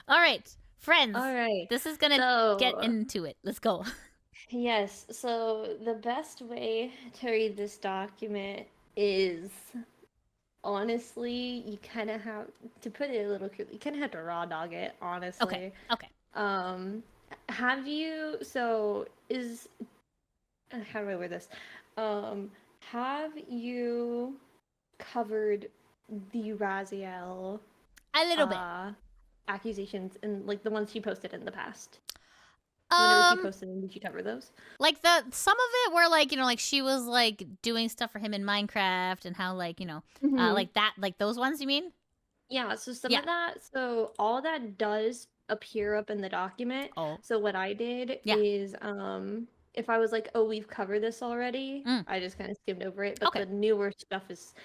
All right, friends. All right. This is gonna get into it. Let's go. Yes. So the best way to read this document is honestly, you kind of have to put it a little crudely. You kind of have to raw dog it, honestly. Okay. Okay. Have you? So is how do I word this? Have you covered the Raziel A little bit. accusations and like the ones she posted in the past? Whenever she posted them, did you cover those? Like some of it were like, like she was like doing stuff for him in Minecraft and how like, like that, like those ones you mean? Yeah, so some of that, so all that does appear up in the document. Oh. So what I did is if I was like, oh, we've covered this already, I just kind of skimmed over it. But the newer stuff is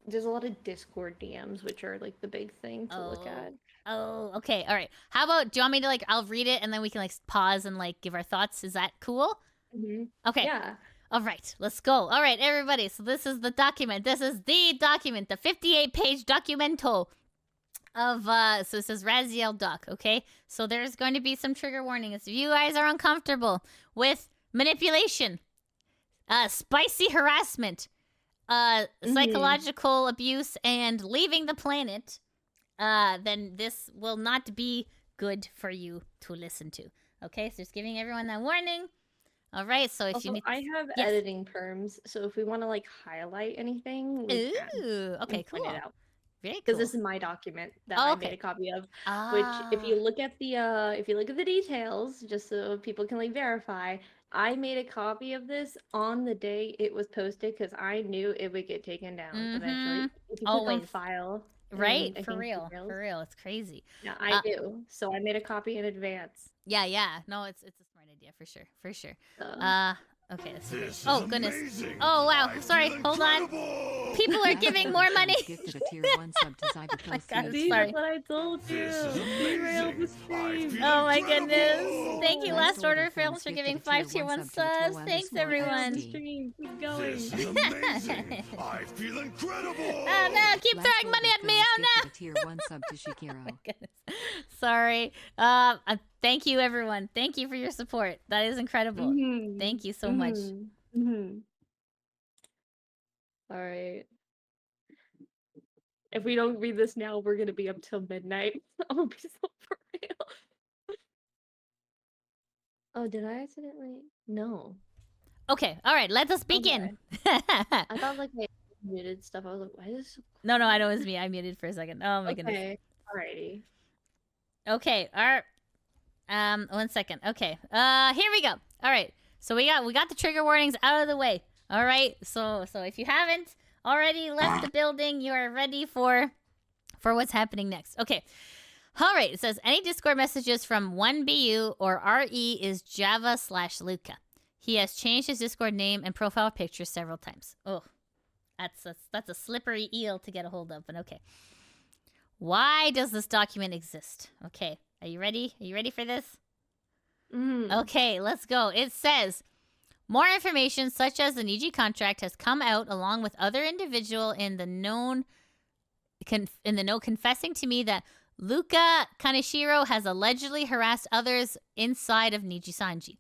there's a lot of Discord DMs, which are like the big thing to look at. Oh, okay. All right. How about, do you want me to like, I'll read it and then we can like pause and like give our thoughts. Is that cool? Okay. Yeah. All right. Let's go. All right, everybody. So this is the document. This is the document, the 58-page documento of, so it says Raziel Doc, okay? So there's going to be some trigger warnings. If you guys are uncomfortable with manipulation, spicy harassment, psychological abuse, and leaving the planet, then this will not be good for you to listen to. Okay, so just giving everyone that warning. All right, so if also, you need... I have editing perms, so if we want to like highlight anything, we can. Okay, cool. Point it out. Very cool. Because this is my document that I made a copy of. Which, if you look at the details, just so people can like verify, I made a copy of this on the day it was posted because I knew it would get taken down eventually. If you click on file, right? For real, it's crazy. Yeah, I do. So I made a copy in advance. Yeah. No, it's a smart idea for sure. Okay. Oh goodness. Amazing. Oh wow. Sorry. Hold on. People are giving more money. Oh my God. See, sorry. That's what I told you. Oh my goodness. Thank you, Last Order Films, for giving 5 tier 1 subs. Thanks, everyone. Keep going. This is amazing. I feel incredible. Oh no! Keep throwing money at me. Oh no! Tier 1 sub to Shikiro. Oh my goodness. Sorry. Thank you, everyone. Thank you for your support. That is incredible. Thank you so much. All right. If we don't read this now, we're gonna be up till midnight. I'll be so for real. Oh, did I accidentally? No. Okay. All right. Let us begin. Okay. I thought like I muted stuff. I was like, why is this so No, I know it was me. I muted for a second. Oh my goodness. Okay. Alrighty. Okay. Our 1 second. Okay. Here we go. All right. So we got the trigger warnings out of the way. All right. So if you haven't already left the building, you are ready for what's happening next. Okay. All right. It says any Discord messages from 1BU or RE is Java/Luca. He has changed his Discord name and profile picture several times. Oh, that's a slippery eel to get a hold of, but okay. Why does this document exist? Okay. Are you ready? Are you ready for this? Okay, let's go. It says, more information such as the Niji contract has come out along with other individual in the know confessing to me that Luca Kaneshiro has allegedly harassed others inside of NIJISANJI.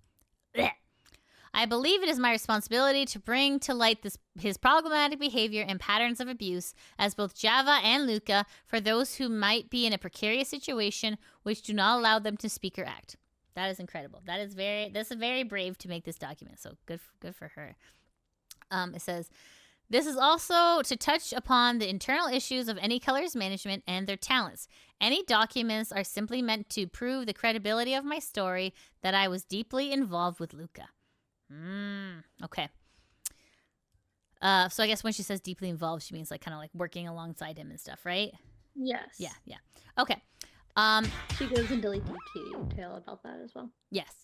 I believe it is my responsibility to bring to light his problematic behavior and patterns of abuse as both Java and Luca for those who might be in a precarious situation which do not allow them to speak or act. That is incredible. This is very brave to make this document. So good for her. It says, this is also to touch upon the internal issues of any color's management and their talents. Any documents are simply meant to prove the credibility of my story that I was deeply involved with Luca. Okay. So I guess when she says deeply involved, she means like kind of like working alongside him and stuff, right? Yes. Yeah. Okay. She goes into like detail about that as well. Yes.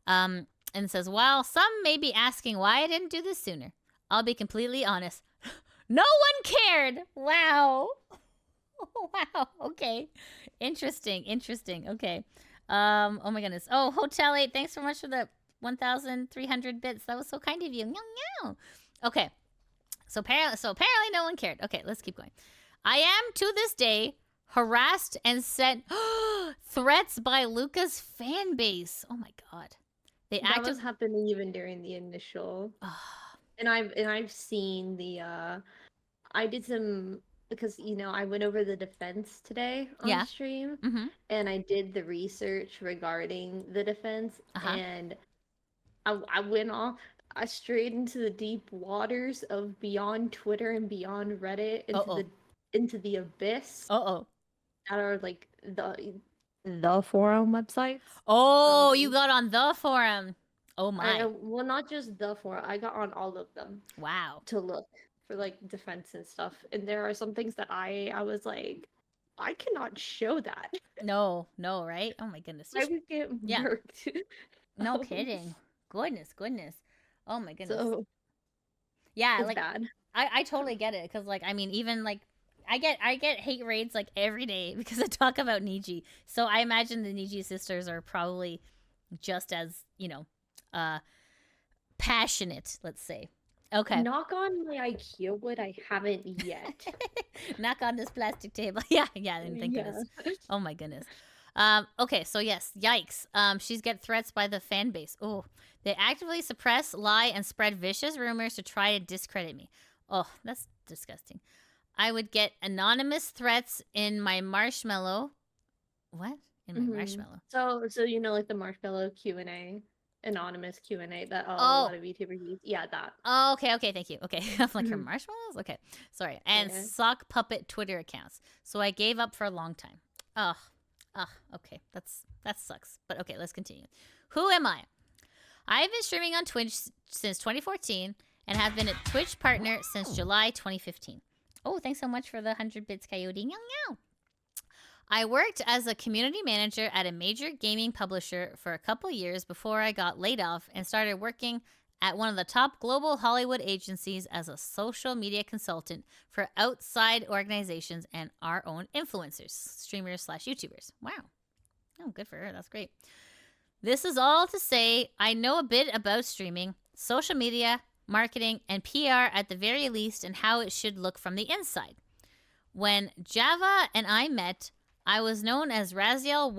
And it says, while some may be asking why I didn't do this sooner, I'll be completely honest. No one cared. Wow. Wow. Okay. Interesting. Okay. Oh my goodness. Oh, Hotel 8, thanks so much for the 1,300 bits. That was so kind of you. Meow. Okay. So apparently no one cared. Okay, let's keep going. I am to this day harassed and sent threats by Luca's fan base. Oh my god. That was happening even during the initial. And I've seen the I did some, because I went over the defense today on stream, and I did the research regarding the defense, and I went off. I strayed into the deep waters of beyond Twitter and beyond Reddit into the abyss. That are like the forum websites. Oh, you got on the forum. Oh my. Well, not just the forum. I got on all of them. Wow. To look for like defense and stuff, and there are some things that I was like, I cannot show that. No, right? Oh my goodness. I would get murked. No kidding. Goodness. Oh my goodness. So, yeah, it's like bad. I totally get it, because like, I mean, even like I get hate raids like every day because I talk about Niji. So I imagine the Nijisisters are probably just as, passionate, let's say. Okay. Knock on my IKEA wood, I haven't yet. Knock on this plastic table. Yeah, thank goodness. Oh my goodness. Okay, so yes, yikes. She's get threats by the fan base. Oh, they actively suppress, lie, and spread vicious rumors to try to discredit me. Oh, that's disgusting. I would get anonymous threats in my marshmallow. What? In my marshmallow? So like the marshmallow Q&A, anonymous Q&A that a lot of YouTubers use. Yeah, that. Oh, okay, thank you. Okay, I'm like, her marshmallows? Okay, sorry. And sock puppet Twitter accounts. So I gave up for a long time. Okay, that sucks. But okay, let's continue. Who am I? I've been streaming on Twitch since 2014 and have been a Twitch partner since July 2015. Oh, thanks so much for the 100 bits, Coyote. Meow. I worked as a community manager at a major gaming publisher for a couple years before I got laid off and started working at one of the top global Hollywood agencies as a social media consultant for outside organizations and our own influencers, streamers / YouTubers. Wow. Oh, good for her. That's great. This is all to say I know a bit about streaming, social media, marketing, and PR at the very least, and how it should look from the inside. When Java and I met, I was known as Raziel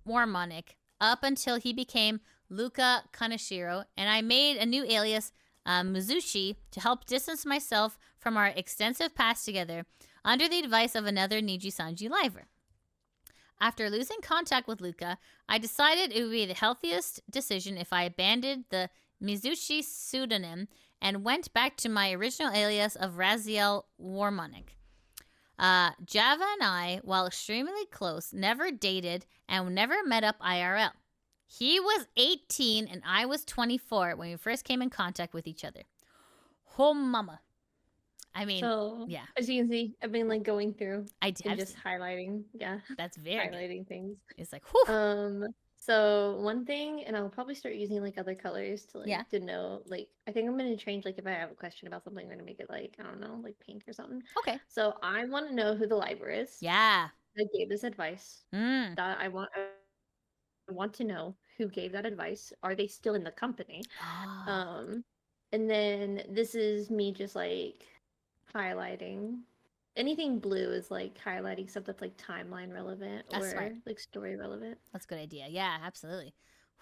Warmonic up until he became Luca Kaneshiro, and I made a new alias, Mizushi, to help distance myself from our extensive past together under the advice of another Nijisanji liver. After losing contact with Luca, I decided it would be the healthiest decision if I abandoned the Mizushi pseudonym and went back to my original alias of Raziel Warmonic. Java and I, while extremely close, never dated and never met up IRL. He was 18 and I was 24 when we first came in contact with each other. Oh, mama. I mean, yeah. As you can see, I've been like going through. I did. And just highlighting. Yeah. That's very highlighting good. Things. It's like, whew. So one thing, and I'll probably start using like other colors to like to know. Like, I think I'm gonna change, like, if I have a question about something, I'm gonna make it like, I don't know, like pink or something. Okay. So I want to know who the library is. Yeah. That gave this advice. That I want to know who gave that advice. Are they still in the company? And then this is me just like highlighting. Anything blue is like highlighting stuff that's like timeline relevant or like story relevant. That's a good idea. Yeah, absolutely.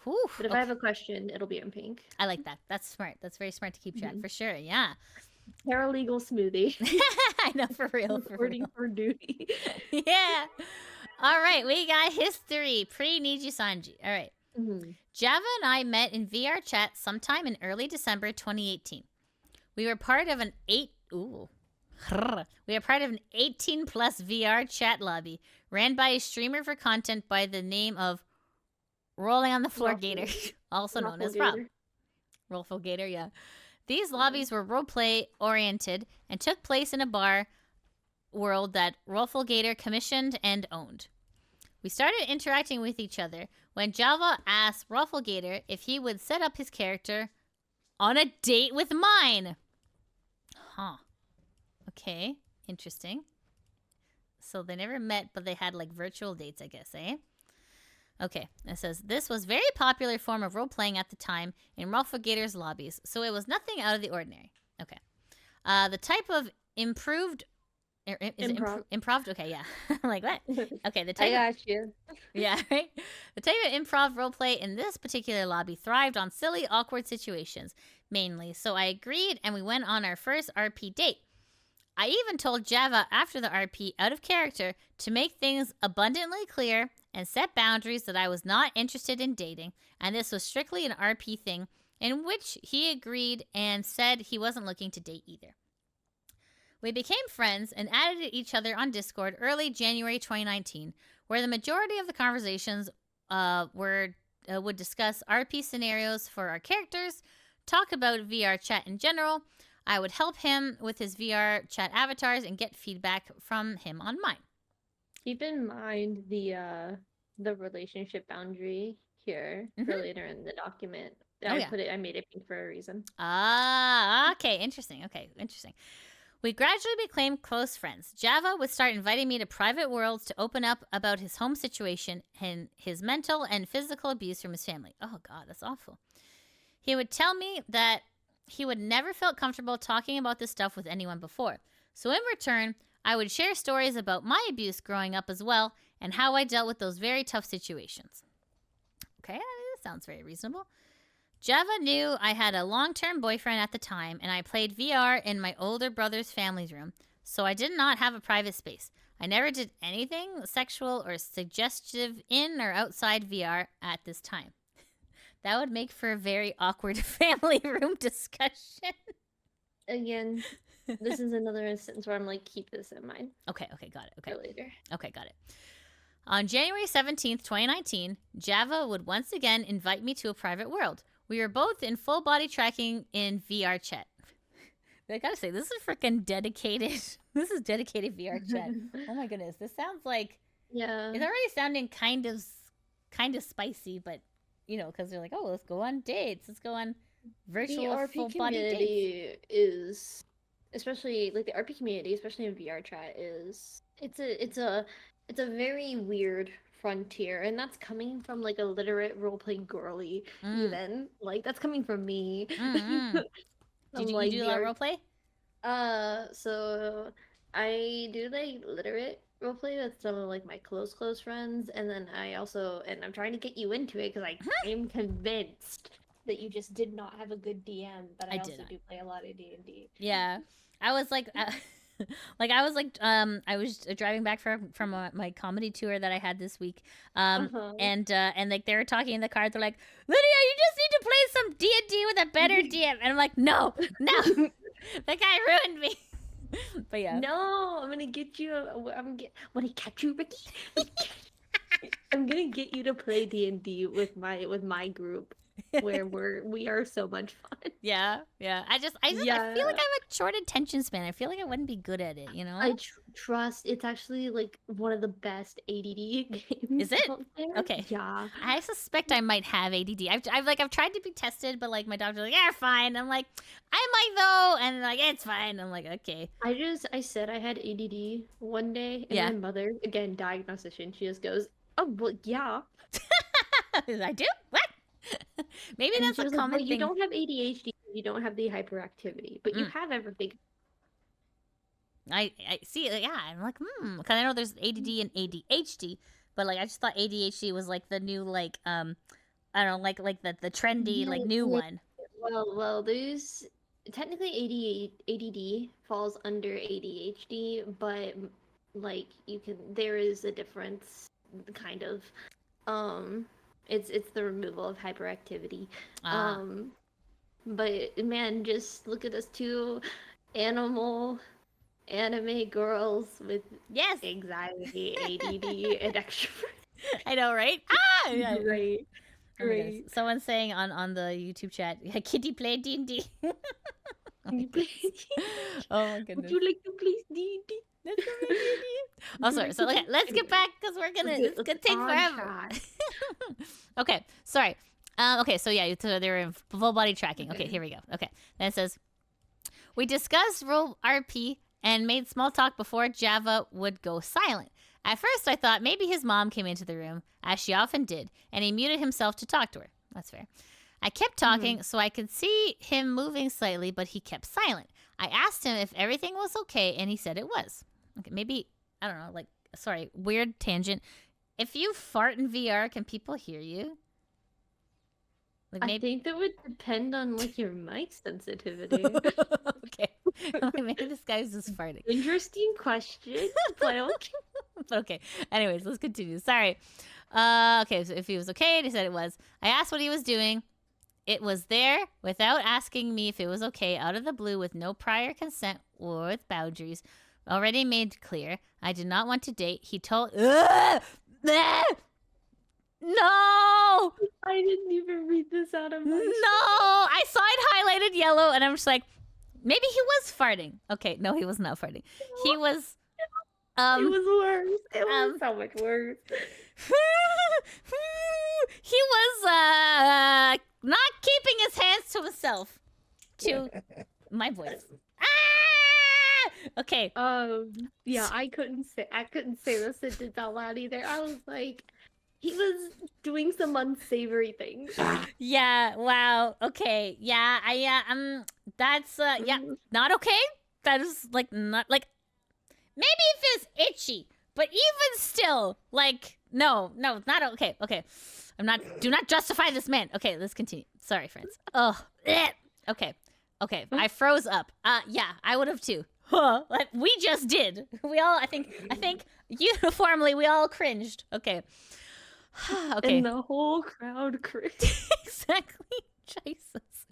Whew, but if I have a question, it'll be in pink. I like that. That's smart. That's very smart to keep track for sure. Yeah. Paralegal smoothie. I know, for real. Reporting for duty. Yeah. All right, we got history pre-Nijisanji. All right. Java and I met in VR chat sometime in early December 2018. We were part of an 18 plus VR chat lobby ran by a streamer for content by the name of Rolling on the Floor Gator, also known as Rob. Rollful Gator, yeah. These lobbies were roleplay oriented and took place in a bar world that Rollful Gator commissioned and owned. We started interacting with each other when Java asked Rollful Gator if he would set up his character on a date with mine. Huh. Okay, interesting. So they never met, but they had like virtual dates, I guess, eh? Okay, it says, this was a very popular form of role-playing at the time in Rollful Gator's lobbies, so it was nothing out of the ordinary. Okay. The type of improved Is Improv. it improv? Okay, yeah. I'm like, what? Okay, the I type got you. yeah, right? The type of improv roleplay in this particular lobby thrived on silly, awkward situations, mainly. So I agreed, and we went on our first RP date. I even told Java after the RP, out of character, to make things abundantly clear and set boundaries that I was not interested in dating, and this was strictly an RP thing, in which he agreed and said he wasn't looking to date either. We became friends and added each other on Discord early January 2019, where the majority of the conversations would discuss RP scenarios for our characters, talk about VR chat in general. I would help him with his VR chat avatars and get feedback from him on mine. Keep in mind the relationship boundary here for later in the document. I made it pink for a reason. Ah, okay, interesting. We gradually became close friends. Java would start inviting me to private worlds to open up about his home situation and his mental and physical abuse from his family. Oh, God, that's awful. He would tell me that he would never felt comfortable talking about this stuff with anyone before. So in return, I would share stories about my abuse growing up as well and how I dealt with those very tough situations. Okay, that sounds very reasonable. Java knew I had a long-term boyfriend at the time, and I played VR in my older brother's family's room, so I did not have a private space. I never did anything sexual or suggestive in or outside VR at this time. That would make for a very awkward family room discussion. Again, this is another instance where I'm like, keep this in mind. Okay, got it. Okay. For later. Okay, got it. On January 17th, 2019, Java would once again invite me to a private world. We were both in full body tracking in VR chat. I gotta say, this is freaking dedicated. This is dedicated VR chat. Oh my goodness, this sounds like it's already sounding kind of spicy, but you know, because they're like, oh, let's go on dates, let's go on virtual full body dates. The RP community is, especially like the RP community, especially in VR chat, it's a very weird frontier, and that's coming from like a literate role-playing girly. Even like that's coming from me. Did you do a lot of roleplay? So I do like literate roleplay with some of like my close friends, and then I'm trying to get you into it because I am convinced that you just did not have a good DM, but I also do play a lot of D&D. Yeah, I was like. I was driving back from my comedy tour that I had this week, and like they were talking in the car. They're like, Lydia, you just need to play some D&D with a better DM, and I'm like, no, that guy ruined me. But yeah, no, I'm gonna get you. When I catch you, Ricky, I'm gonna get you to play D&D with my group. Where we are so much fun. Yeah. I feel like I have a short attention span. I feel like I wouldn't be good at it, you know? I trust. It's actually like one of the best ADD games. Is it? Okay. Yeah. I suspect I might have ADD. I've tried to be tested, but like my doctor's like, yeah, fine. I'm like, I might though, and like it's fine. I'm like, okay. I said I had ADD one day, and my mother, again, diagnostician, she just goes, oh well, yeah. I do? What? Maybe that's a common thing. You don't have ADHD, you don't have the hyperactivity, but you have everything. I see. Yeah, I'm like, because I know there's ADD and ADHD, but like I just thought ADHD was like the new like I don't know, like the trendy like new one. Well, there's technically ADD falls under ADHD, but like there is a difference, kind of. It's the removal of hyperactivity. But man, just look at us two anime girls with anxiety, ADD, and extrovert. I know, right? Yeah. Right. Oh someone's saying on the YouTube chat, Kitty play D&D. Oh my goodness. Would you like to play D&D? Let's go play D&D. Oh, sorry. So let's get back because it's gonna take forever. Okay, sorry. Okay, so yeah, so they were in full body tracking. Okay, here we go. Okay, then it says, we discussed role RP and made small talk before Java would go silent. At first, I thought maybe his mom came into the room, as she often did, and he muted himself to talk to her. That's fair. I kept talking so I could see him moving slightly, but he kept silent. I asked him if everything was okay, and he said it was. Okay, maybe I don't know. Like, sorry, weird tangent. If you fart in VR, can people hear you? Like I think that would depend on like your mic sensitivity. Okay. Maybe this guy's just farting. Interesting question, but okay. But okay. Anyways, let's continue. Sorry. Okay, so if he was okay, they said it was. I asked what he was doing. It was there without asking me if it was okay, out of the blue, with no prior consent or with boundaries already made clear. I did not want to date. He told... No! I didn't even read this out of my... No! I saw it highlighted yellow, and I'm just like, maybe he was farting. Okay, no, he was not farting. He was... it was worse. It was so much worse. He was not keeping his hands to himself. To my voice. Ah! Okay. Yeah, I couldn't say the sentence out loud either. I was like, he was doing some unsavory things. Yeah. Wow. Okay. Yeah. That's yeah. Not okay. That is like not like. Maybe if it's itchy, but even still, like, no, not okay. Okay, do not justify this man. Okay, let's continue. Sorry, friends. Oh, okay. I froze up. Yeah, I would have too. Huh? Like we just did. We all, I think uniformly, we all cringed. Okay. Okay. And the whole crowd cringed. Exactly. Jesus.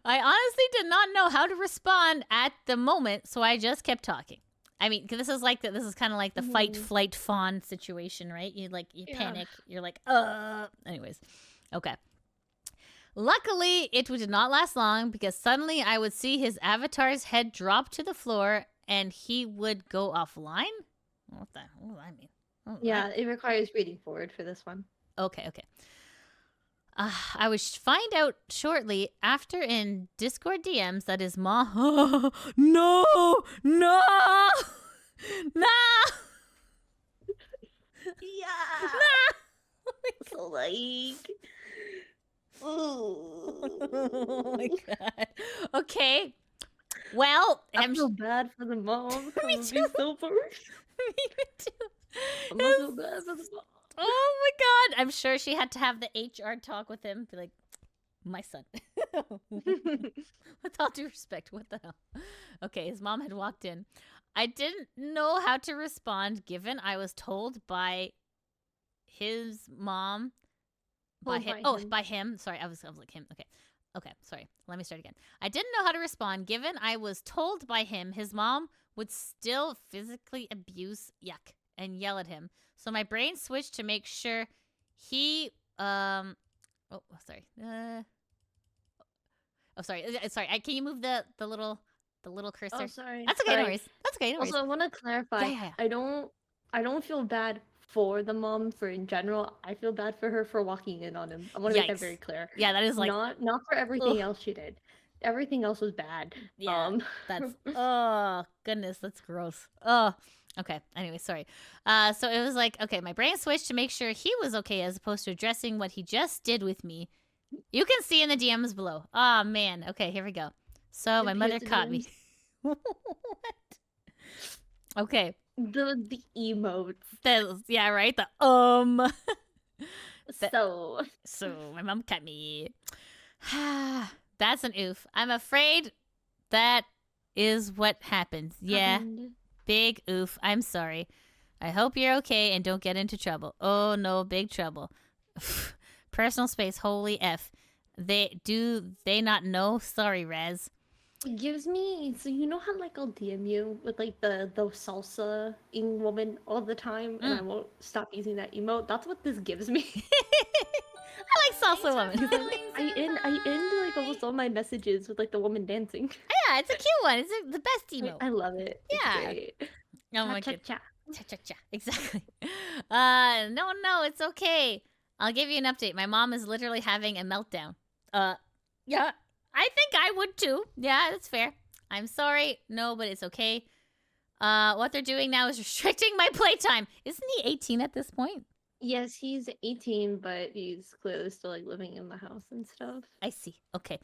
I honestly did not know how to respond at the moment, so I just kept talking. I mean, this is kind of like the fight, flight, fawn situation, right? You panic. You're like, Anyways, okay. Luckily, it did not last long because suddenly I would see his avatar's head drop to the floor and he would go offline. What does that mean? Yeah, it requires reading forward for this one. Okay. I would find out shortly after in Discord DMs that his mom... No! Yeah! So, like... Oh my god. Okay. Well, I feel bad for the mom. Me too. So Me too. I'm not so bad for the mom. Oh my god. I'm sure she had to have the HR talk with him. Be like, my son. With all due respect, what the hell? Okay, his mom had walked in. I didn't know how to respond given I was told by his mom. By him. Sorry, I was like him. Okay, sorry. Let me start again. I didn't know how to respond given I was told by him his mom would still physically abuse and yell at him. So my brain switched to make sure he sorry. Sorry. Can you move the little cursor? Oh, sorry. That's okay. No worries. That's okay. No worries. Also, I want to clarify. Yeah. I don't feel bad for the mom in general. I feel bad for her for walking in on him. I want to make that very clear. Yeah, that is like not for everything else she did. Everything else was bad. Yeah, that's oh goodness, that's gross. Oh, okay. Anyway, sorry. So it was like, okay, my brain switched to make sure he was okay as opposed to addressing what he just did with me. You can see in the DMs below. Oh man. Okay, here we go. So my mother caught me. What? Okay. The emotes. Yeah, right. So my mom cut me. That's an oof. I'm afraid that is what happens. Yeah. Big oof. I'm sorry. I hope you're okay and don't get into trouble. Oh no, big trouble. Personal space, holy F. They not know? Sorry, Raz. It gives me, so you know how like I'll DM you with like the salsa-ing woman all the time and I won't stop using that emote? That's what this gives me. I like salsa woman. I end like almost all my messages with like the woman dancing. Yeah, it's a cute one. It's the best emote. I love it. Yeah. It's great. Oh my god. Cha. Exactly. No, it's okay. I'll give you an update. My mom is literally having a meltdown. Yeah. I think I would too. Yeah, that's fair. I'm sorry. No, but it's okay. What they're doing now is restricting my playtime. Isn't he 18 at this point? Yes, he's 18, but he's clearly still like living in the house and stuff. I see. Okay.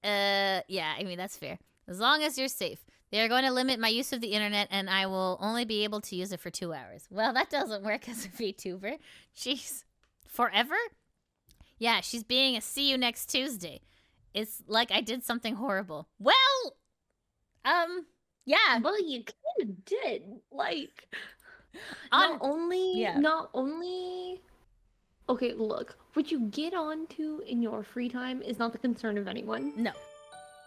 Yeah, I mean, that's fair. As long as you're safe. They are going to limit my use of the internet, and I will only be able to use it for 2 hours. Well, that doesn't work as a VTuber. Jeez. Forever? Yeah, she's being a see you next Tuesday. It's like I did something horrible. Well, yeah. Well, you kind of did. Like, On- not only, yeah. Okay, look, what you get onto in your free time is not the concern of anyone. No.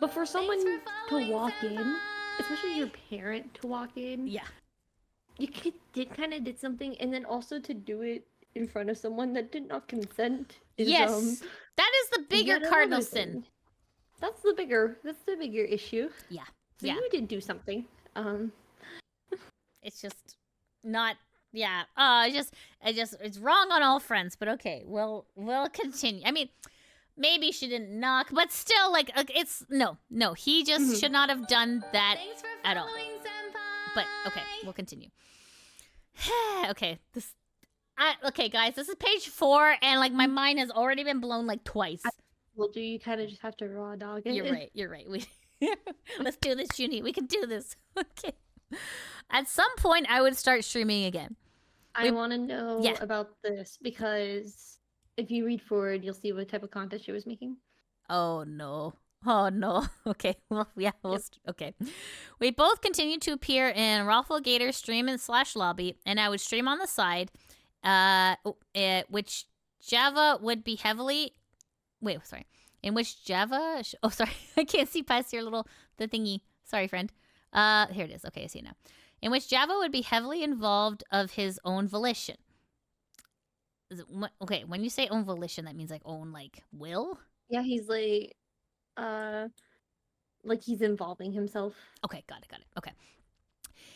But for someone Thanks for to walk following, in, especially your parent to walk in, Yeah. you did something, and then also to do it in front of someone that did not consent. Is, Yes. That is the bigger yet cardinal another sin. thing. That's the bigger issue. Yeah. So Yeah. you did do something. It's just not. Yeah. It's wrong on all fronts. But okay, we'll continue. I mean, maybe she didn't knock, but still, like, it's no. He just should not have done that at all. But okay, we'll continue. Okay, okay, guys, this is page 4, and like my mind has already been blown like twice. Well, do you kind of just have to raw dog it? You're right. Let's do this, Junie. We can do this. Okay. At some point, I would start streaming again. I want to know about this because if you read forward, you'll see what type of content she was making. Oh no. Okay. Well, yeah. Okay. We both continued to appear in Raffle Gator's stream and / lobby, and I would stream on the side, which Java would be heavily. Wait, sorry. In which Java. Oh, sorry. I can't see past your the thingy. Sorry, friend. Here it is. Okay, I see it now. In which Java would be heavily involved of his own volition. Okay, when you say own volition, that means like own like will? Yeah, he's like he's involving himself. Okay, got it. Okay.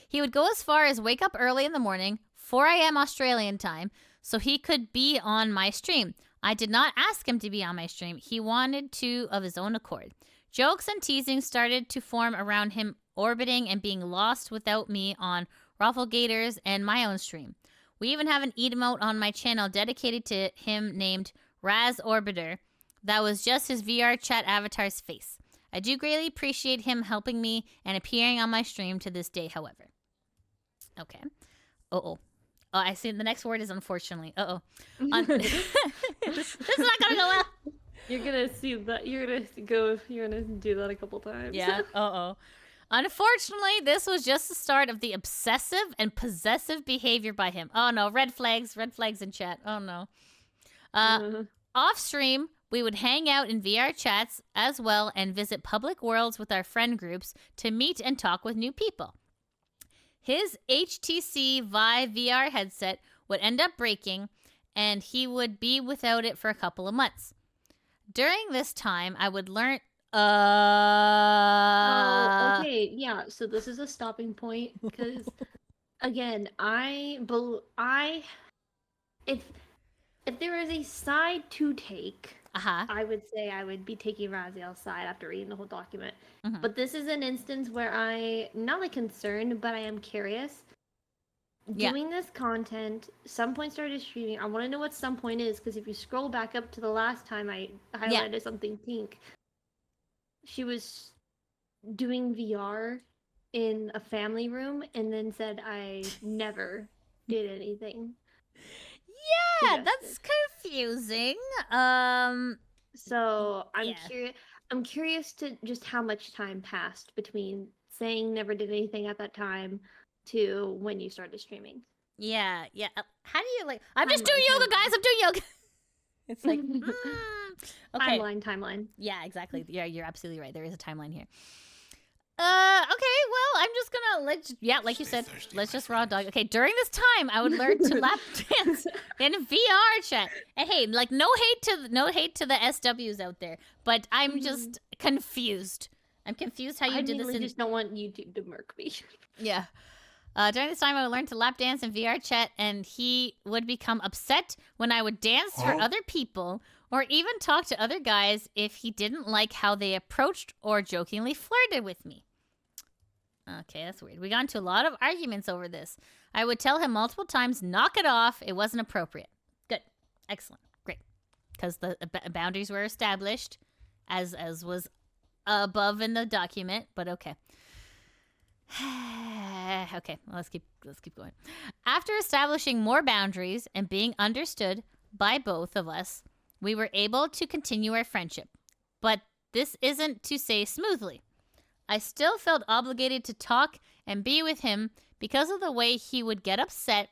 He would go as far as wake up early in the morning, 4 a.m. Australian time, so he could be on my stream. I did not ask him to be on my stream. He wanted to of his own accord. Jokes and teasing started to form around him orbiting and being lost without me on Raffle Gators and my own stream. We even have an emote on my channel dedicated to him named Raz Orbiter. That was just his VR chat avatar's face. I do greatly appreciate him helping me and appearing on my stream to this day, however. Okay. Oh, I see the next word is unfortunately. This is not gonna go well. You're gonna see that. You're gonna do that a couple times. Yeah. Unfortunately, this was just the start of the obsessive and possessive behavior by him. Oh no, red flags in chat. Oh no. Off stream, we would hang out in VR chats as well and visit public worlds with our friend groups to meet and talk with new people. His HTC Vive VR headset would end up breaking, and he would be without it for a couple of months. During this time, I would learn. Okay, yeah. So this is a stopping point because, again, if there is a side to take, I would say I would be taking Raziel's side after reading the whole document. Mm-hmm. But this is an instance where I not like concerned, but I am curious. Yeah. Doing this content, some point started streaming. I want to know what some point is because if you scroll back up to the last time I highlighted something pink, she was doing VR in a family room and then said I never did anything. Yeah, that's confusing. So I'm curious. I'm curious to just how much time passed between saying never did anything at that time to when you started streaming. Yeah. How do you like? I'm just doing yoga, guys. I'm doing yoga. It's like okay. Timeline. Yeah, exactly. Yeah, you're absolutely right. There is a timeline here. Okay. Well, I'm just gonna like you said, let's just raw dog. Okay, during this time, I would learn to lap dance in VR chat. And hey, like no hate to the SWs out there, but I'm just confused. I'm confused how you did this. I just don't want YouTube to murk me. Yeah. During this time, I would learn to lap dance in VR chat, and he would become upset when I would dance for other people or even talk to other guys if he didn't like how they approached or jokingly flirted with me. Okay, that's weird. We got into a lot of arguments over this. I would tell him multiple times, knock it off. It wasn't appropriate. Good. Excellent. Great. Because the boundaries were established, as was above in the document, but okay. Okay, well, let's keep going. After establishing more boundaries and being understood by both of us, we were able to continue our friendship. But this isn't to say smoothly. I still felt obligated to talk and be with him because of the way he would get upset,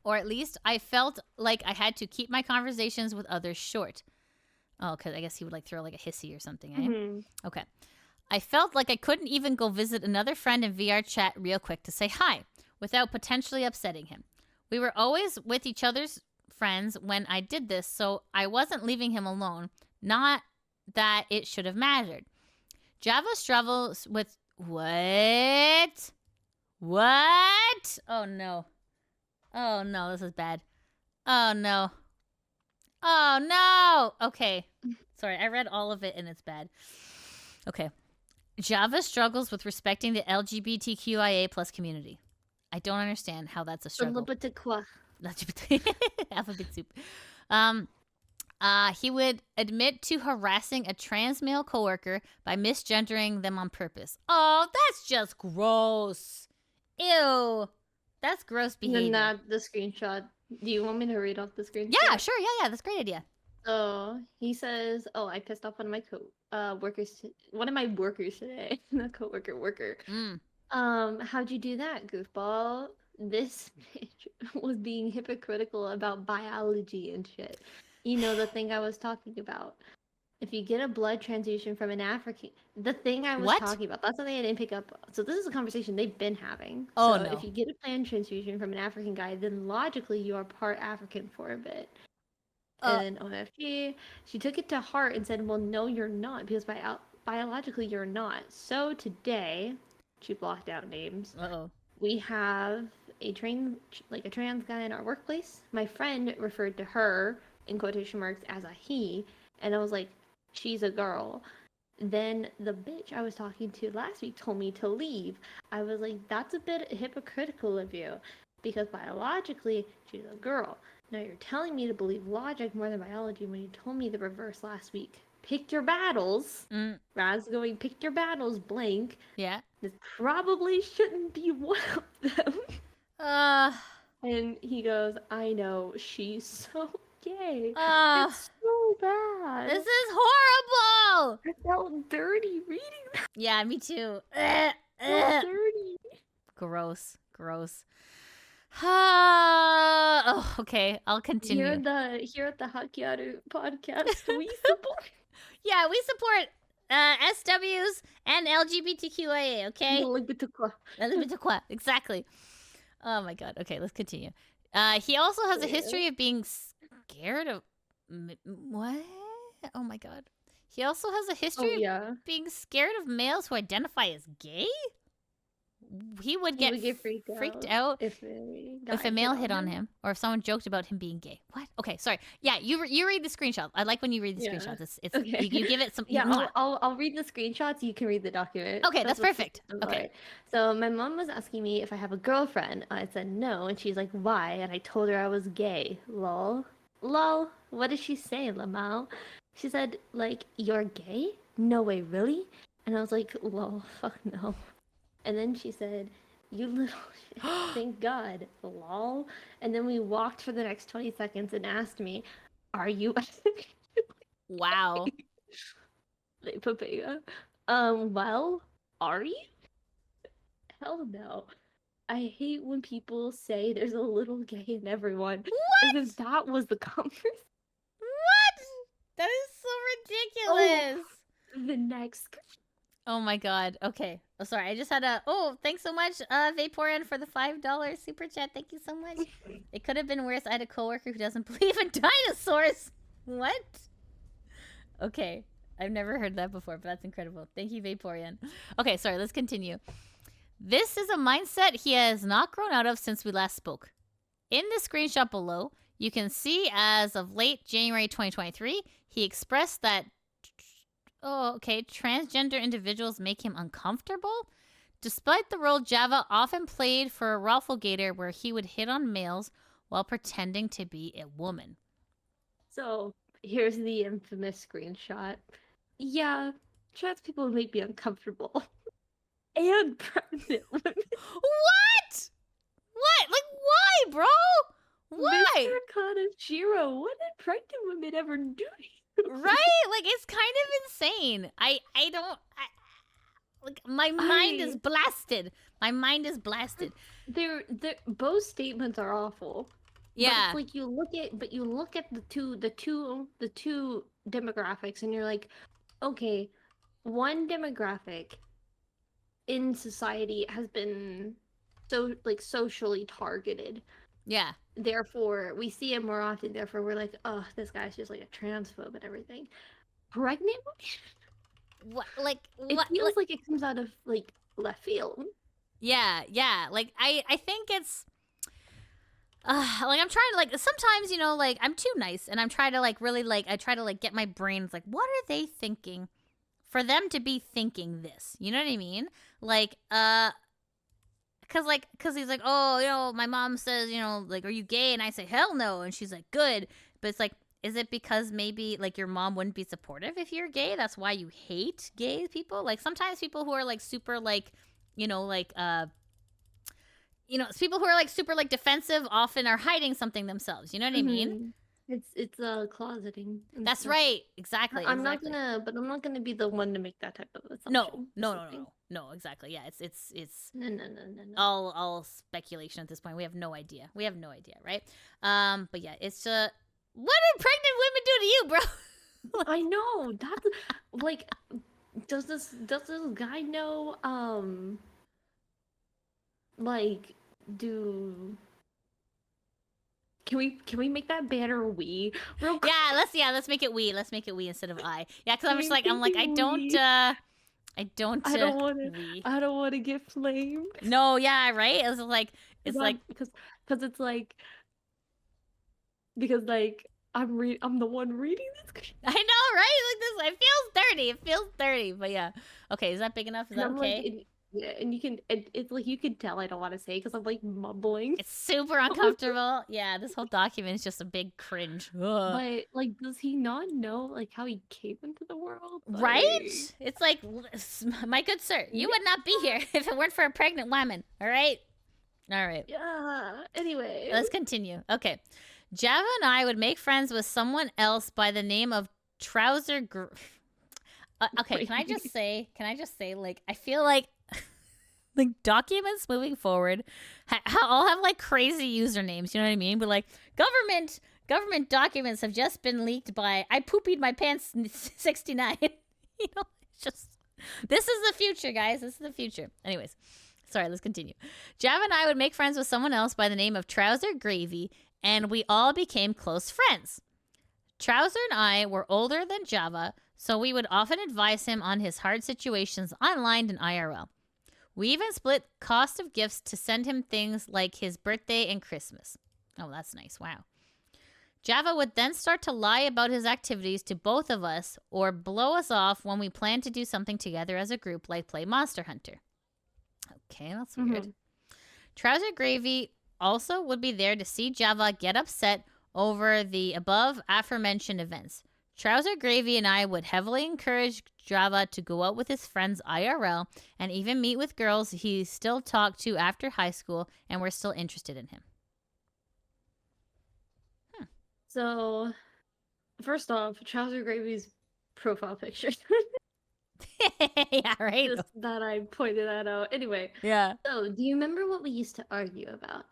or at least I felt like I had to keep my conversations with others short. Oh, because I guess he would like throw like a hissy or something, eh? Mm-hmm. Okay. I felt like I couldn't even go visit another friend in VR chat real quick to say hi without potentially upsetting him. We were always with each other's friends when I did this, so I wasn't leaving him alone. Not that it should have mattered. Java struggles with what? What? Oh no. Oh no, this is bad. Oh no. Oh no. Okay. Sorry, I read all of it and it's bad. Okay. Java struggles with respecting the LGBTQIA plus community. I don't understand how that's a struggle. Alphabet soup. He would admit to harassing a trans male coworker by misgendering them on purpose. Oh, that's just gross. Ew. That's gross behavior. Not the screenshot. Do you want me to read off the screenshot? Yeah, sure. Yeah. That's a great idea. So he says, "Oh, I pissed off one of my one of my workers today, not coworker, worker. How'd you do that, goofball? This bitch was being hypocritical about biology and shit. You know, the thing I was talking about. If you get a blood transfusion from an African, the thing I was talking about, that's something I didn't pick up. So this is a conversation they've been having. Oh, so no. If you get a blood transfusion from an African guy, then logically you are part African for a bit." And OFG, she took it to heart and said, "Well, no, you're not, because biologically you're not." So today, she blocked out names. We have a trans guy in our workplace. My friend referred to her, in quotation marks, as a he, and I was like, she's a girl. Then the bitch I was talking to last week told me to leave. I was like, that's a bit hypocritical of you, because biologically, she's a girl. Now you're telling me to believe logic more than biology when you told me the reverse last week. Pick your battles. Raz going, pick your battles, blank. Yeah. This probably shouldn't be one of them. And he goes, I know, she's so gay. It's so bad. This is horrible. I felt dirty reading that. Yeah, me too. Dirty. Gross. Oh, okay. I'll continue. Here at the Hakiaru podcast, we support. Yeah, we support SWs and LGBTQIA. Okay. LGBTQ. Exactly. Oh my god. Okay, let's continue. He also has a history of being scared of what? Oh my god. He also has a history of being scared of males who identify as gay. He would get freaked out if a male hit on him, or if someone joked about him being gay. What? Okay, sorry. Yeah, you read the screenshots. I like when you read the screenshots. It's okay. You give it some. Yeah, I'll read the screenshots. You can read the document. Okay, that's perfect. Okay. Right. So my mom was asking me if I have a girlfriend. I said no, and she's like, "Why?" And I told her I was gay. Lol. What did she say, Lamau? She said, like, "You're gay? No way, really?" And I was like, "Lol, fuck no." And then she said, "You little shit, thank God, lol." And then we walked for the next 20 seconds and asked me, "Are you?" Wow. Well, are you? Hell no. I hate when people say there's a little gay in everyone. What? As if that was the conversation. What? That is so ridiculous. The next. Oh my god. Okay. Oh, sorry. I just had thanks so much, Vaporeon, for the $5 super chat. Thank you so much. It could have been worse. I had a coworker who doesn't believe in dinosaurs. What? Okay. I've never heard that before, but that's incredible. Thank you, Vaporeon. Okay, sorry. Let's continue. This is a mindset he has not grown out of since we last spoke. In the screenshot below, you can see as of late January 2023, he expressed that transgender individuals make him uncomfortable, despite the role Java often played for a Rafflegator where he would hit on males while pretending to be a woman. So, here's the infamous screenshot. Yeah, trans people make me uncomfortable. And pregnant women. What? What? Like, why, bro? Why? Mr. Kaneshiro, what did pregnant women ever do to you? Right? Like, it's kind of insane. Like, my mind is blasted. My mind is blasted. They're both statements are awful. Yeah. But it's like you look at the two demographics and you're like, okay, one demographic in society has been socially targeted. Yeah. Therefore, we see it more often. Therefore, we're like, oh, this guy's just like a transphobe and everything. Pregnant women? What? Like, It what? feels like it comes out of like left field. Yeah. Like, I think it's. Like, I'm trying to, like, sometimes, you know, like, I'm too nice, and I'm trying to, like, really, like, I try to, like, get my brains, like, what are they thinking for them to be thinking this? You know what I mean? Like, cause he's like, oh, you know, my mom says, you know, like, are you gay? And I say, hell no. And she's like, good. But it's like, is it because maybe, like, your mom wouldn't be supportive if you're gay? That's why you hate gay people? Like, sometimes people who are, like, super, like, you know, like, people who are, like, super, like, defensive often are hiding something themselves. You know what I mean? It's closeting. That's stuff. right. Exactly. I'm not gonna be the one to make that type of assumption. No, exactly. Yeah, it's No. all speculation at this point. We have no idea. Right? But yeah, it's what did pregnant women do to you, bro? I know. That's like, does this guy know? Like, Can we make that banner we real quick? Let's make it we. Let's make it we instead of I. Yeah, because I don't want to get flamed. No, yeah, right. Because I'm the one reading this. I know, right? Like this, it feels dirty. But yeah, okay. Is that big enough? Is that okay? Yeah, and it's like you can tell I don't want to say because I'm like mumbling. It's super uncomfortable. Yeah, this whole document is just a big cringe. Ugh. But like, does he not know like how he came into the world? Right? It's like, my good sir, you would not be here if it weren't for a pregnant woman. All right. Yeah. Anyway, let's continue. Okay, Java and I would make friends with someone else by the name of Trouser. Okay, can I just say, like, I feel like. Like, documents moving forward all have like crazy usernames, you know what I mean? But like, government documents have just been leaked by I poopied my pants 69. You know, it's just, this is the future, guys. This is the future. Anyways, sorry, let's continue. Java and I would make friends with someone else by the name of Trouser Gravy, and we all became close friends. Trouser and I were older than Java, so we would often advise him on his hard situations online and IRL. We even split cost of gifts to send him things like his birthday and Christmas. Oh, that's nice. Wow. Java would then start to lie about his activities to both of us or blow us off when we planned to do something together as a group, like play Monster Hunter. Okay, that's weird. Trouser Gravy also would be there to see Java get upset over the above aforementioned events. Trouser Gravy and I would heavily encourage Java to go out with his friends IRL and even meet with girls he still talked to after high school and were still interested in him. So, first off, Trouser Gravy's profile picture. Yeah, right? Just that I pointed that out. Anyway. Yeah. So, do you remember what we used to argue about?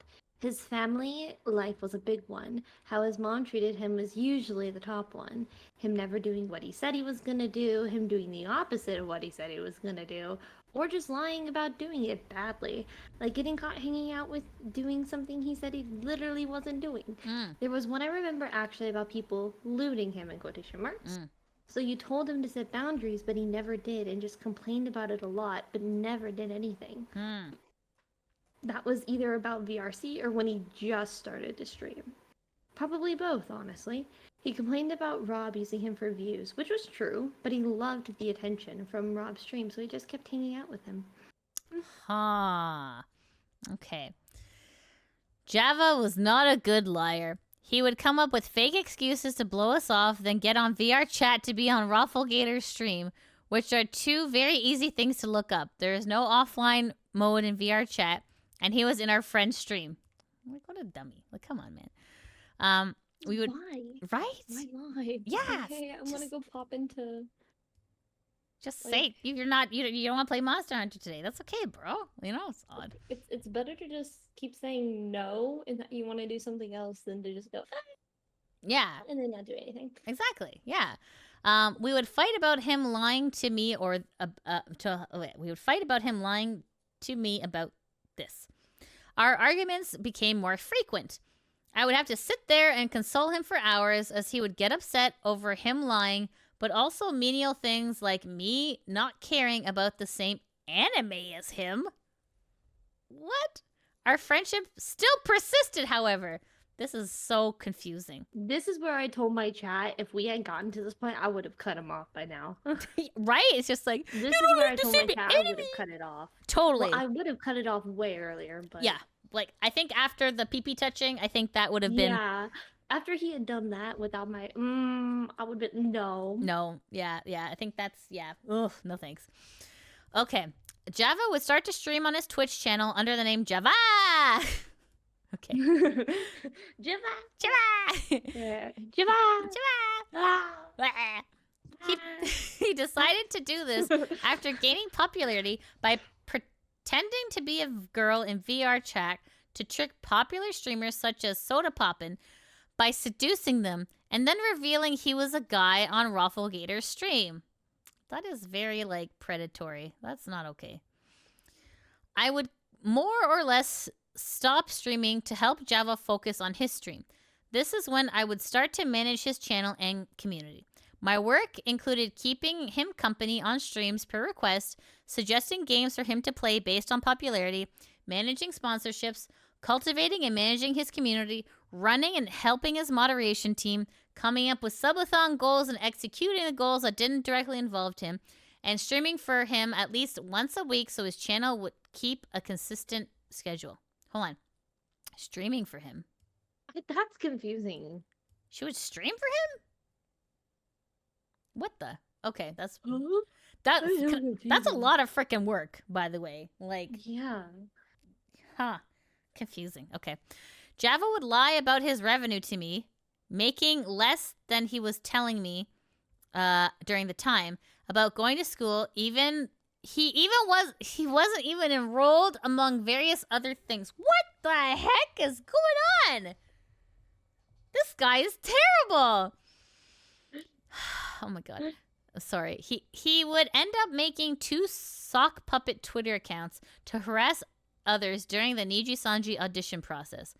His family life was a big one. How his mom treated him was usually the top one. Him never doing what he said he was going to do, him doing the opposite of what he said he was going to do, or just lying about doing it badly. Like getting caught hanging out with doing something he said he literally wasn't doing. There was one I remember actually about people looting him in quotation marks. So you told him to set boundaries, but he never did and just complained about it a lot, but never did anything. That was either about VRC or when he just started to stream. Probably both, honestly. He complained about Rob using him for views, which was true, but he loved the attention from Rob's stream, so he just kept hanging out with him. Okay. Java was not a good liar. He would come up with fake excuses to blow us off, then get on VR chat to be on Rafflegator's stream, which are two very easy things to look up. There is no offline mode in VR chat, and he was in our friend's stream. Like, what a dummy. Like, come on, man. We would... Why? Right? Why lie? Yeah. Hey, I want to go pop into... Just Like- say you don't want to play Monster Hunter today. That's okay, bro. You know, it's odd. It's better to just keep saying no and that you want to do something else than to just go, Yeah, and then not do anything. exactly. Yeah. We would fight about him lying to me we would fight about him lying to me about this. Our arguments became more frequent. I would have to sit there and console him for hours as he would get upset over him lying, but also menial things like me not caring about the same anime as him. What? Our friendship still persisted, however. This is so confusing. This is where I told my chat if we had gotten to this point, I would have cut him off by now. Right? It's just like, This you is don't where I have to told my say the chat I would enemy. have cut it off. Totally. Well, I would have cut it off way earlier, but Yeah. Like, I think after the pee-pee touching, I think that would have been... Yeah. After he had done that without my I would have been no. No. Yeah. I think that's... Yeah. Ugh, no thanks. Okay. Java would start to stream on his Twitch channel under the name Java. Okay. Java. Java. Yeah. Java. Java. He decided to do this after gaining popularity by pretending to be a girl in VR chat to trick popular streamers such as Soda Poppin' by seducing them and then revealing he was a guy on Rafflegator's stream. That is very, like, predatory. That's not okay. I would more or less stop streaming to help Java focus on his stream. This is when I would start to manage his channel and community. My work included keeping him company on streams per request, suggesting games for him to play based on popularity, managing sponsorships, cultivating and managing his community, running and helping his moderation team, coming up with subathon goals and executing the goals that didn't directly involve him, and streaming for him at least once a week so his channel would keep a consistent schedule. Hold on. Streaming for him. That's confusing. She would stream for him? What the? Okay, that's a lot of freaking work, by the way. Like, Yeah. huh. Confusing. Okay. Java would lie about his revenue to me, making less than he was telling me during the time about going to school. He wasn't even enrolled among various other things. What the heck is going on? This guy is terrible. Oh my god. Sorry. He would end up making 2 sock puppet Twitter accounts to harass others during the Nijisandji audition process.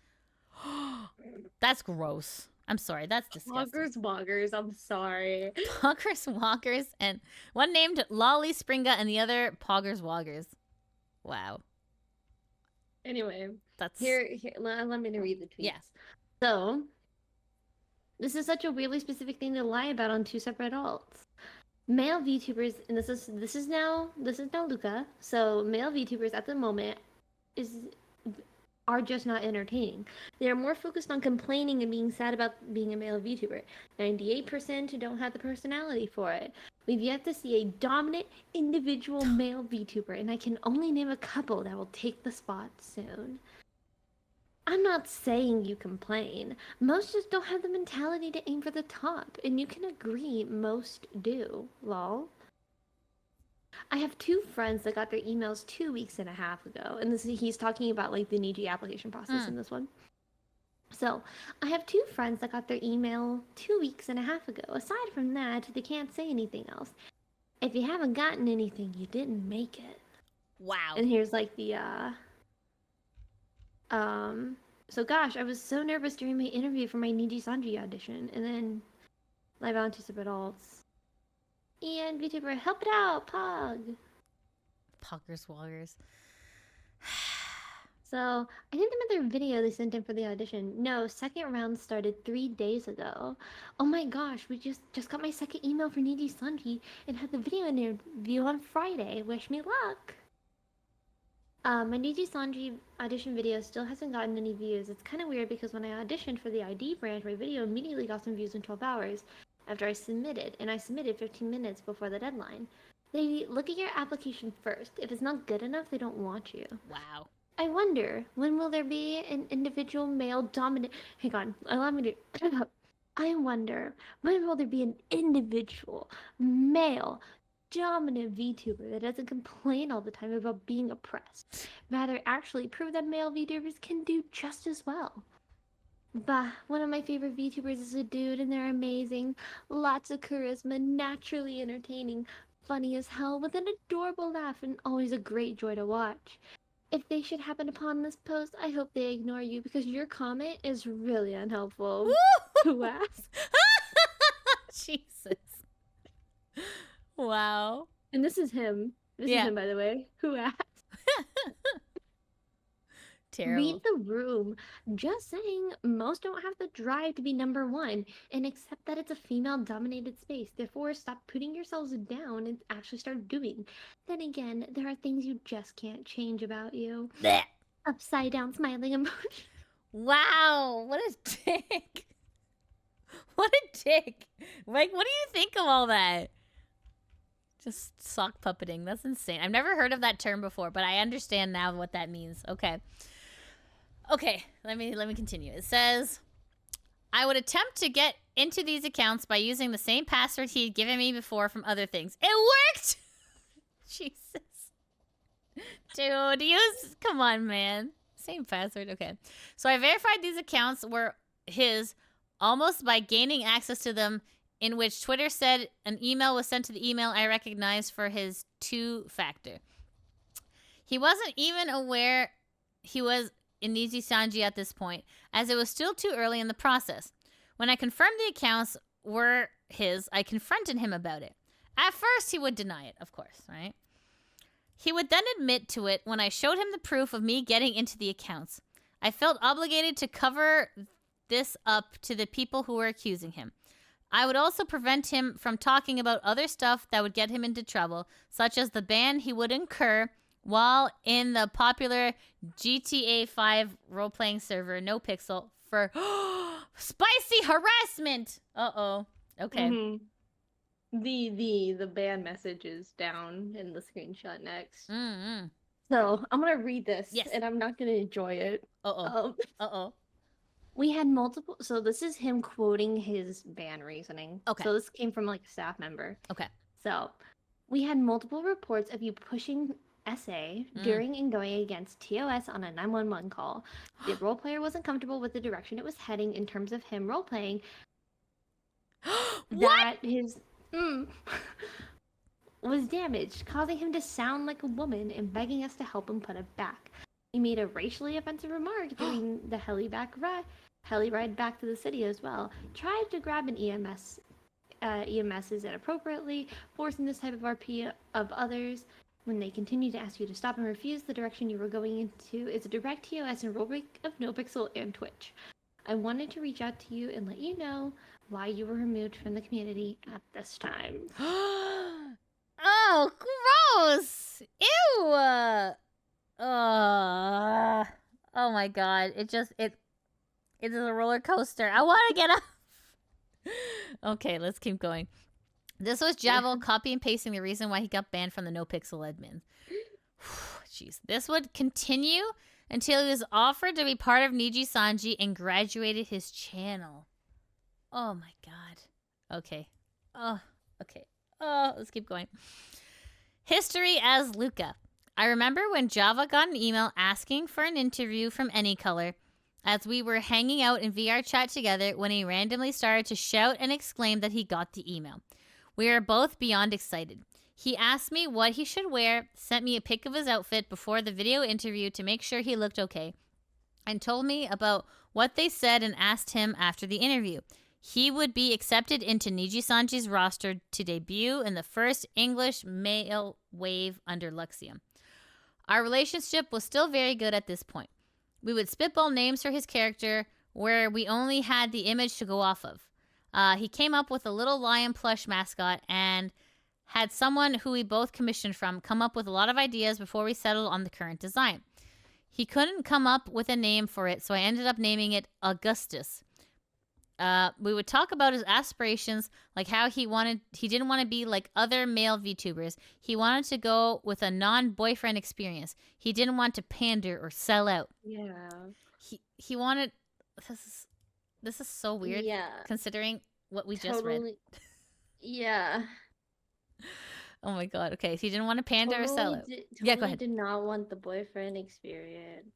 That's gross. I'm sorry. That's disgusting. Poggers, I'm sorry. Poggers Woggers, and one named Lolly Springa and the other Poggers Woggers. Wow. Anyway, That's here let me read the tweets. Yeah. So, this is such a weirdly specific thing to lie about on 2 separate adults. Male VTubers, and this is now Luca. So male VTubers at the moment are just not entertaining. They are more focused on complaining and being sad about being a male VTuber. 98% don't have the personality for it. We've yet to see a dominant individual male VTuber, and I can only name a couple that will take the spot soon. I'm not saying you complain. Most just don't have the mentality to aim for the top, and you can agree most do, lol. I have 2 friends that got their emails 2 weeks and a half ago, and he's talking about like the Niji application process in this one. So, I have 2 friends that got their email 2 weeks and a half ago. Aside from that, they can't say anything else. If you haven't gotten anything, you didn't make it. wow. And here's like the so gosh, I was so nervous during my interview for my NIJISANJI audition, and then live on 2 separate adults. And VTuber, help it out, Pog. Poggers Woggers. So I think they meant their video they sent in for the audition. No, second round started 3 days ago. Oh my gosh, we just got my second email for NIJISANJI and had the video interview on Friday. Wish me luck. My NIJISANJI audition video still hasn't gotten any views. It's kind of weird because when I auditioned for the ID branch, my video immediately got some views in 12 hours after I submitted, and I submitted 15 minutes before the deadline. They look at your application first. If it's not good enough, they don't want you. Wow. I wonder, when will there be an individual male dominant... Hang on, allow me to... I wonder, when will there be an individual male dominant VTuber that doesn't complain all the time about being oppressed? Rather, actually prove that male VTubers can do just as well. Bah, one of my favorite VTubers is a dude, and they're amazing. Lots of charisma, naturally entertaining, funny as hell, with an adorable laugh, and always a great joy to watch. If they should happen upon this post, I hope they ignore you because your comment is really unhelpful. Who asked? Jesus. Wow. And this is him. This is him, by the way. Who asked? Terrible. Read the room. Just saying, most don't have the drive to be number one and accept that it's a female-dominated space. Therefore, stop putting yourselves down and actually start doing. Then again, there are things you just can't change about you. Blech. Upside down smiling emoji. Wow, what a dick. What a dick. Like, what do you think of all that? Just sock puppeting. That's insane. I've never heard of that term before, but I understand now what that means. Okay. Okay, let me continue. It says, I would attempt to get into these accounts by using the same password he had given me before from other things. It worked! Jesus. Dude, come on, man. Same password, okay. So I verified these accounts were his almost by gaining access to them, in which Twitter said an email was sent to the email I recognized for his two-factor. He wasn't even aware he was in NIJISANJI at this point, as it was still too early in the process. When I confirmed the accounts were his, I confronted him about it. At first, he would deny it, of course, right? He would then admit to it when I showed him the proof of me getting into the accounts. I felt obligated to cover this up to the people who were accusing him. I would also prevent him from talking about other stuff that would get him into trouble, such as the ban he would incur while in the popular GTA 5 role-playing server NoPixel for spicy harassment. Uh-oh. Okay. Mm-hmm. The ban message is down in the screenshot next. Mm-hmm. So I'm gonna read this, yes, and I'm not gonna enjoy it. Uh-oh. Uh-oh. We had multiple. So this is him quoting his ban reasoning. Okay. So this came from like a staff member. Okay. So we had multiple reports of you pushing SA during and going against TOS on a 911 call. The role player wasn't comfortable with the direction it was heading in terms of him role playing. That his was damaged, causing him to sound like a woman and begging us to help him put it back. He made a racially offensive remark during the heli ride back to the city as well. Tried to grab an EMSs inappropriately, forcing this type of RP of others. When they continue to ask you to stop and refuse, the direction you were going into is a direct TOS and role break of NoPixel and Twitch. I wanted to reach out to you and let you know why you were removed from the community at this time. Oh, gross! Ew! Oh my god. It is a roller coaster. I want to get up. Okay, let's keep going. This was Javel copy and pasting the reason why he got banned from the NoPixel admin. Jeez. This would continue until he was offered to be part of NIJISANJI and graduated his channel. Oh my god. Okay. Oh, okay. Oh, let's keep going. History as Luca. I remember when Java got an email asking for an interview from Any Color, as we were hanging out in VR chat together when he randomly started to shout and exclaim that he got the email. We were both beyond excited. He asked me what he should wear, sent me a pic of his outfit before the video interview to make sure he looked okay, and told me about what they said and asked him after the interview. He would be accepted into NIJISANJI's roster to debut in the first English male wave under Luxium. Our relationship was still very good at this point. We would spitball names for his character where we only had the image to go off of. He came up with a little lion plush mascot and had someone who we both commissioned from come up with a lot of ideas before we settled on the current design. He couldn't come up with a name for it, so I ended up naming it Augustus. We would talk about his aspirations, like how he didn't want to be like other male VTubers. He wanted to go with a non-boyfriend experience. He didn't want to pander or sell out. Yeah. He wanted. This is so weird. Yeah. Considering what we just read. Yeah. Oh my god. Okay, so he didn't want to pander or sell out. Yeah, go ahead. Did not want the boyfriend experience.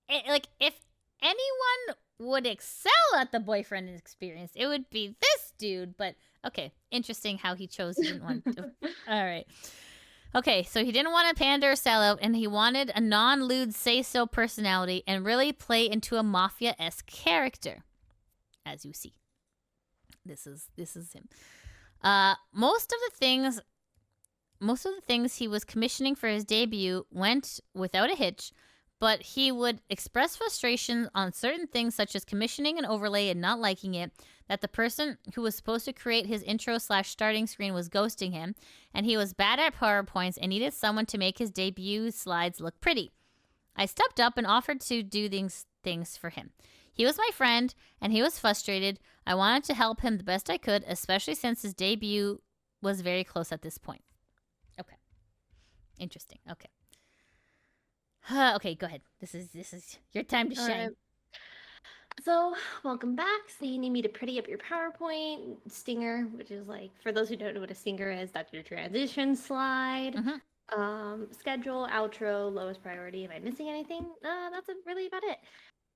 Like, if anyone would excel at the boyfriend experience, it would be this dude. But okay, interesting how he chose he didn't want to. All right. Okay, so he didn't want to pander or sell out, and he wanted a non-lewd say-so personality and really play into a mafia-esque character, as you see. This is him. Most of the things he was commissioning for his debut went without a hitch, but he would express frustration on certain things such as commissioning an overlay and not liking it, that the person who was supposed to create his intro/starting screen was ghosting him, and he was bad at PowerPoints and needed someone to make his debut slides look pretty. I stepped up and offered to do these things for him. He was my friend, and he was frustrated. I wanted to help him the best I could, especially since his debut was very close at this point. Okay. Interesting. Okay. Okay, go ahead. This is your time to shine. Right. So, welcome back. So you need me to pretty up your PowerPoint stinger, which is like, for those who don't know what a stinger is, that's your transition slide. Schedule, outro, lowest priority. Am I missing anything? That's really about it.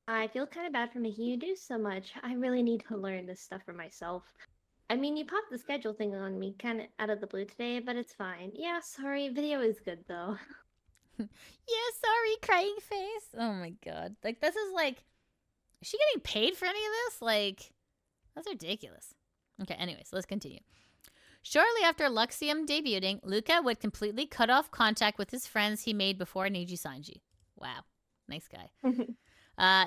I feel kind of bad for making you do so much. I really need to learn this stuff for myself. I mean, you popped the schedule thing on me kind of out of the blue today, but it's fine. Yeah, sorry. Video is good, though. Yeah, sorry, crying face. Oh my god. Like, this is like... Is she getting paid for any of this? Like, that's ridiculous. Okay, anyways, let's continue. Shortly after Luxium debuting, Luca would completely cut off contact with his friends he made before NIJISANJI. Wow. Nice guy.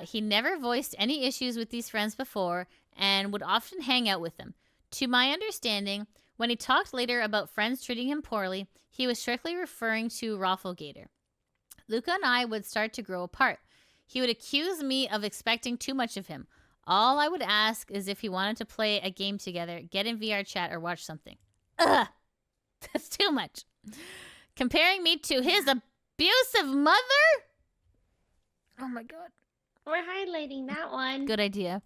He never voiced any issues with these friends before and would often hang out with them. To my understanding, when he talked later about friends treating him poorly, he was strictly referring to Rafflegator. Luca and I would start to grow apart. He would accuse me of expecting too much of him. All I would ask is if he wanted to play a game together, get in VR chat, or watch something. Ugh! That's too much. Comparing me to his abusive mother? Oh my god. We're highlighting that one. Good idea.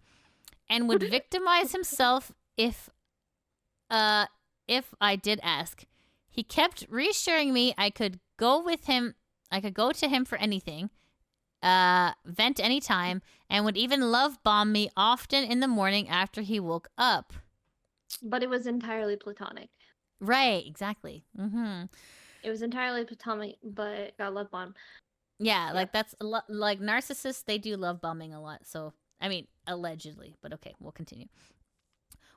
And would victimize himself if I did ask. He kept reassuring me I could go to him for anything, vent anytime, and would even love bomb me often in the morning after he woke up. But it was entirely platonic. Right, exactly. It was entirely platonic, but got love bomb. Yeah, like that's a lot. Like narcissists, they do love bombing a lot. So, I mean, allegedly, but okay, we'll continue.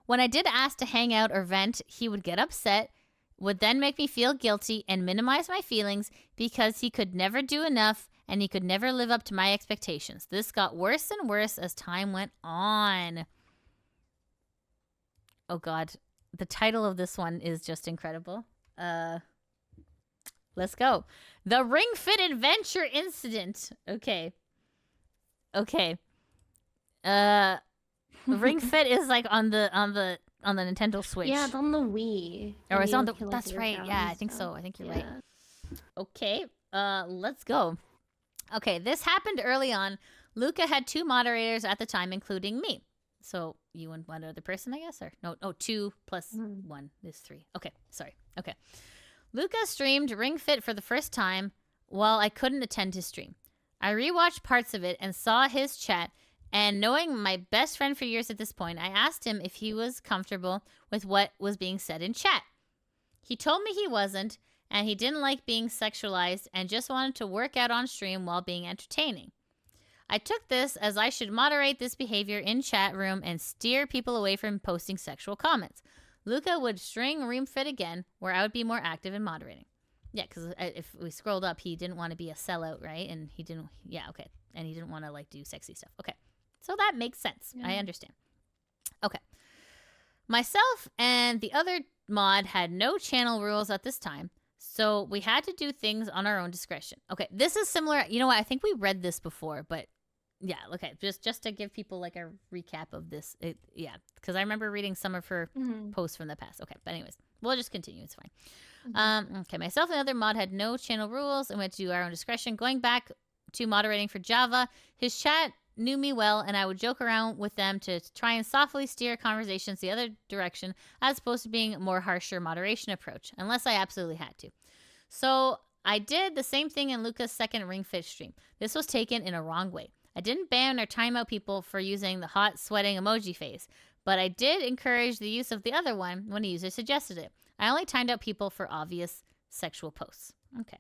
When I did ask to hang out or vent, he would get upset, would then make me feel guilty and minimize my feelings because he could never do enough and he could never live up to my expectations. This got worse and worse as time went on. Oh god, the title of this one is just incredible. Let's go. The Ring Fit Adventure Incident. Okay. Ring Fit is like on the Nintendo Switch. Yeah, it's on the Wii. Or it's on the... That's right. Yeah, I think so. I think you're right. Okay. Let's go. Okay, this happened early on. Luca had 2 moderators at the time, including me. So you and one other person, I guess? Or no, 2 plus 1 is 3. Okay, sorry. Okay. Luca streamed Ring Fit for the first time while I couldn't attend his stream. I rewatched parts of it and saw his chat, and knowing my best friend for years at this point, I asked him if he was comfortable with what was being said in chat. He told me he wasn't, and he didn't like being sexualized and just wanted to work out on stream while being entertaining. I took this as I should moderate this behavior in chat room and steer people away from posting sexual comments. Luca would string Ring Fit again, where I would be more active in moderating. Yeah, because if we scrolled up, he didn't want to be a sellout, right? And he didn't, yeah, okay. And he didn't want to, like, do sexy stuff. Okay. So that makes sense. Yeah. I understand. Okay. Myself and the other mod had no channel rules at this time, so we had to do things on our own discretion. Okay, this is similar. You know what? I think we read this before, but Yeah, okay. Just to give people like a recap of this. Because I remember reading some of her posts from the past. Okay, but anyways, we'll just continue. It's fine. Okay, myself and another mod had no channel rules and we had to do our own discretion. Going back to moderating for Java, his chat knew me well and I would joke around with them to try and softly steer conversations the other direction as opposed to being a more harsher moderation approach, unless I absolutely had to. So I did the same thing in Luca's second ringfit stream. This was taken in a wrong way. I didn't ban or time out people for using the hot sweating emoji face, but I did encourage the use of the other one when a user suggested it. I only timed out people for obvious sexual posts. Okay.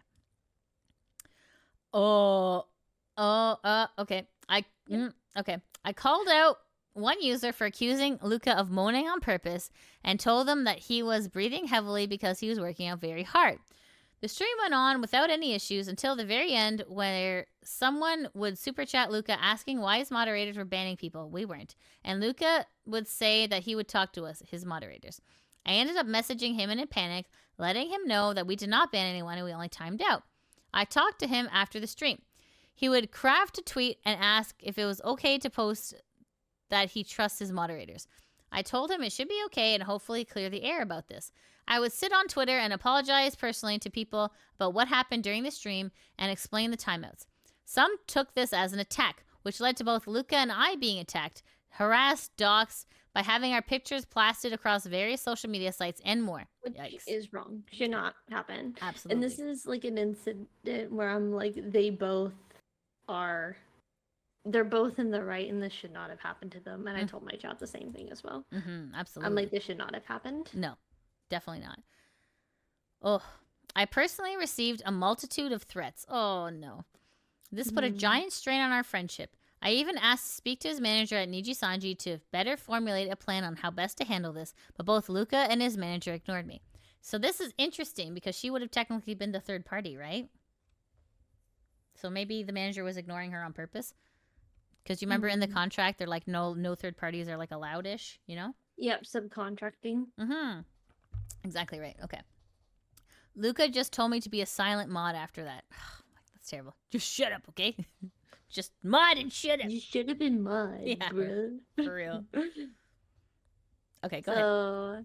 Okay. Okay. I called out one user for accusing Luca of moaning on purpose and told them that he was breathing heavily because he was working out very hard. The stream went on without any issues until the very end where someone would super chat Luca asking why his moderators were banning people. We weren't. And Luca would say that he would talk to us, his moderators. I ended up messaging him in a panic, letting him know that we did not ban anyone and we only timed out. I talked to him after the stream. He would craft a tweet and ask if it was okay to post that he trusts his moderators. I told him it should be okay and hopefully clear the air about this. I would sit on Twitter and apologize personally to people about what happened during the stream and explain the timeouts. Some took this as an attack, which led to both Luca and I being attacked, harassed, doxxed, by having our pictures plastered across various social media sites and more. Which Yikes. is wrong. Should not happen. Absolutely. And this is like an incident where I'm like, they're both in the right and this should not have happened to them. And I told my chat the same thing as well. Absolutely. I'm like, this should not have happened. No, definitely not. Oh, I personally received a multitude of threats. Oh, no. This put a giant strain on our friendship. I even asked to speak to his manager at NIJISANJI to better formulate a plan on how best to handle this, but both Luca and his manager ignored me. So this is interesting because she would have technically been the third party, right? So maybe the manager was ignoring her on purpose? Because you remember in the contract, they're like, no third parties are like allowed-ish, you know? Yep, subcontracting. Exactly right. Okay. Luca just told me to be a silent mod after that. That's terrible. Just shut up, okay? Just mod and shut up. You should have been mod, Yeah, bro. For real. Okay, go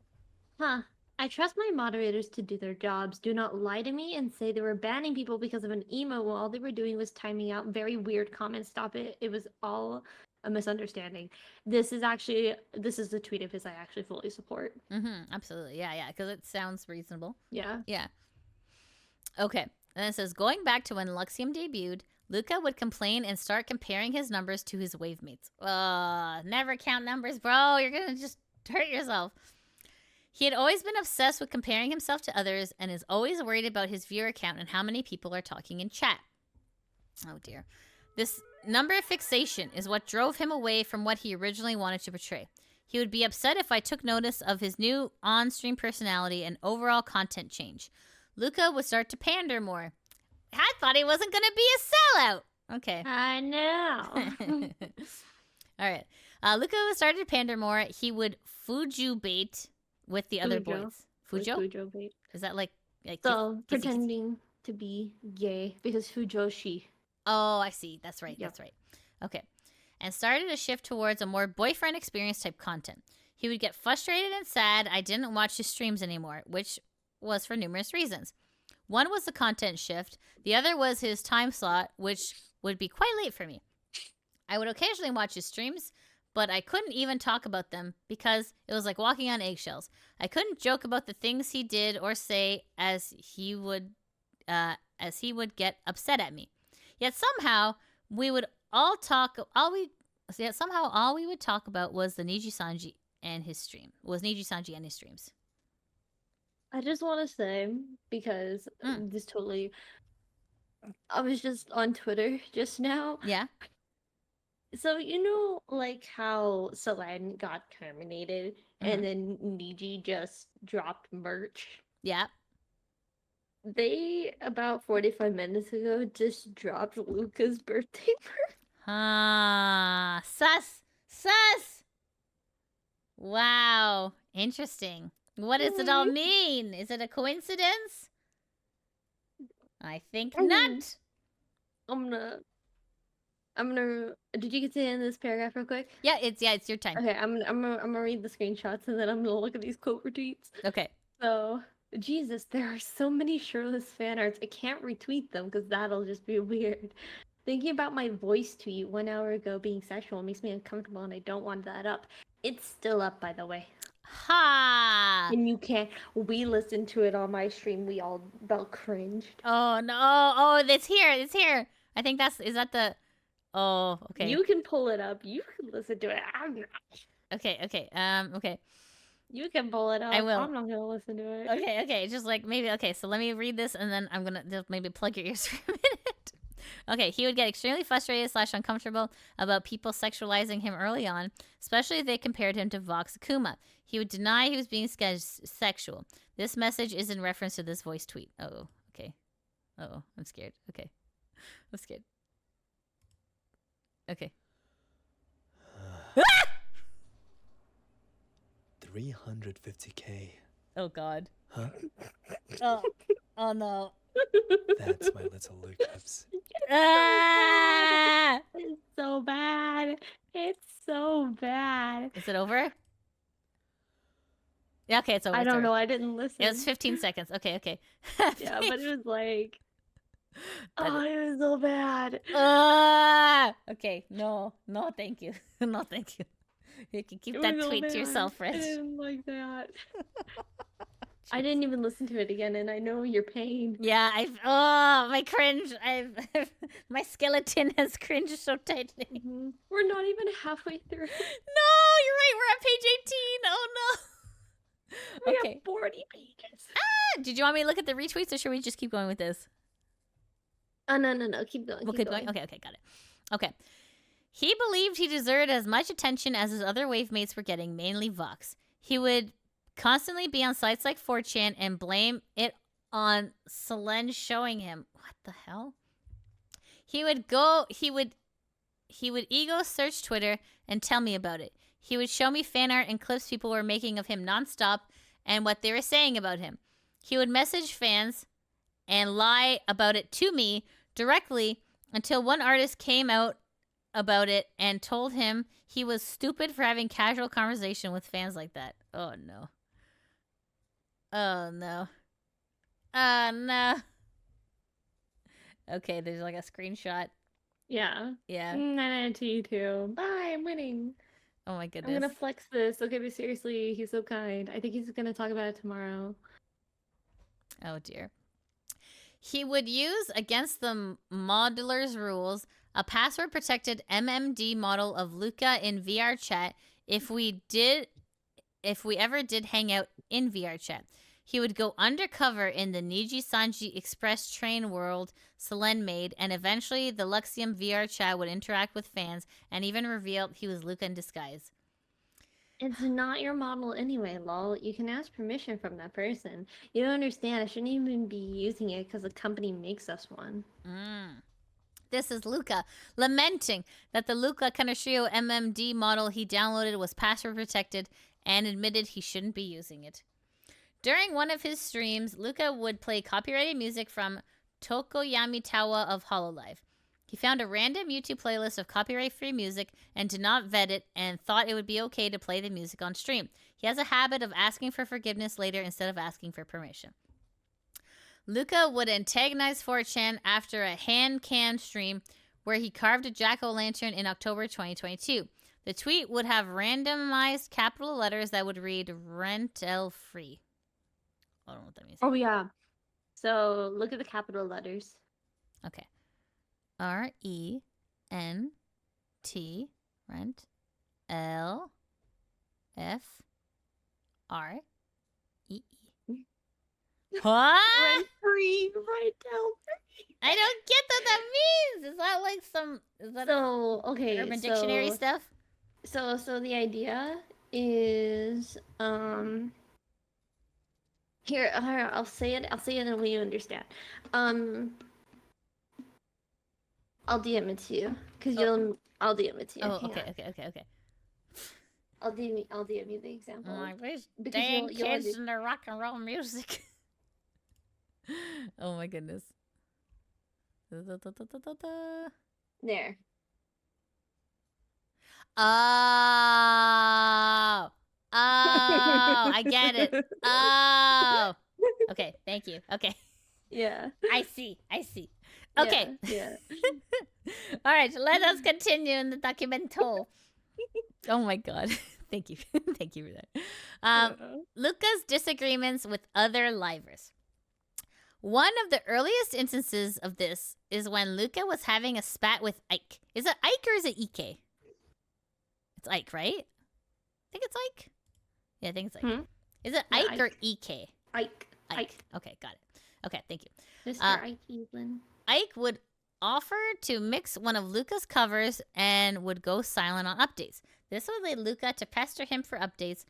ahead. I trust my moderators to do their jobs. Do not lie to me and say they were banning people because of an emo while all they were doing was timing out. Very weird comments. Stop it. It was all a misunderstanding. This is a tweet of his I actually fully support. Absolutely. Yeah, because it sounds reasonable. Yeah. Okay. And it says, going back to when Luxium debuted, Luca would complain and start comparing his numbers to his wave mates. Never count numbers, bro. You're going to just hurt yourself. He had always been obsessed with comparing himself to others and is always worried about his viewer count and how many people are talking in chat. Oh, dear. This number fixation is what drove him away from what he originally wanted to portray. He would be upset if I took notice of his new on-stream personality and overall content change. Luca would start to pander more. I thought he wasn't going to be a sellout. Okay. I know. All right. Luca would start to pander more. He would Fuju bait with the other boys. Fujo? Fujo bait. Is that like so pretending to be gay because Fujoshi. Oh, I see. That's right. Yep. That's right. Okay. And started a shift towards a more boyfriend experience type content. He would get frustrated and sad I didn't watch his streams anymore, which was for numerous reasons. One was the content shift. The other was his time slot, which would be quite late for me. I would occasionally watch his streams, but I couldn't even talk about them because it was like walking on eggshells. I couldn't joke about the things he did or say as he would get upset at me. Yet somehow we would all talk. All we would talk about was the Nijissanji and his stream. Nijissanji and his streams. I just want to say, because this totally... I was just on Twitter just now. Yeah. So, you know, like how Selene got terminated and then Niji just dropped merch? Yeah. They, about 45 minutes ago, just dropped Luca's birthday merch. Sus! Wow. Interesting. What does it all mean? Is it a coincidence? I think not. I'm gonna Did you get to end this paragraph real quick? Yeah, it's your time. Okay, I'm gonna read the screenshots and then I'm gonna look at these quote retweets. Okay. So, Jesus, there are so many shirtless fan arts. I can't retweet them because that'll just be weird. Thinking about my voice tweet 1 hour ago being sexual makes me uncomfortable and I don't want that up. It's still up, by the way. Ha! And you can't. We listened to it on my stream. We all about cringed. Oh no! Oh, it's here! It's here! I think is that the? Oh, okay. You can pull it up. You can listen to it. I'm not. Okay. Okay. You can pull it up. I will. I'm not gonna listen to it. Okay. Just like maybe. Okay, so let me read this, and then I'm gonna just maybe plug your ears for a minute. Okay, he would get extremely frustrated / uncomfortable about people sexualizing him early on, especially if they compared him to Vox Akuma. He would deny he was being sexual. This message is in reference to this voice tweet. Oh, okay. Oh, I'm scared. Okay. I'm scared. Okay. 350K. Oh God. Huh? Oh no. That's my little Lucas. Ah! It's so bad. It's so bad. Is it over? Yeah, okay, it's over. I it's don't over. know. I didn't listen. It was 15 seconds. Okay. Yeah, but it was like, oh, it was so bad. Okay, no, thank you. No, thank you. You can keep It that was so tweet to bad. yourself, I French. didn't like that. I didn't even listen to it again, and I know your pain. Yeah, my cringe. My skeleton has cringed so tightly. Mm-hmm. We're not even halfway through. No, you're right. We're at page 18. Oh no. We Okay. have 40 pages. Did you want me to look at the retweets, or should we just keep going with this? Oh, no. Keep going. We'll keep going. Okay, got it. Okay. He believed he deserved as much attention as his other wave mates were getting, mainly Vox. He would constantly be on sites like 4chan and blame it on Selene showing him. What the hell? He would ego search Twitter and tell me about it. He would show me fan art and clips people were making of him nonstop and what they were saying about him. He would message fans and lie about it to me directly until one artist came out about it and told him he was stupid for having casual conversation with fans like that. Oh no. Oh no. Oh no. Okay, there's like a screenshot. Yeah. Yeah. To you too. Bye, I'm winning. Oh my goodness. I'm gonna flex this. Okay, but seriously, he's so kind. I think he's gonna talk about it tomorrow. Oh dear. He would use, against the modeler's rules, a password-protected MMD model of Luca in VR chat if we ever did hang out in VR chat. He would go undercover in the NIJISANJI Express train world Selene made, and eventually the Luxium VR chat would interact with fans and even reveal he was Luca in disguise. It's not your model anyway, lol. You can ask permission from that person. You don't understand. I shouldn't even be using it because the company makes us one. This is Luca lamenting that the Luca Kaneshiro MMD model he downloaded was password protected and admitted he shouldn't be using it. During one of his streams, Luca would play copyrighted music from Tokoyami Tawa of Hololive. He found a random YouTube playlist of copyright-free music and did not vet it and thought it would be okay to play the music on stream. He has a habit of asking for forgiveness later instead of asking for permission. Luca would antagonize 4chan after a hand-can stream where he carved a jack-o'-lantern in October 2022. The tweet would have randomized capital letters that would read "Rentel free." I don't know what that means. Oh, yeah. So look at the capital letters. Okay. RENT, rent, LFREE. What? Rent free, right down. I don't get what that means. Is that like So okay, Urban Dictionary stuff? So the idea is here I'll say it in a way you understand. I'll DM it to you because I'll DM it to you. Oh, Hang okay, on. okay. I'll DM you the example. Oh my goodness, Because dang you'll kids and their rock and roll music. Oh my goodness. There. Oh. Oh, I get it. Oh. Okay, thank you. Okay. Yeah. I see. Okay. Yeah. All right, let us continue in the documento. Oh my god. Thank you. Thank you for that. Luca's disagreements with other livers. One of the earliest instances of this is when Luca was having a spat with Ike. Is it Ike or is it Ike? It's Ike, right? I think it's Ike. Yeah, I think it's Ike. Is it Yeah, Ike or Ike? Ike. Okay, got it. Okay, thank you. Mr. Ike Evelyn. Ike would offer to mix one of Luca's covers and would go silent on updates. This would lead Luca to pester him for updates,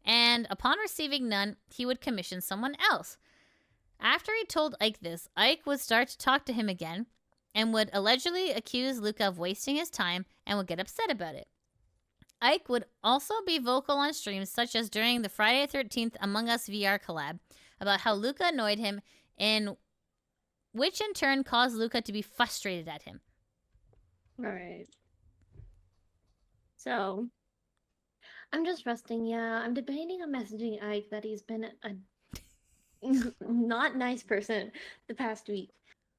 and upon receiving none, he would commission someone else. After he told Ike this, Ike would start to talk to him again and would allegedly accuse Luca of wasting his time and would get upset about it. Ike would also be vocal on streams, such as during the Friday the 13th Among Us VR collab, about how Luca annoyed him, and which in turn caused Luca to be frustrated at him. All right. So, I'm just resting. Yeah, I'm debating on messaging Ike that he's been a not nice person the past week.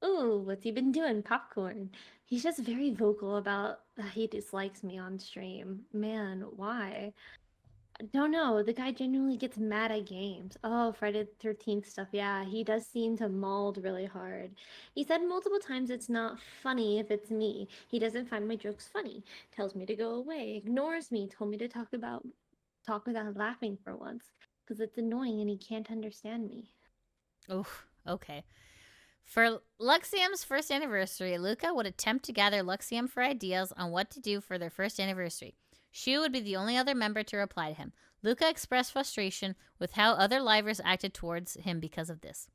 Ooh, what's he been doing? Popcorn. He's just very vocal about that he dislikes me on stream. Man, why? I don't know. The guy genuinely gets mad at games. Oh, Friday the 13th stuff. Yeah, he does seem to mold really hard. He said multiple times it's not funny if it's me. He doesn't find my jokes funny. Tells me to go away. Ignores me. Told me to talk without laughing for once. Because it's annoying and he can't understand me. Oof, okay. For Luxium's first anniversary, Luca would attempt to gather Luxium for ideas on what to do for their first anniversary. Shu would be the only other member to reply to him. Luca expressed frustration with how other livers acted towards him because of this.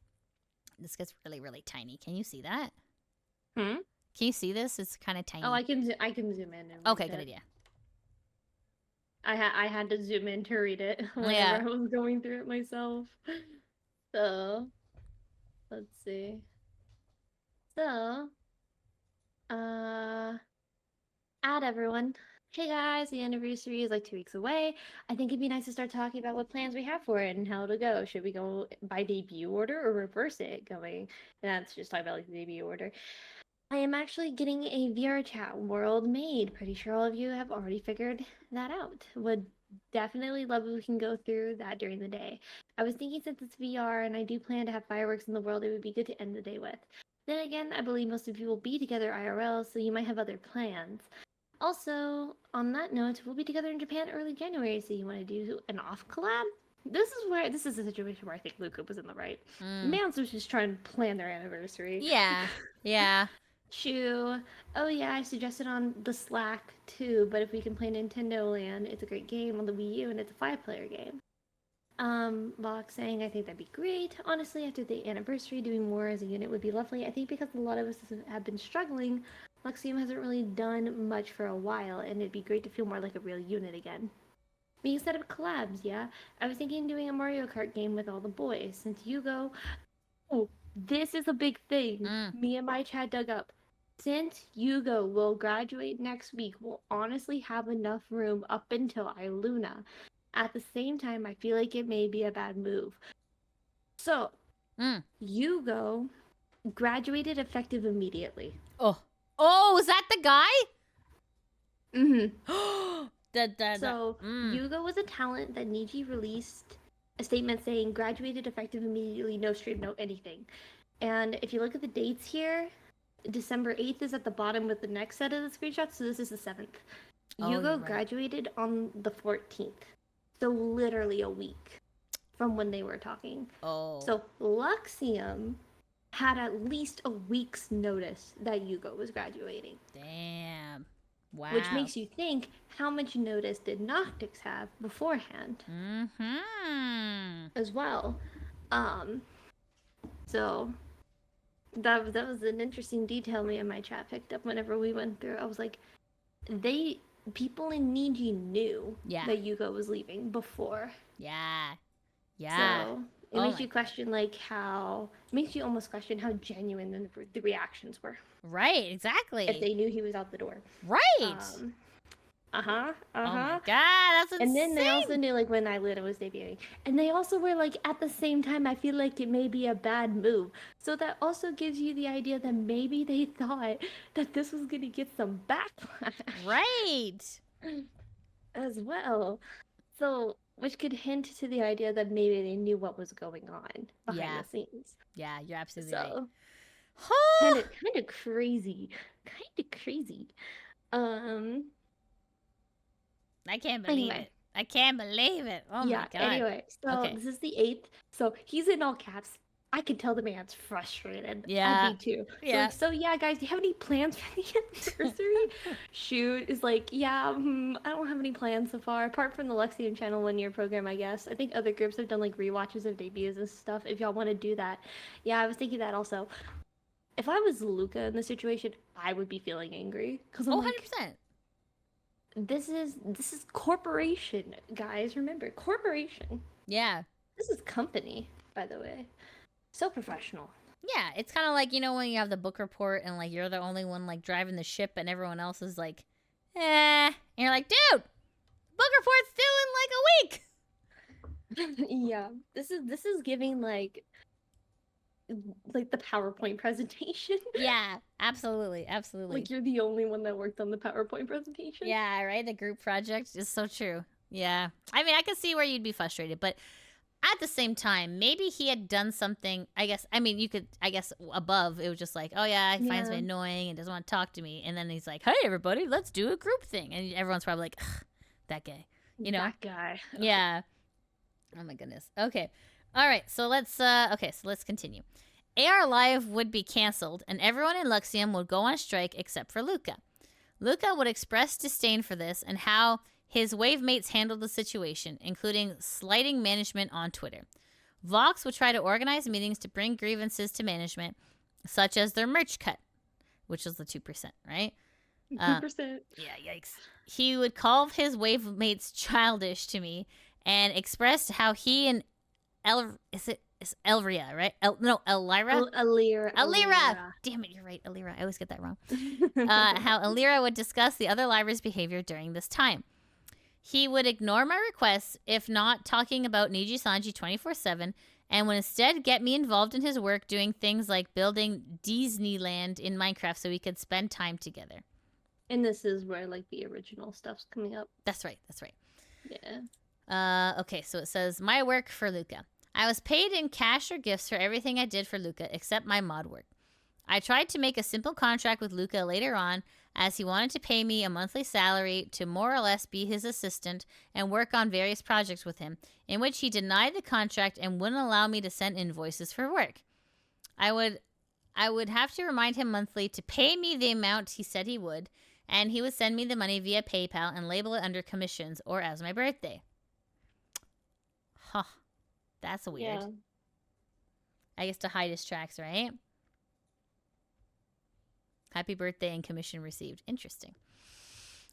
This gets really, really tiny. Can you see that? Can you see this? It's kind of tiny. Oh, I can zoom in. And Okay, read good it. idea. I had to zoom in to read it whenever I was going through it myself. So, let's see. So, add everyone. Hey guys, the anniversary is like 2 weeks away. I think it'd be nice to start talking about what plans we have for it and how it'll go. Should we go by debut order or reverse it going? That's just talking about like the debut order. I am actually getting a VR chat world made. Pretty sure all of you have already figured that out. Would definitely love if we can go through that during the day. I was thinking since it's VR and I do plan to have fireworks in the world, it would be good to end the day with. Then again, I believe most of you will be together IRL, so you might have other plans. Also, on that note, we'll be together in Japan early January, so you want to do an off collab? This is a situation where I think Luca was in the right. Mans was just trying to plan their anniversary. Yeah. Shu. Oh yeah, I suggested on the Slack too, but if we can play Nintendo Land, it's a great game on the Wii U and it's a 5-player game. Vox saying I think that'd be great. Honestly, after the anniversary, doing more as a unit would be lovely. I think because a lot of us have been struggling, Luxium hasn't really done much for a while, and it'd be great to feel more like a real unit again. Being set up collabs, yeah. I was thinking of doing a Mario Kart game with all the boys. Since Hugo... Oh, this is a big thing. Me and my chat dug up. Since Hugo will graduate next week, we'll honestly have enough room up until Iluna. At the same time, I feel like it may be a bad move. So, Hugo graduated effective immediately. Oh, is that the guy? So, Hugo was a talent that Niji released a statement saying graduated effective immediately, no stream, no anything. And if you look at the dates here, December 8th is at the bottom with the next set of the screenshots, so this is the 7th. Hugo graduated on the 14th. So literally a week from when they were talking. So Luxium had at least a week's notice that Hugo was graduating. Damn. Wow. Which makes you think, how much notice did Noctix have beforehand? As well. So that was an interesting detail me and my chat picked up whenever we went through. I was like, people in Niji knew that Hugo was leaving before. Yeah. So it makes you question makes you almost question how genuine the reactions were. Right, exactly. If they knew he was out the door. Right. Uh-huh. Oh my Uh-huh. god, that's insane. And then they also knew like when Lita was debuting. And they also were like at the same time, I feel like it may be a bad move. So that also gives you the idea that maybe they thought that this was gonna get some backlash. Right. As well. So which could hint to the idea that maybe they knew what was going on behind the scenes. Yeah, you're absolutely right. So kind of crazy. Kind of crazy. I can't believe it. I can't believe it. Oh my god. Anyway, so this is the 8th. So he's in all caps. I can tell the man's frustrated. Yeah. I'd be too. Yeah. So yeah, guys, do you have any plans for the anniversary? Shoot is like, yeah, I don't have any plans so far, apart from the Lexium channel 1-year program, I guess. I think other groups have done like rewatches of debuts and stuff. If y'all want to do that, yeah, I was thinking that also. If I was Luca in the situation, I would be feeling angry because I'm 100%. This is corporation, guys. Remember, corporation. Yeah. This is company, by the way. So professional. Yeah, it's kind of like, you know, when you have the book report and like you're the only one like driving the ship and everyone else is like, and you're like, dude, book report's due in like a week. Yeah, this is giving like the PowerPoint presentation. Yeah, absolutely. Like you're the only one that worked on the PowerPoint presentation. Yeah, right? The group project is so true. Yeah. I mean, I can see where you'd be frustrated, but at the same time, maybe he had done something, above, it was just like, oh yeah, he finds me annoying and doesn't want to talk to me. And then he's like, hey, everybody, let's do a group thing. And everyone's probably like, that guy, you know? That guy. Yeah. Oh my goodness. Okay. All right. So let's continue. AR Live would be canceled and everyone in Luxium would go on strike except for Luca. Luca would express disdain for this and how his wave mates handled the situation, including slighting management on Twitter. Vox would try to organize meetings to bring grievances to management, such as their merch cut, which is the 2%, right? 2%. Yeah, yikes. He would call his wave mates childish to me and expressed how he and Elvira, right? Elira? Alira. Damn it, you're right, Alira. I always get that wrong. How Alira would discuss the other Lyra's behavior during this time. He would ignore my requests if not talking about NIJISANJI 24/7 and would instead get me involved in his work doing things like building Disneyland in Minecraft so we could spend time together. And this is where like the original stuff's coming up. That's right. Yeah. Okay, so it says, my work for Luca. I was paid in cash or gifts for everything I did for Luca except my mod work. I tried to make a simple contract with Luca later on as he wanted to pay me a monthly salary to more or less be his assistant and work on various projects with him, in which he denied the contract and wouldn't allow me to send invoices for work. I would have to remind him monthly to pay me the amount he said he would, and he would send me the money via PayPal and label it under commissions or as my birthday. Huh. That's weird. Yeah. I guess to hide his tracks, right? Happy birthday and commission received. Interesting.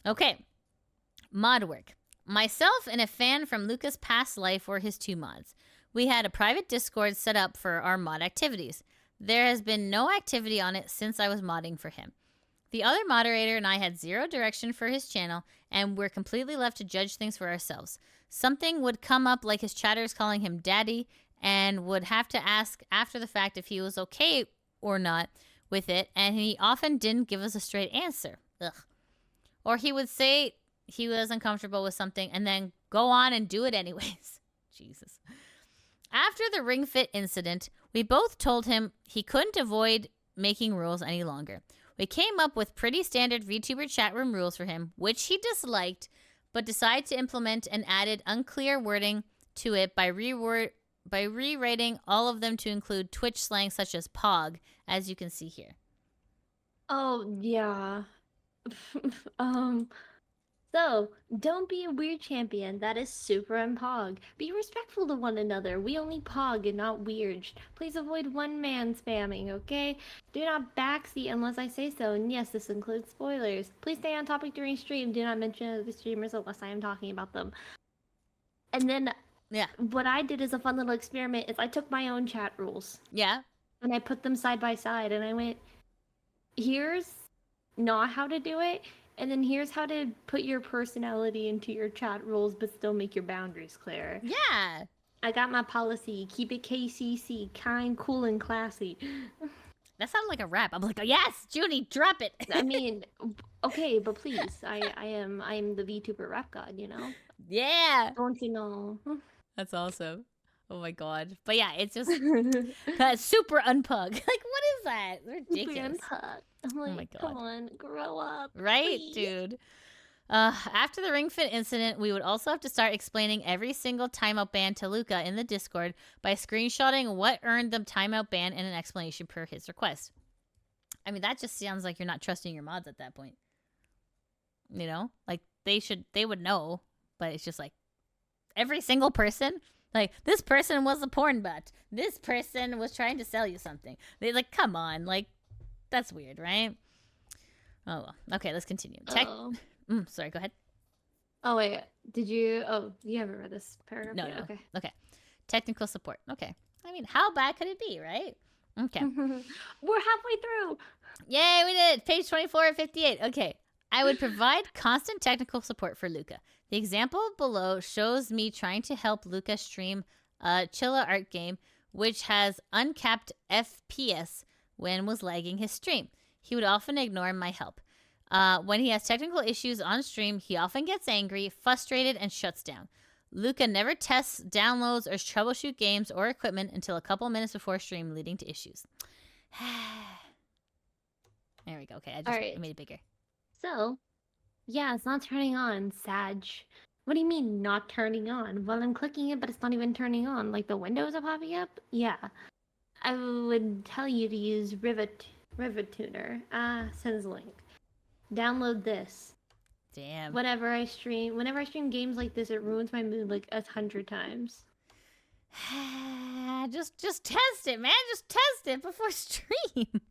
Okay. Mod work. Myself and a fan from Luca's past life were his 2 mods. We had a private Discord set up for our mod activities. There has been no activity on it since I was modding for him. The other moderator and I had zero direction for his channel, and we're completely left to judge things for ourselves. Something would come up like his chatters calling him daddy, and would have to ask after the fact if he was okay or not with it, and he often didn't give us a straight answer. Ugh. Or he would say he was uncomfortable with something and then go on and do it anyways. Jesus. After the ringfit incident, we both told him he couldn't avoid making rules any longer. We came up with pretty standard VTuber chat room rules for him, which he disliked, but decided to implement and added unclear wording to it by rewriting all of them to include Twitch slang such as pog, as you can see here. Oh, yeah. So, don't be a weird champion. That is super unpog. Be respectful to one another. We only pog and not weird. Please avoid one-man spamming, okay? Do not backseat unless I say so. And yes, this includes spoilers. Please stay on topic during stream. Do not mention the streamers unless I am talking about them. And then, what I did as a fun little experiment is I took my own chat rules. Yeah. And I put them side by side. And I went, here's not how to do it. And then here's how to put your personality into your chat roles, but still make your boundaries clear. Yeah. I got my policy. Keep it KCC, kind, cool, and classy. That sounds like a rap. I'm like, oh, yes, Junie, drop it. I mean, okay, but please, I am the VTuber rap god, you know. Yeah. Don't you know? That's awesome. Oh my god. But yeah, it's just that's super unpug. Like, what is that? Ridiculous. I'm like, my God. come on, grow up. Right, please. dude. After the ringfit incident, we would also have to start explaining every single timeout ban to Luca in the Discord by screenshotting what earned them timeout ban and an explanation per his request. I mean, that just sounds like you're not trusting your mods at that point. You know? Like, they would know, but it's just like, every single person? Like, this person was a porn butt. This person was trying to sell you something. They like, come on. Like, that's weird, right? Oh, well. Okay, let's continue. Sorry, go ahead. Oh, wait. Did you... Oh, you haven't read this paragraph No, yet? no. Okay. Okay. Technical support. Okay. I mean, how bad could it be, right? Okay. We're halfway through. Yay, we did it. Page 24 and 58. Okay. I would provide constant technical support for Luca. The example below shows me trying to help Luca stream a Chilla art game, which has uncapped FPS when was lagging his stream. He would often ignore my help. When he has technical issues on stream, he often gets angry, frustrated, and shuts down. Luca never tests, downloads, or troubleshoot games or equipment until a couple minutes before stream, leading to issues. There we go. Okay, I just made it bigger. So, yeah, it's not turning on, Sag. What do you mean not turning on? Well, I'm clicking it, but it's not even turning on. Like the windows are popping up? Yeah. I would tell you to use Rivet Tuner. Sends a link. Download this. Damn. Whenever I stream games like this, it ruins my mood like 100 times. just test it, man. Just test it before stream.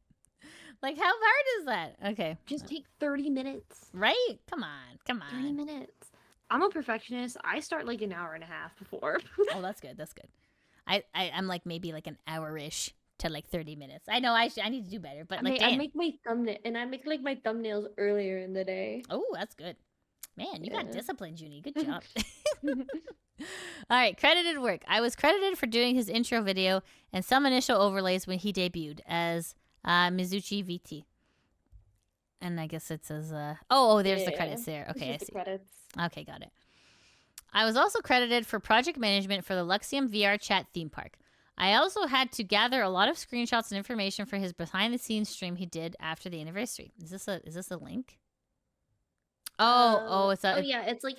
Like, how hard is that? Okay. Just take 30 minutes. Right? Come on. 30 minutes. I'm a perfectionist. I start like an hour and a half before. Oh, that's good. That's good. I'm like maybe like an hour-ish to like 30 minutes. I know I need to do better, but like, I make my thumbnail, and I make like my thumbnails earlier in the day. Oh, that's good. Man, you got discipline, Junie. Good job. All right, credited work. I was credited for doing his intro video and some initial overlays when he debuted as Mizuchi VT. And I guess it says, there's the credits there. Okay, I see. Credits. Okay, got it. I was also credited for project management for the Luxium VR chat theme park. I also had to gather a lot of screenshots and information for his behind-the-scenes stream he did after the anniversary. Is this a link? It's a... it's like,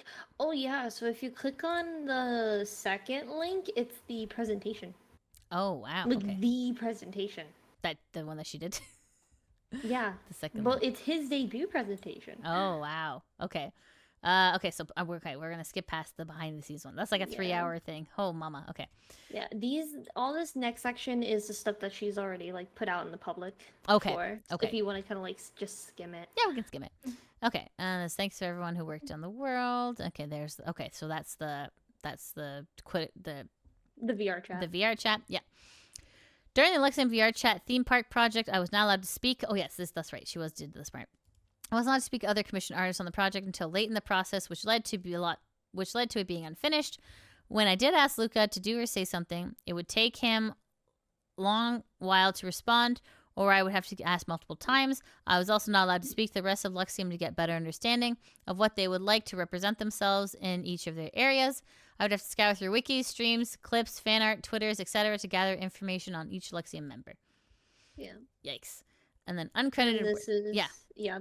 so if you click on the second link, it's the presentation. Oh, wow. Like, okay. the presentation. The one that she did? Yeah. The second Well, one. it's his debut presentation. Oh, wow. Okay. So we're gonna skip past the behind the scenes one. That's like a 3-hour thing. Oh, mama. Okay. Yeah, all this next section is the stuff that she's already like put out in the public. Okay. Okay. If you want to kind of like just skim it. Yeah, we can skim it. Okay. Thanks to everyone who worked on the world. Okay. So that's the VR chat. The VR chat. Yeah. During the Luxium VR chat theme park project, I was not allowed to speak. Oh yes, that's right. She did this part. I was not allowed to speak to other commissioned artists on the project until late in the process, which led to it being unfinished. When I did ask Luca to do or say something, it would take him long while to respond, or I would have to ask multiple times. I was also not allowed to speak to the rest of Luxium to get better understanding of what they would like to represent themselves in each of their areas. I would have to scour through wikis, streams, clips, fan art, Twitters, etc. to gather information on each Luxium member. Yeah. Yikes. And then uncredited.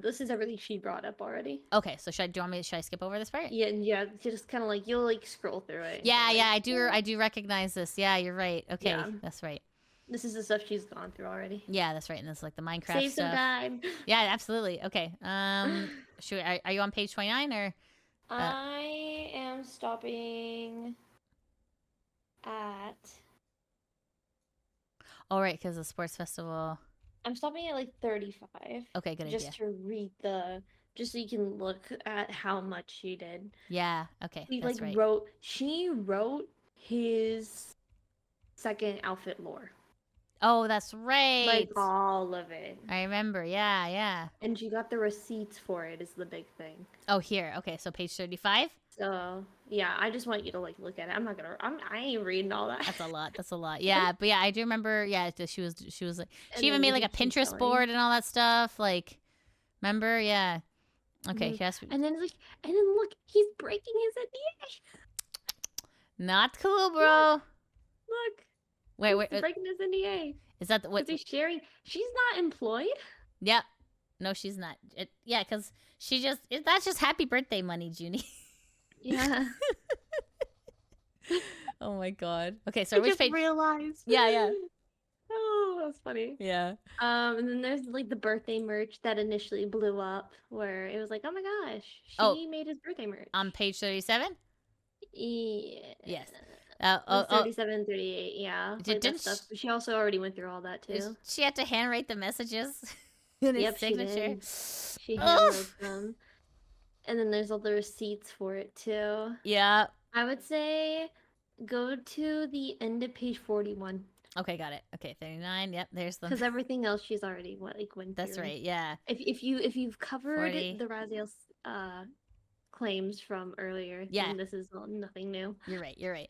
This is everything she brought up already. Okay, so should I skip over this part? Yeah. Just kind of like you'll like scroll through it. Yeah, I do recognize this. Yeah, you're right. Okay, that's right. This is the stuff she's gone through already. Yeah, that's right. And it's like the Minecraft Save stuff. some time. Yeah, absolutely. Okay. Are you on page 29 or? I am stopping at. Oh right, because the sports festival. I'm stopping at like 35. Okay, good idea. Just to read just so you can look at how much she did. Yeah. Okay. That's right. She wrote his second outfit lore. Oh, that's right. Like all of it. I remember. Yeah, yeah. And she got the receipts for it is the big thing. Oh, here. Okay, so page 35. So yeah, I just want you to like look at it. I ain't reading all that. That's a lot. That's a lot. Yeah, but yeah, I do remember. Yeah, she was like, And she even then made like a he keeps Pinterest going. board and all that stuff. Like, remember? Yeah. Okay. Mhm. Yes. And then it's like, and then look, he's breaking his NDA. Not cool, bro. Look, Wait. he's breaking his NDA. Is that the, what? Because he's sharing. She's not employed. Yep. No, she's not. Yeah, because she just that's just happy birthday money, Junie. Yeah. Oh my god. Okay, so I which just page? realized. Yeah. Oh, that's funny. Yeah. And then there's like the birthday merch that initially blew up, where it was like, oh my gosh, she made his birthday merch. On page 37. Yeah. Yes. 37, 38, yeah. Like that Didn't stuff. She also already went through all that too. She had to handwrite the messages in his Yep, signature. She handwrote them. And then there's all the receipts for it too. Yeah. I would say go to the end of page 41. Okay, got it. Okay, 39. Yep, there's them. Because everything else she's already went That's through. right. Yeah. If you've covered 40. the Raziel's claims from earlier, Yeah. then this is nothing new. You're right.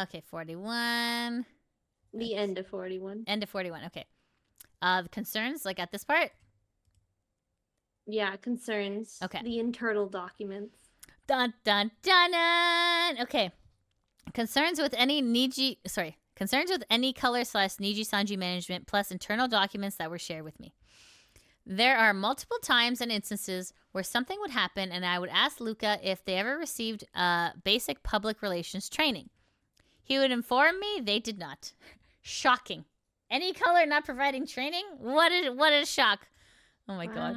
Okay, 41. The end of 41. End of 41. Okay. The concerns, like at this part? Yeah, concerns. Okay. The internal documents. Dun dun dun dun. Okay. Concerns with any color / Nijisanji management plus internal documents that were shared with me. There are multiple times and instances where something would happen and I would ask Luca if they ever received basic public relations training. He would inform me they did not. Shocking. Any color not providing training? What a shock. Oh my god.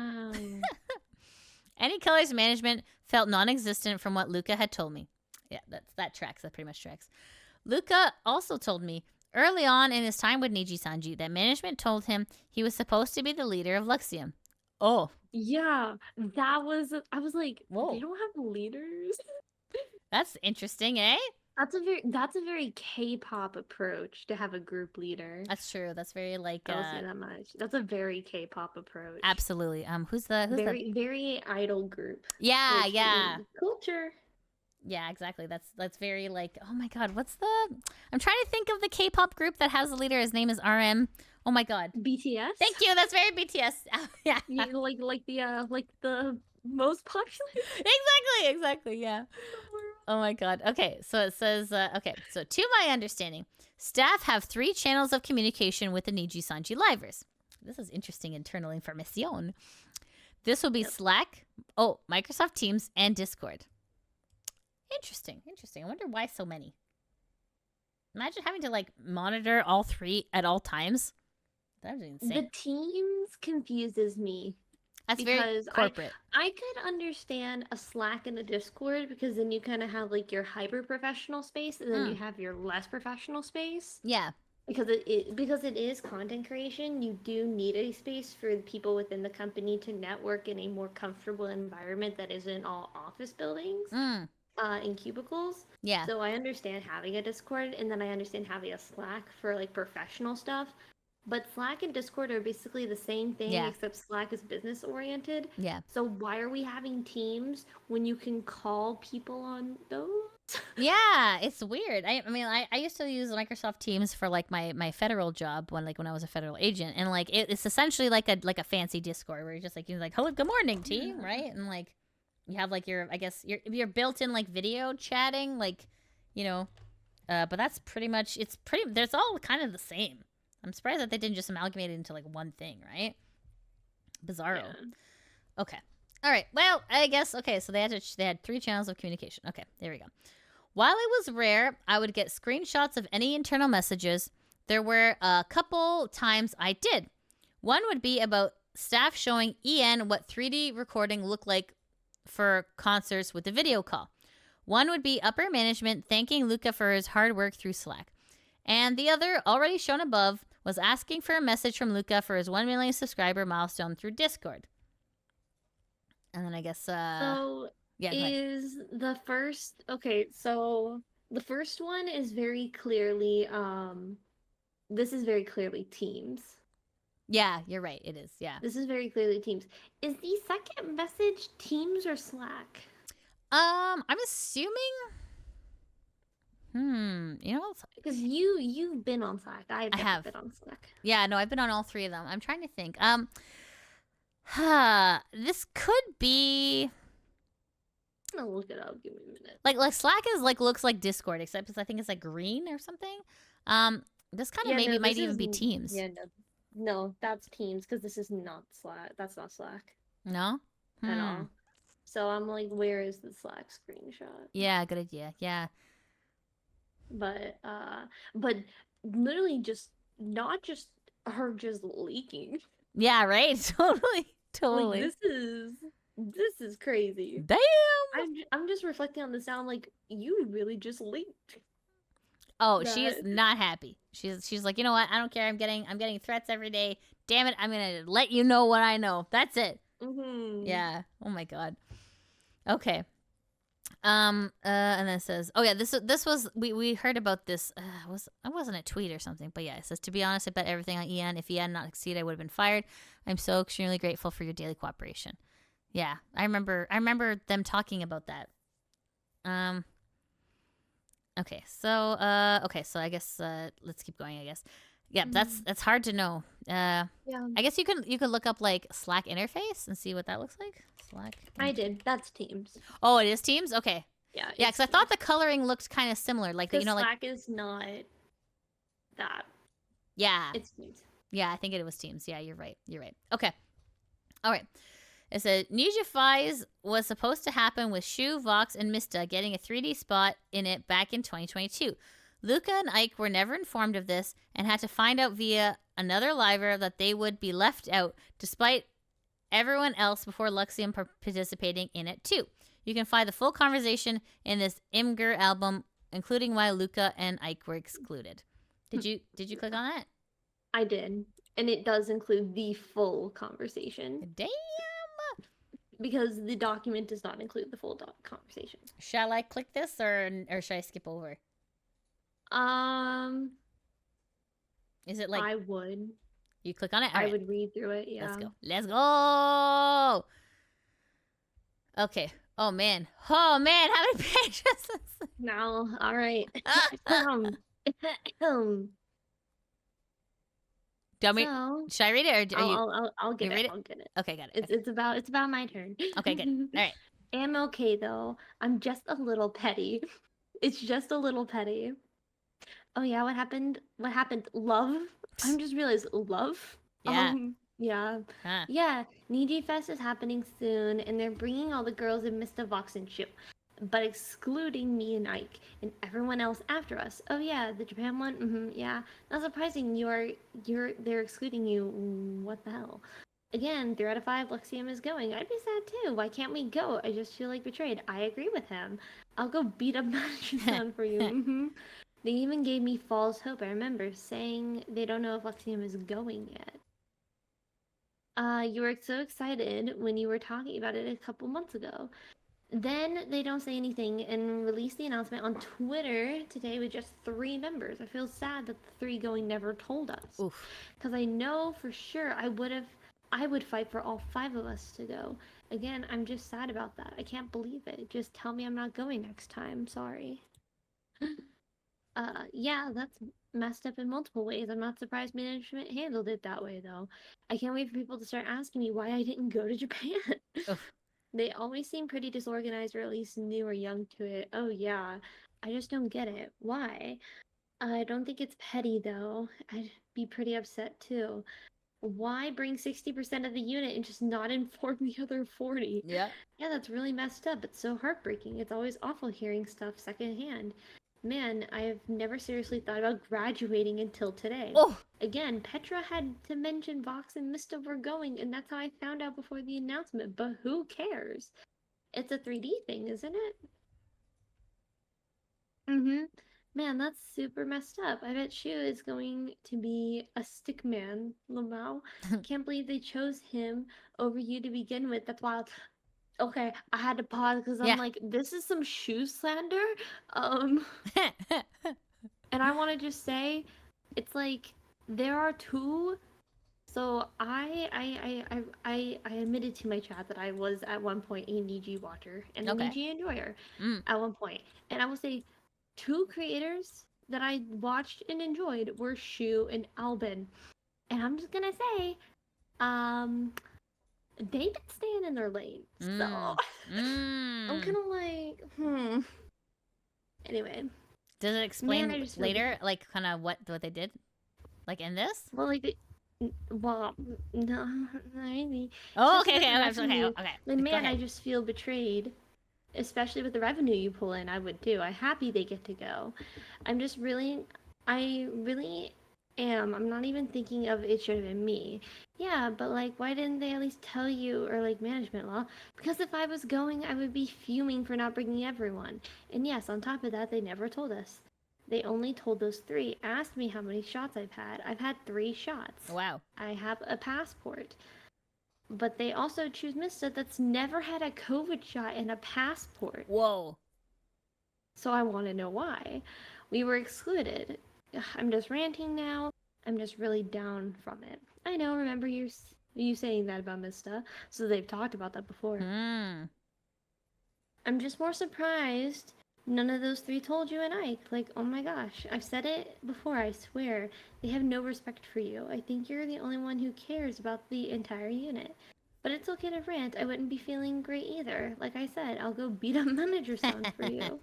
Any colors management felt non-existent from what Luca had told me. Yeah, that tracks. That pretty much tracks. Luca also told me early on in his time with Nijisanji that management told him he was supposed to be the leader of Luxium. Oh. Yeah, I was like, whoa. They don't have leaders. That's interesting, eh? That's a very K-pop approach to have a group leader. That's true. That's very like I'll say that much. That's a very K-pop approach. Absolutely. Who's very idol group. Yeah, yeah. Culture. Yeah, exactly. That's very like, oh my god, I'm trying to think of the K-pop group that has a leader. His name is RM. Oh my god. BTS? Thank you. That's very BTS. Yeah. Yeah, like the most popular. Exactly. Yeah. Oh my god. Okay, so it says so to my understanding, staff have 3 channels of communication with the Nijisanji livers. This is interesting internal information. This will be Slack, Microsoft Teams, and Discord. Interesting. I wonder why so many. Imagine having to like monitor all 3 at all times. That would be insane. The Teams confuses me. That's very corporate. I could understand a Slack and a Discord because then you kind of have like your hyper professional space and then you have your less professional space. Yeah. Because it is content creation, you do need a space for the people within the company to network in a more comfortable environment that isn't all office buildings in cubicles. Yeah. So I understand having a Discord and then I understand having a Slack for like professional stuff. But Slack and Discord are basically the same thing, except Slack is business oriented. Yeah. So why are we having Teams when you can call people on those? Yeah, it's weird. I mean, I used to use Microsoft Teams for like my federal job when I was a federal agent, and like it's essentially like a fancy Discord where you're just like hello, good morning, team, right? And like you have like your your built-in like video chatting, like but that's pretty much there's all kind of the same. I'm surprised that they didn't just amalgamate it into like one thing, right? Bizarro. Yeah. Okay. All right. Well, I guess so they had 3 channels of communication. Okay, there we go. While it was rare, I would get screenshots of any internal messages. There were a couple times I did. One would be about staff showing EN what 3D recording looked like for concerts with a video call. One would be upper management thanking Luca for his hard work through Slack. And the other, already shown above, was asking for a message from Luca for his 1 million subscriber milestone through Discord. And then I guess is the first so the first one is very clearly this is very clearly Teams. Yeah, you're right. It is. Yeah. This is very clearly Teams. Is the second message Teams or Slack? I'm assuming. You know, Because you've been on Slack. I've never have. been on Slack. Yeah, no, I've been on all three of them. I'm trying to think. This could be I'm gonna look it up. Give me a minute. like Slack is like looks like Discord, except I think it's like green or something. This kind of maybe might even be Teams. Yeah, no, that's Teams because this is not Slack. That's not Slack No. at all. So I'm like, where is the Slack screenshot? Yeah, good idea. Yeah. But literally just not just her just leaking. Yeah. Right. Totally. Like, this is crazy. Damn. I'm just reflecting on the sound. Like, you really just leaked. Oh, she is not happy. She's like, you know what? I don't care. I'm getting threats every day. Damn it! I'm gonna let you know what I know. That's it. Mm-hmm. Yeah. Oh my god. Okay. And then it says, oh yeah, this was we heard about this. It wasn't a tweet or something, but yeah, it says, to be honest, I bet everything on EN. If EN not succeed, I would have been fired. I'm so extremely grateful for your daily cooperation. Yeah, I remember them talking about that. Okay, so I guess let's keep going. I guess, yeah, that's hard to know. Yeah, I guess you could look up like Slack interface and see what that looks like. Slack. I did. That's Teams. Oh, it is Teams. Okay. Yeah. Yeah, because I thought the coloring looked kind of similar, like Slack like is not that. Yeah. It's Teams. Yeah, I think it was Teams. Yeah, you're right. Okay. All right. It said Nijisister was supposed to happen with Shu, Vox, and Mista getting a 3D spot in it back in 2022. Luca and Ike were never informed of this and had to find out via another liver that they would be left out, despite everyone else before Luxium participating in it too. You can find the full conversation in this Imgur album, including why Luca and Ike were excluded. Did you click on that? I did, and it does include the full conversation. Damn. Because the document does not include the full conversation. Shall I click this or should I skip over? Is it like I would. You click on it? I would read through it, yeah. Let's go. Okay. Oh man, how many pages? Now, all right. Should I read it or I'll get it. I'll get it. Okay, got it. It's about my turn. Okay, good. All right. I'm okay though. I'm just a little petty. It's just a little petty. Oh yeah, what happened? Love? I just realized love. Yeah. Yeah. Huh. Yeah. Nijifest is happening soon, and they're bringing all the girls in Mr. Vox and Ship, but excluding me and Ike and everyone else after us. Oh yeah, the Japan one. Yeah. Not surprising. They're excluding you. What the hell? Again, 3 out of 5. Luxium is going. I'd be sad too. Why can't we go? I just feel like betrayed. I agree with him. I'll go beat up Mansion for you. They even gave me false hope. I remember saying they don't know if Luxium is going yet. You were so excited when you were talking about it a couple months ago. Then they don't say anything and release the announcement on Twitter today with just 3 members. I feel sad that the 3 going never told us. Because I know for sure I would fight for all 5 of us to go. Again, I'm just sad about that. I can't believe it. Just tell me I'm not going next time. Sorry. Yeah, that's messed up in multiple ways. I'm not surprised management handled it that way, though. I can't wait for people to start asking me why I didn't go to Japan. They always seem pretty disorganized, or at least new or young to it. Oh, yeah. I just don't get it. Why? I don't think it's petty, though. I'd be pretty upset, too. Why bring 60% of the unit and just not inform the other 40? Yeah. Yeah, that's really messed up. It's so heartbreaking. It's always awful hearing stuff secondhand. Man, I have never seriously thought about graduating until today. Again, Petra had to mention Vox and Mista were going, and that's how I found out before the announcement. But who cares? It's a 3D thing, isn't it? Man, that's super messed up. I bet Shu is going to be a stick man, Lamau. Can't believe they chose him over you to begin with. That's wild. Okay, I had to pause because I'm like, this is some Shu slander. And I want to just say, it's like, There are two. So I admitted to my chat that I was at one point a Niji watcher and a Okay. Niji enjoyer Mm. at one point. And I will say two creators that I watched and enjoyed were Shu and Albin. And I'm just gonna say, they've been staying in their lane. So I'm kind of like, Anyway. Does it explain Man, I just later, like, kind of what they did? Like, in this? Well, like, well, no, not really. Oh, Just okay, with okay, the okay, revenue, okay. Like, Go man, I ahead. just feel betrayed. Especially with the revenue you pull in, I would too. I'm happy they get to go. I'm just really, I really am. I'm not even thinking of it should have been me. Yeah, but like, why didn't they at least tell you, or like management law? Because if I was going, I would be fuming for not bringing everyone. And yes, on top of that, they never told us. They only told those three. Asked me how many shots I've had. I've had 3 shots. Wow. I have a passport. But they also choose Mista that's never had a COVID shot and a passport. Whoa. So I want to know why. We were excluded. Ugh, I'm just ranting now. I'm just really down from it. I know, remember you saying that about Mista, so they've talked about that before. Hmm. I'm just more surprised none of those 3 told you and Ike. Like, oh my gosh, I've said it before, I swear. They have no respect for you. I think you're the only one who cares about the entire unit. But it's okay to rant. I wouldn't be feeling great either. Like I said, I'll go beat up manager son for you.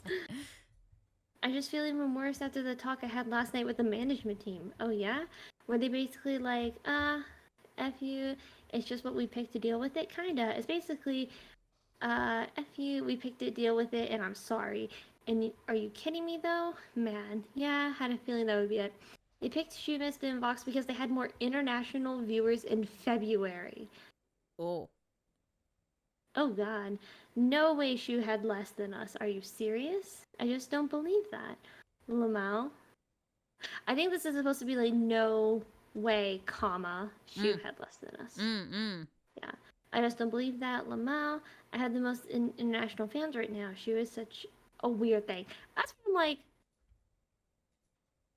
I just feel even worse after the talk I had last night with the management team. Oh yeah? Were they basically like, F you, it's just what we picked to deal with it? Kinda. It's basically, F you, we picked to deal with it and I'm sorry. And are you kidding me though? Man, yeah, I had a feeling that would be it. They picked Shoemist and Vox because they had more international viewers in February. Oh. Oh god. No way Shu had less than us. Are you serious? I just don't believe that. Lamau? I think this is supposed to be like no way, comma, Shu had less than us. Yeah. I just don't believe that. Lamau, I have the most international fans right now. Shu is such a weird thing. That's when I'm like,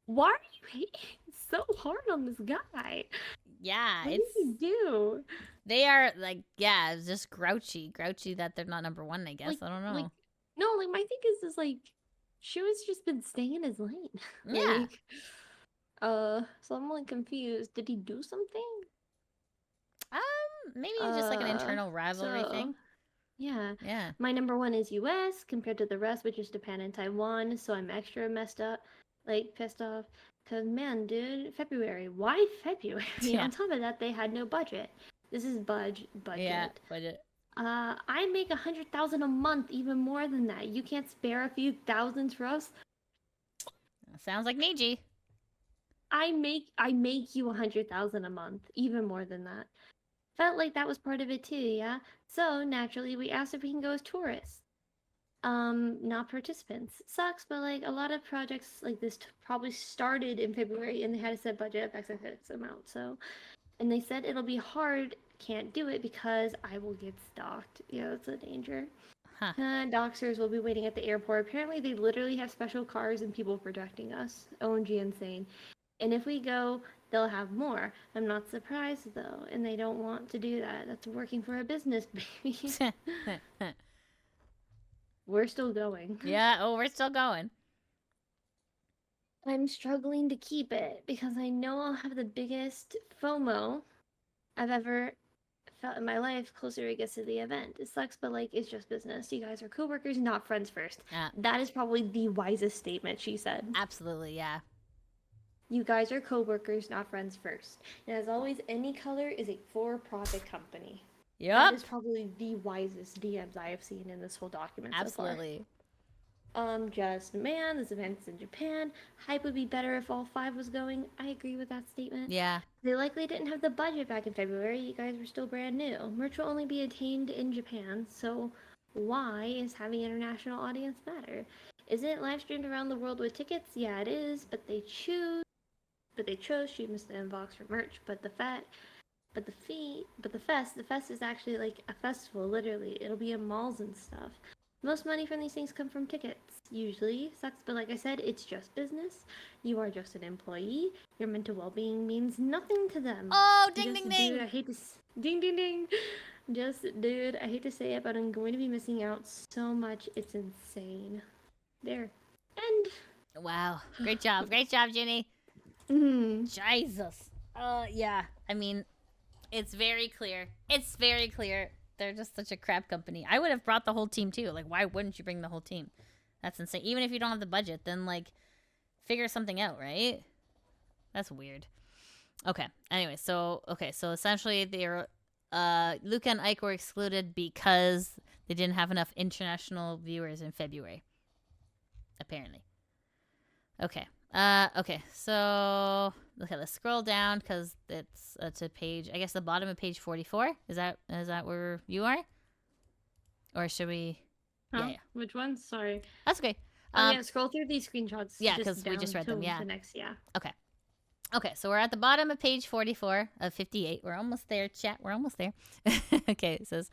why are you hating so hard on this guy? Yeah, what did he do? They are like, yeah, it's just grouchy that they're not number 1. I guess I don't know. Like my thing is like, Shu has just been staying in his lane. Yeah. So I'm like confused. Did he do something? Maybe just like an internal rivalry thing. Yeah. Yeah. My number 1 is US compared to the rest, which is Japan and Taiwan. So I'm extra messed up, like pissed off. Cause man, dude, February. Why February? Yeah. On top of that, they had no budget. This is budget. Yeah, budget. I make 100,000 a month, even more than that. You can't spare a few thousands for us. Sounds like Niji. I make you 100,000 a month, even more than that. Felt like that was part of it too, yeah. So naturally, we asked if we can go as tourists. Not participants. Sucks, but like a lot of projects like this probably started in February and they had a set budget of X amount. So, and they said it'll be hard. Can't do it because I will get stalked. Yeah, that's a danger. Huh. Doxers will be waiting at the airport. Apparently, they literally have special cars and people protecting us. OMG, insane. And if we go, they'll have more. I'm not surprised though, and they don't want to do that. That's working for a business, baby. We're still going. Yeah, oh, we're still going. I'm struggling to keep it because I know I'll have the biggest FOMO I've ever felt in my life closer it gets to the event. It sucks, but like it's just business. You guys are coworkers, not friends first. Yeah. That is probably the wisest statement she said. Absolutely, yeah. You guys are coworkers, not friends first. And as always, Any Color is a for-profit company. Yep. That is probably the wisest DMs I have seen in this whole document Absolutely. so far. Just man, this event's in Japan. Hype would be better if all 5 was going. I agree with that statement. Yeah. They likely didn't have the budget back in February. You guys were still brand new. Merch will only be attained in Japan, so why is having international audience matter? Isn't it live streamed around the world with tickets? Yeah, it is, but they chose Shoot Mr. Inbox for merch, but the fest is actually like a festival, literally. It'll be in malls and stuff. Most money from these things come from tickets. usually sucks, but like I said, it's just business. You are just an employee. Your mental well-being means nothing to them. Oh, ding, Just, ding, ding. dude, I hate to ding, ding, ding. Just, dude, I hate to say it, but I'm going to be missing out so much. It's insane. There. End. Wow. Great job. Great job, Ginny. Jesus. Yeah. I mean, it's very clear. It's very clear. They're just such a crap company. I would have brought the whole team too. Like, why wouldn't you bring the whole team? That's insane. Even if you don't have the budget, then like, figure something out, right? That's weird. Okay. Anyway, so essentially, they're Luca and Ike were excluded because they didn't have enough international viewers in February. Apparently. Okay. Okay. So let's scroll down because it's to page. I guess the bottom of page 44. Is that where you are? Or should we? Huh? Yeah. Which one? Sorry. That's okay. Yeah, scroll through these screenshots. Yeah, because we just read them. Yeah. The next, yeah. Okay, so we're at the bottom of page 44 of 58. We're almost there, chat. We're almost there. Okay, it says,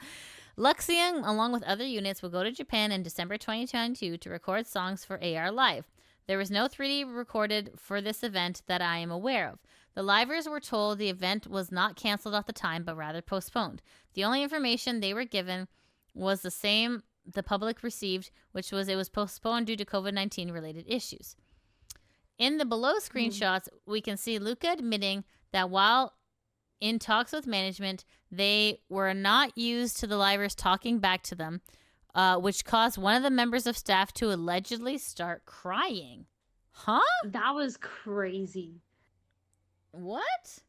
Luxian, along with other units, will go to Japan in December 2022 to record songs for AR Live. There was no 3D recorded for this event that I am aware of. The livers were told the event was not canceled at the time, but rather postponed. The only information they were given was the same the public received, which was it was postponed due to COVID-19 related issues. In the below screenshots, we can see Luca admitting that while in talks with management, they were not used to the livers talking back to them, which caused one of the members of staff to allegedly start crying. Huh? That was crazy. What?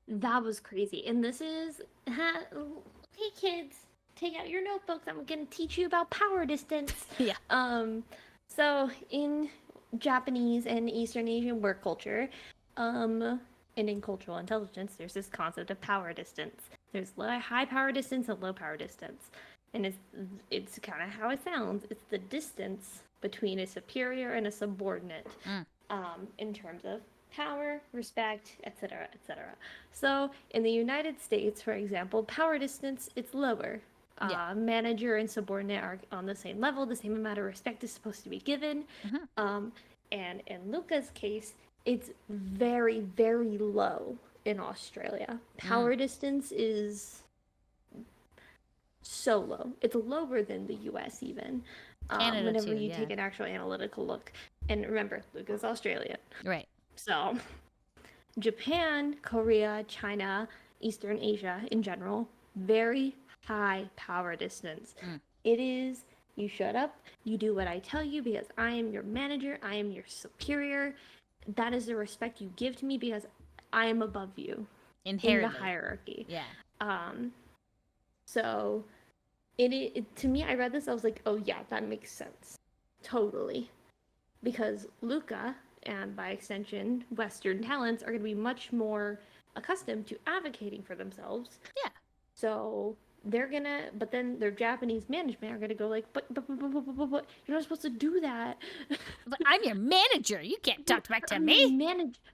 That was crazy. And this is, hey kids, take out your notebooks. I'm going to teach you about power distance. Yeah. So in Japanese and Eastern Asian work culture, and in cultural intelligence, there's this concept of power distance. There's high power distance and low power distance. And it's kind of how it sounds. It's the distance between a superior and a subordinate, in terms of power, respect, etc., etc. So in the United States, for example, power distance, it's lower. Manager and subordinate are on the same level. The same amount of respect is supposed to be given. And in Luca's case, it's very, very low in Australia. Power distance is so low. It's lower than the US even. Canada whenever too, you yeah. take an actual analytical look. And remember, Luca's Australian. Right. So Japan, Korea, China, Eastern Asia in general, very high power distance. It is, you shut up, you do what I tell you because I am your manager, I am your superior. That is the respect you give to me because I am above you Inherently. in the hierarchy. Yeah. So it to me, I read this, I was like, oh yeah, that makes sense. Totally. Because Luca, and by extension, Western talents, are going to be much more accustomed to advocating for themselves. Yeah. So they're gonna, but then their Japanese management are gonna go like, but you're not supposed to do that. But I'm your manager. You can't talk back to I'm me.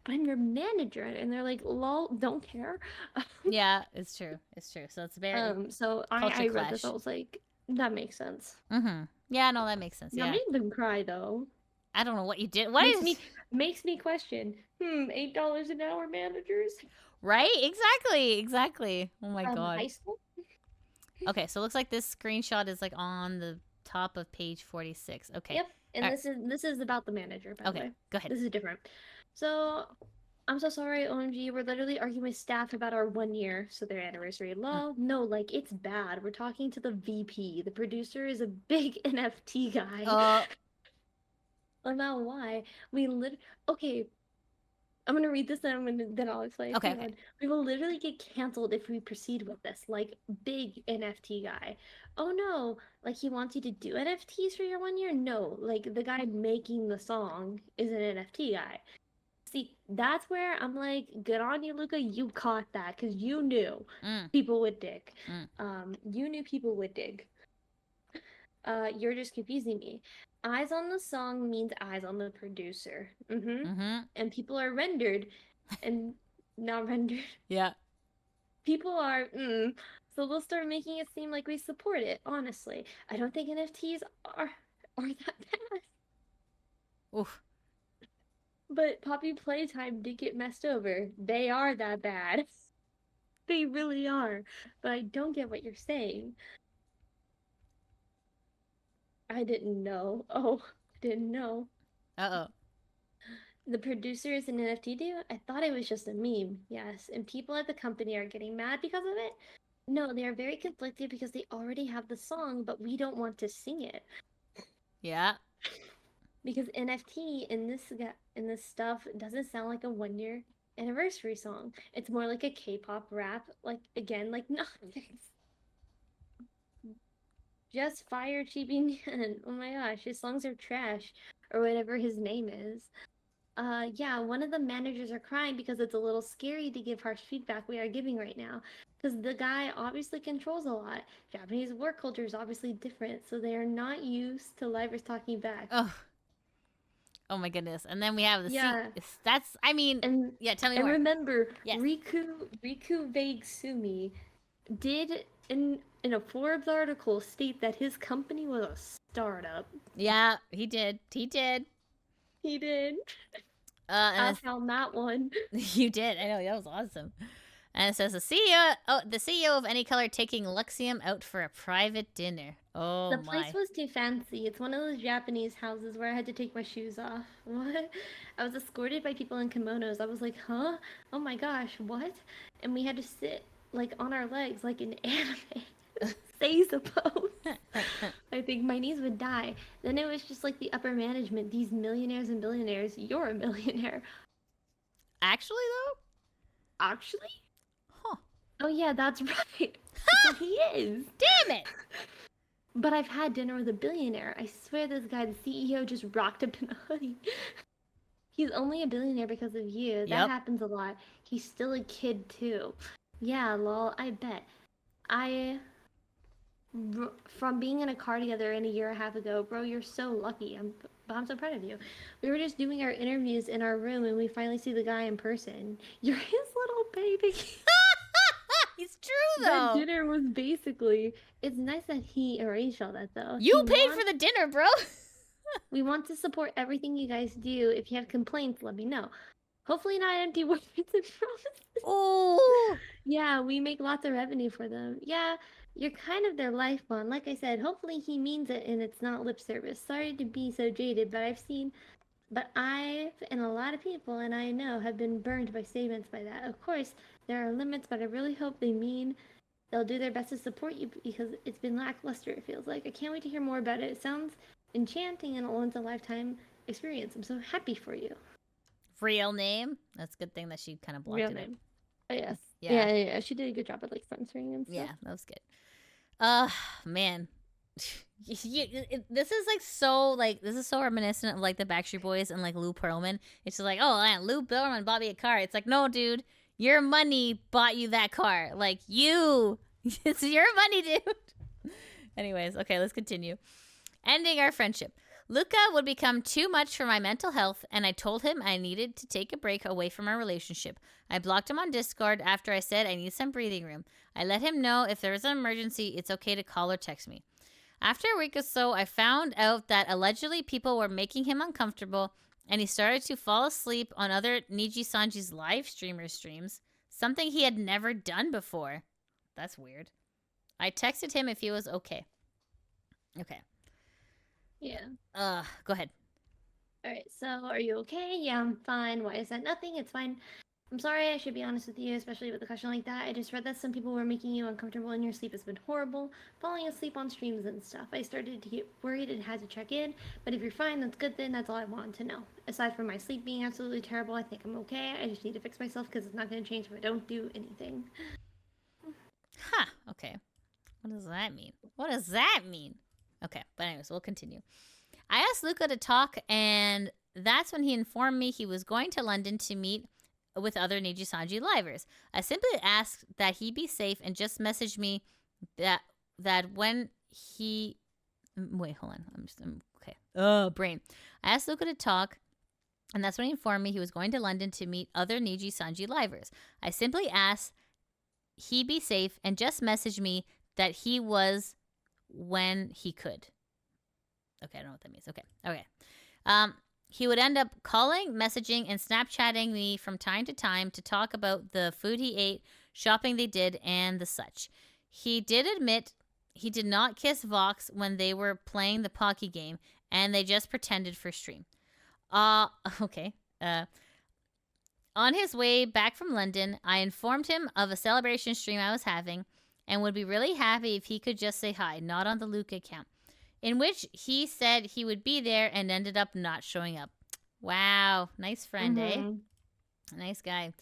but I'm your manager, and they're like, lol, don't care. Yeah, it's true. It's true. So it's very So I culture read clash. this, I was like, that makes sense. Yeah, no, that makes sense. That Yeah. made them cry though. I don't know what you did. What Makes me question. $8 an hour managers. Right? Exactly. Oh my god. High school. Okay, so it looks like this screenshot is like on the top of page 46. Okay. Yep. And Alright. this is about the manager, by the Okay, way. go ahead. This is different. So I'm so sorry, OMG. We're literally arguing with staff about our 1 year, so their anniversary. Lol. No, like it's bad. We're talking to the VP. The producer is a big NFT guy. About why okay, I'm gonna read this and then I'll explain. Okay, Hang okay. on. We will literally get canceled if we proceed with this. Like, big NFT guy. Oh no, like he wants you to do NFTs for your 1 year? No, like the guy making the song is an NFT guy. See, that's where I'm like, good on you, Luca. You caught that because you knew people would dig. You knew people would dig. You're just confusing me. Eyes on the song means eyes on the producer. And people are rendered and not rendered. Yeah. People are, so they'll start making it seem like we support it, honestly. I don't think NFTs are that bad. Oof. But Poppy Playtime did get messed over. They are that bad. They really are. But I don't get what you're saying. I didn't know. Oh, I didn't know. Uh-oh. The producer is an NFT dude? I thought it was just a meme. Yes. And people at the company are getting mad because of it? No, they are very conflicted because they already have the song, but we don't want to sing it. Yeah. Because NFT in this stuff doesn't sound like a 1-year anniversary song. It's more like a K-pop rap, like again, like nonsense. Just fire Chibi Nyan. Oh my gosh, his songs are trash, or whatever his name is. Yeah, one of the managers are crying because it's a little scary to give harsh feedback we are giving right now. Because the guy obviously controls a lot. Japanese work culture is obviously different, so they are not used to livers talking back. Oh my goodness. And then we have the Yeah. That's, I mean, And yeah, tell me and more. remember, Yes. Riku Vague Sumi did in a Forbes article state that his company was a startup. Yeah, he did. He did. He did. And I found that one. you did. I know, that was awesome. And it says the CEO of Any Color taking Luxium out for a private dinner. Oh The my. place was too fancy. It's one of those Japanese houses where I had to take my shoes off. What? I was escorted by people in kimonos. I was like, huh? Oh my gosh, what? And we had to sit like on our legs like in anime. Say suppose. I think my knees would die. Then it was just like the upper management, these millionaires and billionaires. You're a millionaire. Actually, though? Actually? Huh. Oh yeah, that's right. So he is. Damn it! But I've had dinner with a billionaire. I swear this guy, the CEO, just rocked up in a hoodie. He's only a billionaire because of you. That Yep. happens a lot. He's still a kid, too. Yeah, lol, I bet. From being in a car together a year and a half ago, bro, you're so lucky. I'm so proud of you. We were just doing our interviews in our room and we finally see the guy in person. You're his little baby. It's true, That though. dinner was basically... It's nice that he arranged all that, though. You paid for the dinner, bro. We want to support everything you guys do. If you have complaints, let me know. Hopefully not empty words and promises. Oh. Yeah, we make lots of revenue for them. Yeah, you're kind of their life bond. Like I said, hopefully he means it and it's not lip service. Sorry to be so jaded, but I've and a lot of people, and I know, have been burned by statements by that. Of course, there are limits, but I really hope they'll do their best to support you because it's been lackluster, it feels like. I can't wait to hear more about it. It sounds enchanting and a once-in-a-lifetime experience. I'm so happy for you. Real name? That's a good thing that she kind of blocked Real it name. Oh, yes. Yeah. Yeah. She did a good job at, like, censoring and stuff. Yeah, that was good. Man. This is so reminiscent of like the Backstreet Boys and like Lou Pearlman. It's just like, oh man, Lou Pearlman bought me a car. It's like, no, dude, your money bought you that car. Like it's your money, dude. Anyways, okay, let's continue. Ending our friendship. Luca would become too much for my mental health, and I told him I needed to take a break away from our relationship. I blocked him on Discord after I said I need some breathing room. I let him know if there was an emergency, it's okay to call or text me. After a week or so, I found out that allegedly people were making him uncomfortable, and he started to fall asleep on other NIJISANJI's live streams, something he had never done before. That's weird. I texted him if he was okay. Okay. Yeah. Go ahead. Alright, so are you okay? Yeah, I'm fine. Why is that nothing? It's fine. I'm sorry, I should be honest with you, especially with a question like that. I just read that some people were making you uncomfortable and your sleep has been horrible. Falling asleep on streams and stuff. I started to get worried and had to check in, but if you're fine, that's good then. That's all I wanted to know. Aside from my sleep being absolutely terrible, I think I'm okay. I just need to fix myself because it's not going to change if I don't do anything. Huh, okay. What does that mean? What does that mean? Okay, but anyways, we'll continue. I asked Luca to talk, and that's when he informed me he was going to London to meet with other Nijisanji livers. I simply asked that he be safe and just messaged me that when he... Wait, hold on. I'm okay. Brain. I asked Luca to talk, and that's when he informed me he was going to London to meet other Nijisanji livers. I simply asked he be safe and just messaged me that he was when he could. Okay, I don't know what that means. Okay. He would end up calling, messaging, and Snapchatting me from time to time to talk about the food he ate, shopping they did, and the such. He did admit he did not kiss Vox when they were playing the Pocky game, and they just pretended for stream. Okay. On his way back from London, I informed him of a celebration stream I was having and would be really happy if he could just say hi, not on the Luca account, in which he said he would be there and ended up not showing up. Wow. Nice friend, eh? Nice guy.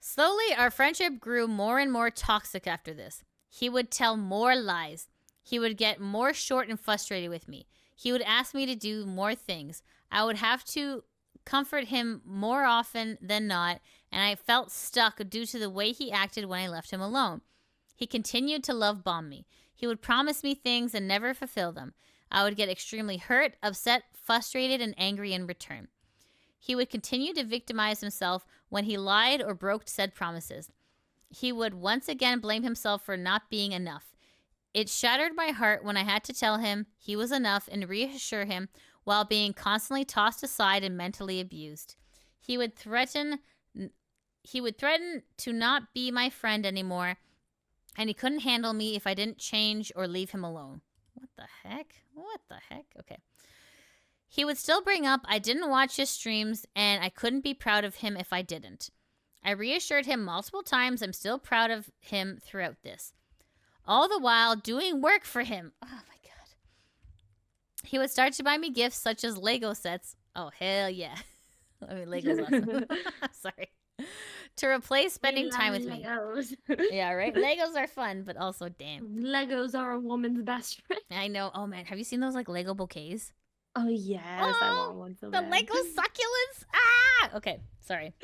Slowly, our friendship grew more and more toxic after this. He would tell more lies. He would get more short and frustrated with me. He would ask me to do more things. I would have to comfort him more often than not, and I felt stuck due to the way he acted when I left him alone. He continued to love bomb me. He would promise me things and never fulfill them. I would get extremely hurt, upset, frustrated, and angry in return. He would continue to victimize himself when he lied or broke said promises. He would once again blame himself for not being enough. It shattered my heart when I had to tell him he was enough and reassure him while being constantly tossed aside and mentally abused. He would threaten to not be my friend anymore, and he couldn't handle me if I didn't change or leave him alone. What the heck? Okay. He would still bring up I didn't watch his streams and I couldn't be proud of him if I didn't. I reassured him multiple times I'm still proud of him throughout this. All the while doing work for him. Oh my god. He would start to buy me gifts such as Lego sets. Oh, hell yeah. I mean, Lego's awesome. Sorry. To replace spending time with me. Yeah, right? Legos are fun, but also damn. Legos are a woman's best friend. I know. Oh man, have you seen those like Lego bouquets? Oh yes, I want one so the bad. Lego succulents. Ah! Okay, sorry.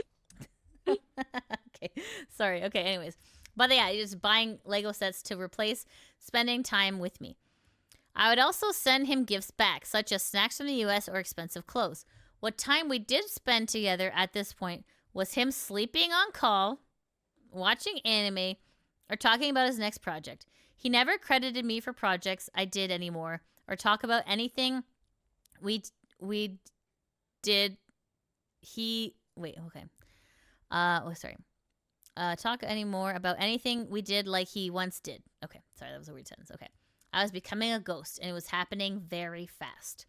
Okay, anyways. But yeah, just buying Lego sets to replace spending time with me. I would also send him gifts back, such as snacks from the US or expensive clothes. What time we did spend together at this point was him sleeping on call, watching anime, or talking about his next project. He never credited me for projects I did anymore, or talk about anything we did. Talk anymore about anything we did like he once did. Okay, sorry, that was a weird sentence. Okay. I was becoming a ghost, and it was happening very fast.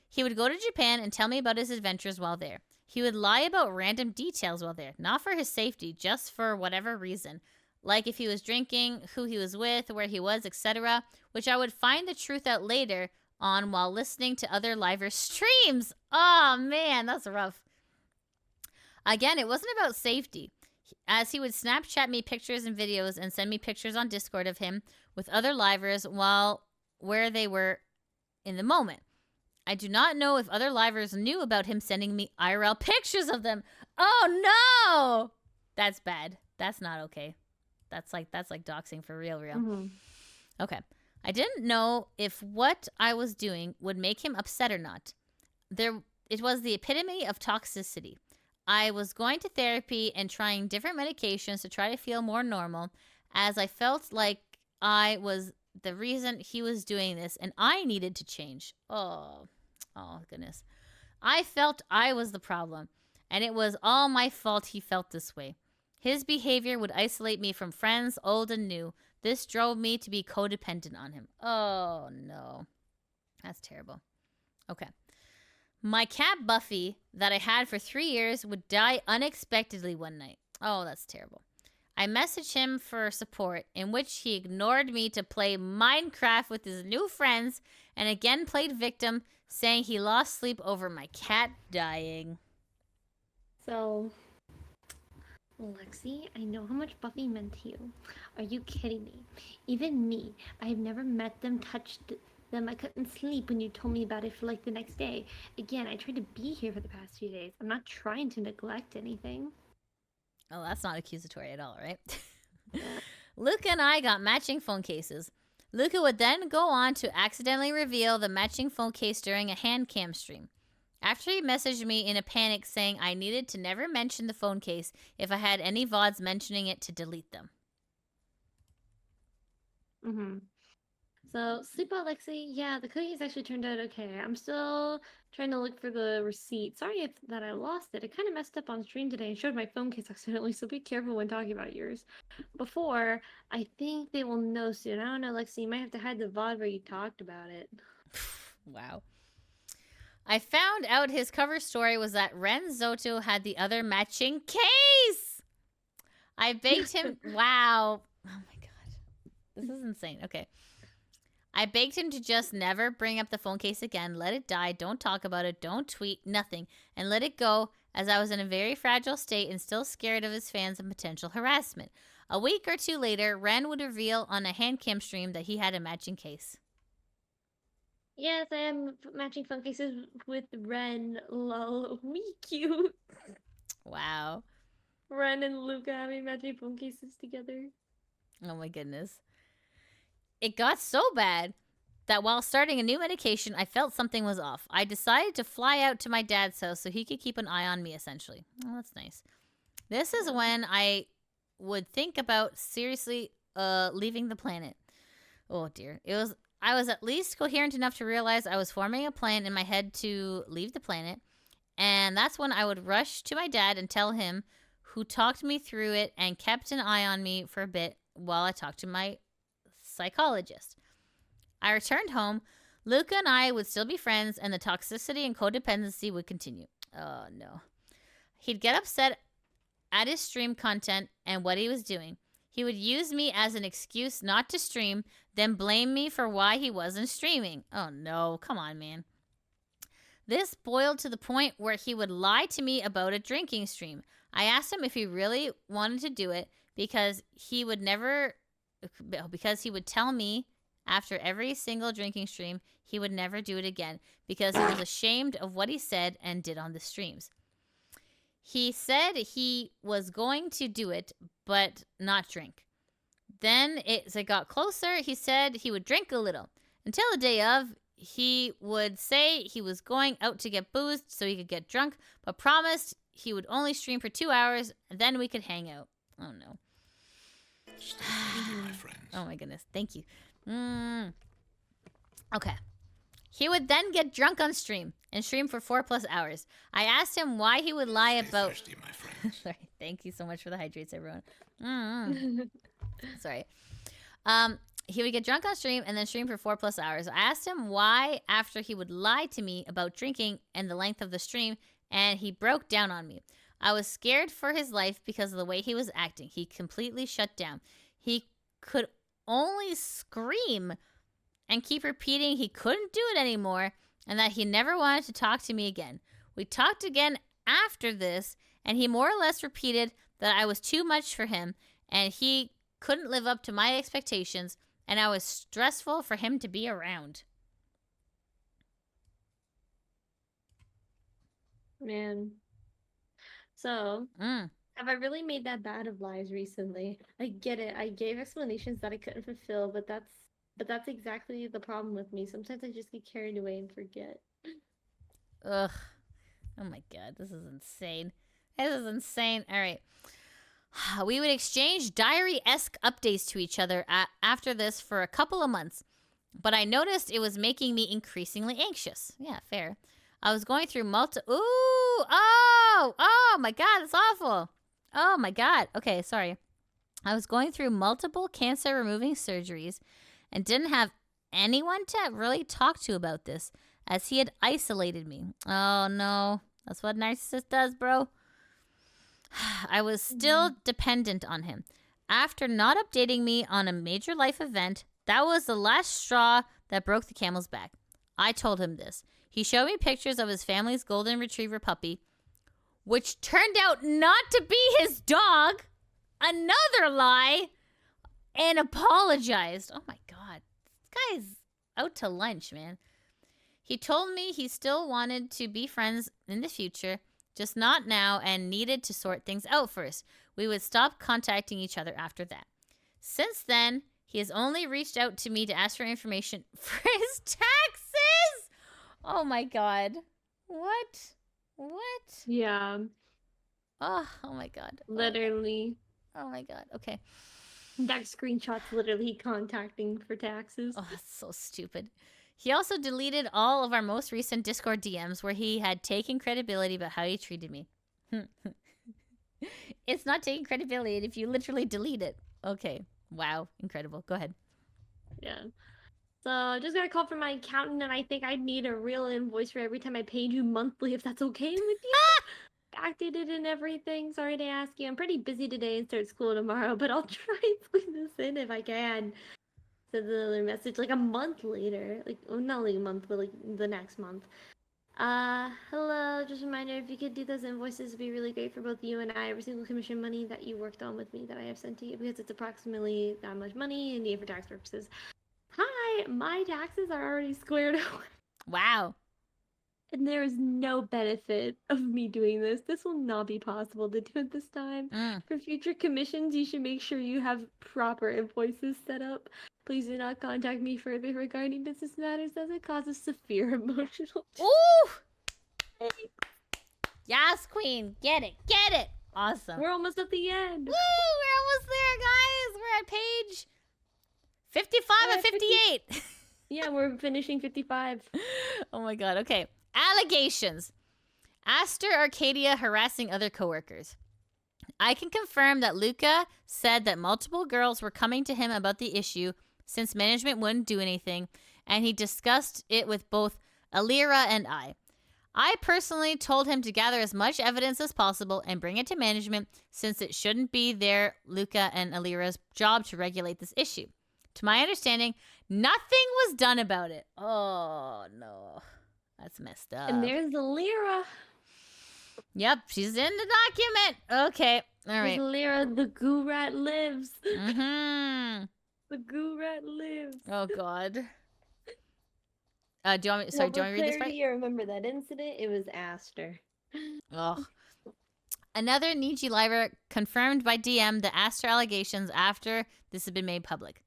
He would go to Japan and tell me about his adventures while there. He would lie about random details while there, not for his safety, just for whatever reason. Like if he was drinking, who he was with, where he was, etc., which I would find the truth out later on while listening to other livers' streams. Oh, man, that's rough. Again, it wasn't about safety, as he would Snapchat me pictures and videos and send me pictures on Discord of him with other livers where they were in the moment. I do not know if other livers knew about him sending me IRL pictures of them. Oh no! That's bad. That's not okay. That's like doxing for real. Mm-hmm. Okay. I didn't know if what I was doing would make him upset or not. It was the epitome of toxicity. I was going to therapy and trying different medications to try to feel more normal, as I felt like I was the reason he was doing this and I needed to change. Oh goodness. I felt I was the problem, and it was all my fault he felt this way. His behavior would isolate me from friends, old and new. This drove me to be codependent on him. Oh no. That's terrible. Okay. My cat Buffy that I had for 3 years would die unexpectedly one night. Oh, that's terrible. I messaged him for support, in which he ignored me to play Minecraft with his new friends and again played victim, saying he lost sleep over my cat dying. So, Lexi, I know how much Buffy meant to you. Are you kidding me? Even me, I have never met them, touched them. I couldn't sleep when you told me about it for like the next day. Again, I tried to be here for the past few days. I'm not trying to neglect anything. Oh, that's not accusatory at all, right? Luca and I got matching phone cases. Luca would then go on to accidentally reveal the matching phone case during a hand cam stream. After he messaged me in a panic saying I needed to never mention the phone case if I had any VODs mentioning it to delete them. Mm-hmm. So, sleep well, Lexi. Yeah, the cookies actually turned out okay. I'm still trying to look for the receipt. Sorry that I lost it. It kind of messed up on stream today and showed my phone case accidentally, so be careful when talking about yours. Before, I think they will know soon. I don't know, Lexi. You might have to hide the VOD where you talked about it. Wow. I found out his cover story was that Ren Zoto had the other matching case. I begged him. Wow. Oh my god. This is insane. Okay. I begged him to just never bring up the phone case again, let it die, don't talk about it, don't tweet, nothing, and let it go, as I was in a very fragile state and still scared of his fans and potential harassment. A week or two later, Ren would reveal on a handcam stream that he had a matching case. Yes, I am matching phone cases with Ren. Lol. We cute. Wow. Ren and Luca having matching phone cases together. Oh my goodness. It got so bad that while starting a new medication, I felt something was off. I decided to fly out to my dad's house so he could keep an eye on me, essentially. Oh, that's nice. This is when I would think about seriously leaving the planet. Oh dear. I was at least coherent enough to realize I was forming a plan in my head to leave the planet. And that's when I would rush to my dad and tell him, who talked me through it and kept an eye on me for a bit while I talked to my psychologist. I returned home. Luca and I would still be friends, and the toxicity and codependency would continue. Oh, no. He'd get upset at his stream content and what he was doing. He would use me as an excuse not to stream, then blame me for why he wasn't streaming. Oh, no. Come on, man. This boiled to the point where he would lie to me about a drinking stream. I asked him if he really wanted to do it because he would tell me after every single drinking stream he would never do it again because he was ashamed of what he said and did on the streams. He said he was going to do it, but not drink. Then as it got closer, he said he would drink a little. Until the day of, he would say he was going out to get boozed so he could get drunk, but promised he would only stream for 2 hours and then we could hang out. Oh no. My friends. Oh my goodness. Thank you. Okay. He would then get drunk on stream and stream for 4+ hours. I asked him why he would lie about... Thirsty, my friends. Sorry. Thank you so much for the hydrates, everyone. Sorry. He would get drunk on stream and then stream for 4+ hours. I asked him why after he would lie to me about drinking and the length of the stream, and he broke down on me. I was scared for his life because of the way he was acting. He completely shut down. He could only scream and keep repeating he couldn't do it anymore and that he never wanted to talk to me again. We talked again after this, and he more or less repeated that I was too much for him and he couldn't live up to my expectations, and I was stressful for him to be around. Man. So, have I really made that bad of lies recently? I get it. I gave explanations that I couldn't fulfill, but that's exactly the problem with me. Sometimes I just get carried away and forget. Ugh. Oh my god, this is insane. This is insane. All right. We would exchange diary-esque updates to each other after this for a couple of months, but I noticed it was making me increasingly anxious. Yeah, fair. I was going through oh my god, that's awful. Oh my god. Okay, sorry. I was going through multiple cancer-removing surgeries and didn't have anyone to really talk to about this, as he had isolated me. Oh no, that's what narcissist does, bro. I was still dependent on him. After not updating me on a major life event, that was the last straw that broke the camel's back. I told him this. He showed me pictures of his family's golden retriever puppy, which turned out not to be his dog. Another lie. And apologized. Oh my god. This guy's out to lunch, man. He told me he still wanted to be friends in the future, just not now, and needed to sort things out first. We would stop contacting each other after that. Since then, he has only reached out to me to ask for information for his taxes. Oh my god. What? Yeah. Oh my god. Literally. Oh my god. Okay. That screenshot's literally contacting for taxes. Oh, that's so stupid. He also deleted all of our most recent Discord DMs where he had taken credibility about how he treated me. It's not taking credibility if you literally delete it. Okay. Wow. Incredible. Go ahead. Yeah. So I just got a call from my accountant, and I think I need a real invoice for every time I paid you monthly, if that's okay with you. Backdated and everything. Sorry to ask you. I'm pretty busy today and start school tomorrow, but I'll try and squeeze this in if I can. Said the other message like a month later. Like, well, not like a month, but like the next month. Hello, just a reminder, if you could do those invoices, it'd be really great for both you and I. Every single commission money that you worked on with me that I have sent to you, because it's approximately that much money and needed for tax purposes. Hi, my taxes are already squared away. Wow. And there is no benefit of me doing this. This will not be possible to do at this time. For future commissions, you should make sure you have proper invoices set up. Please do not contact me further regarding business matters as it causes severe emotional. Ooh! Yes, queen. Get it. Get it. Awesome. We're almost at the end. Woo! We're almost there, guys. We're at page 55 and 58. Yeah, we're finishing 55. Oh my god. Okay. Allegations. Aster Arcadia harassing other coworkers. I can confirm that Luca said that multiple girls were coming to him about the issue since management wouldn't do anything, and he discussed it with both Alira and I. I personally told him to gather as much evidence as possible and bring it to management, since it shouldn't be their, Luca and Alira's, job to regulate this issue. To my understanding, nothing was done about it. Oh, no. That's messed up. And there's Alira. Yep, she's in the document. Okay, all right. There's Alira, the goo rat lives. Mm-hmm. The goo rat lives. Oh, God. Do you want me, sorry, do you want me to read this part? You remember that incident? It was Aster. Oh. Another Niji liver confirmed by DM the Aster allegations after this had been made public.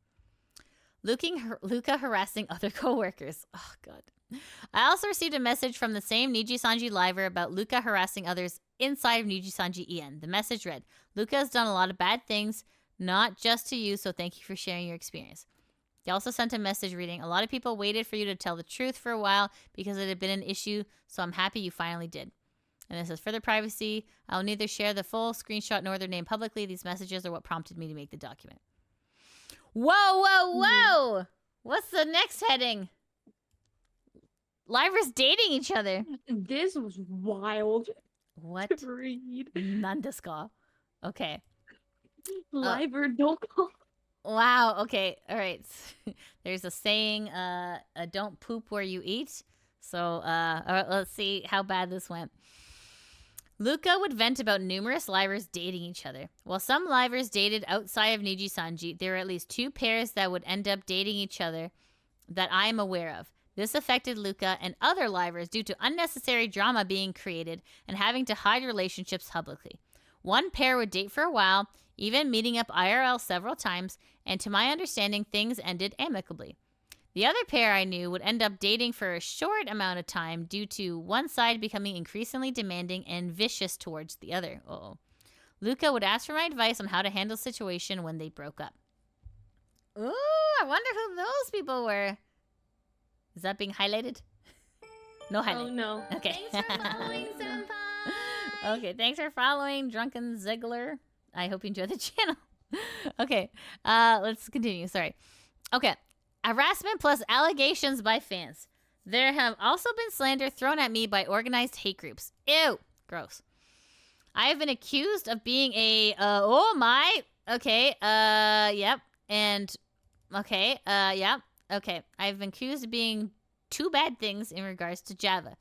Luca harassing other coworkers. Oh, God. I also received a message from the same NIJISANJI liver about Luca harassing others inside of NIJISANJI EN. The message read, Luca has done a lot of bad things, not just to you, so thank you for sharing your experience. They also sent a message reading, a lot of people waited for you to tell the truth for a while because it had been an issue, so I'm happy you finally did. And it says, further privacy, I will neither share the full screenshot nor their name publicly. These messages are what prompted me to make the document. Whoa, whoa, whoa! What's the next heading? Livers dating each other. This was wild. What? To read. Nandeska. Okay. Liver, don't call. Wow. Okay. All right. There's a saying, don't poop where you eat. So, all right, let's see how bad this went. Luca would vent about numerous livers dating each other. While some livers dated outside of NIJISANJI, there were at least 2 pairs that would end up dating each other that I am aware of. This affected Luca and other livers due to unnecessary drama being created and having to hide relationships publicly. One pair would date for a while, even meeting up IRL several times, and to my understanding, things ended amicably. The other pair I knew would end up dating for a short amount of time due to one side becoming increasingly demanding and vicious towards the other. Uh-oh. Luca would ask for my advice on how to handle the situation when they broke up. Ooh, I wonder who those people were. Is that being highlighted? No highlight. Oh, no. Okay. Thanks for following, Senpai. Okay, thanks for following Drunken Ziggler. I hope you enjoy the channel. Okay, let's continue. Sorry. Okay, harassment plus allegations by fans. There have also been slander thrown at me by organized hate groups. Ew, gross. I have been accused of being a, yep, and, okay, yep. Okay, I've been accused of being 2 bad things in regards to Java.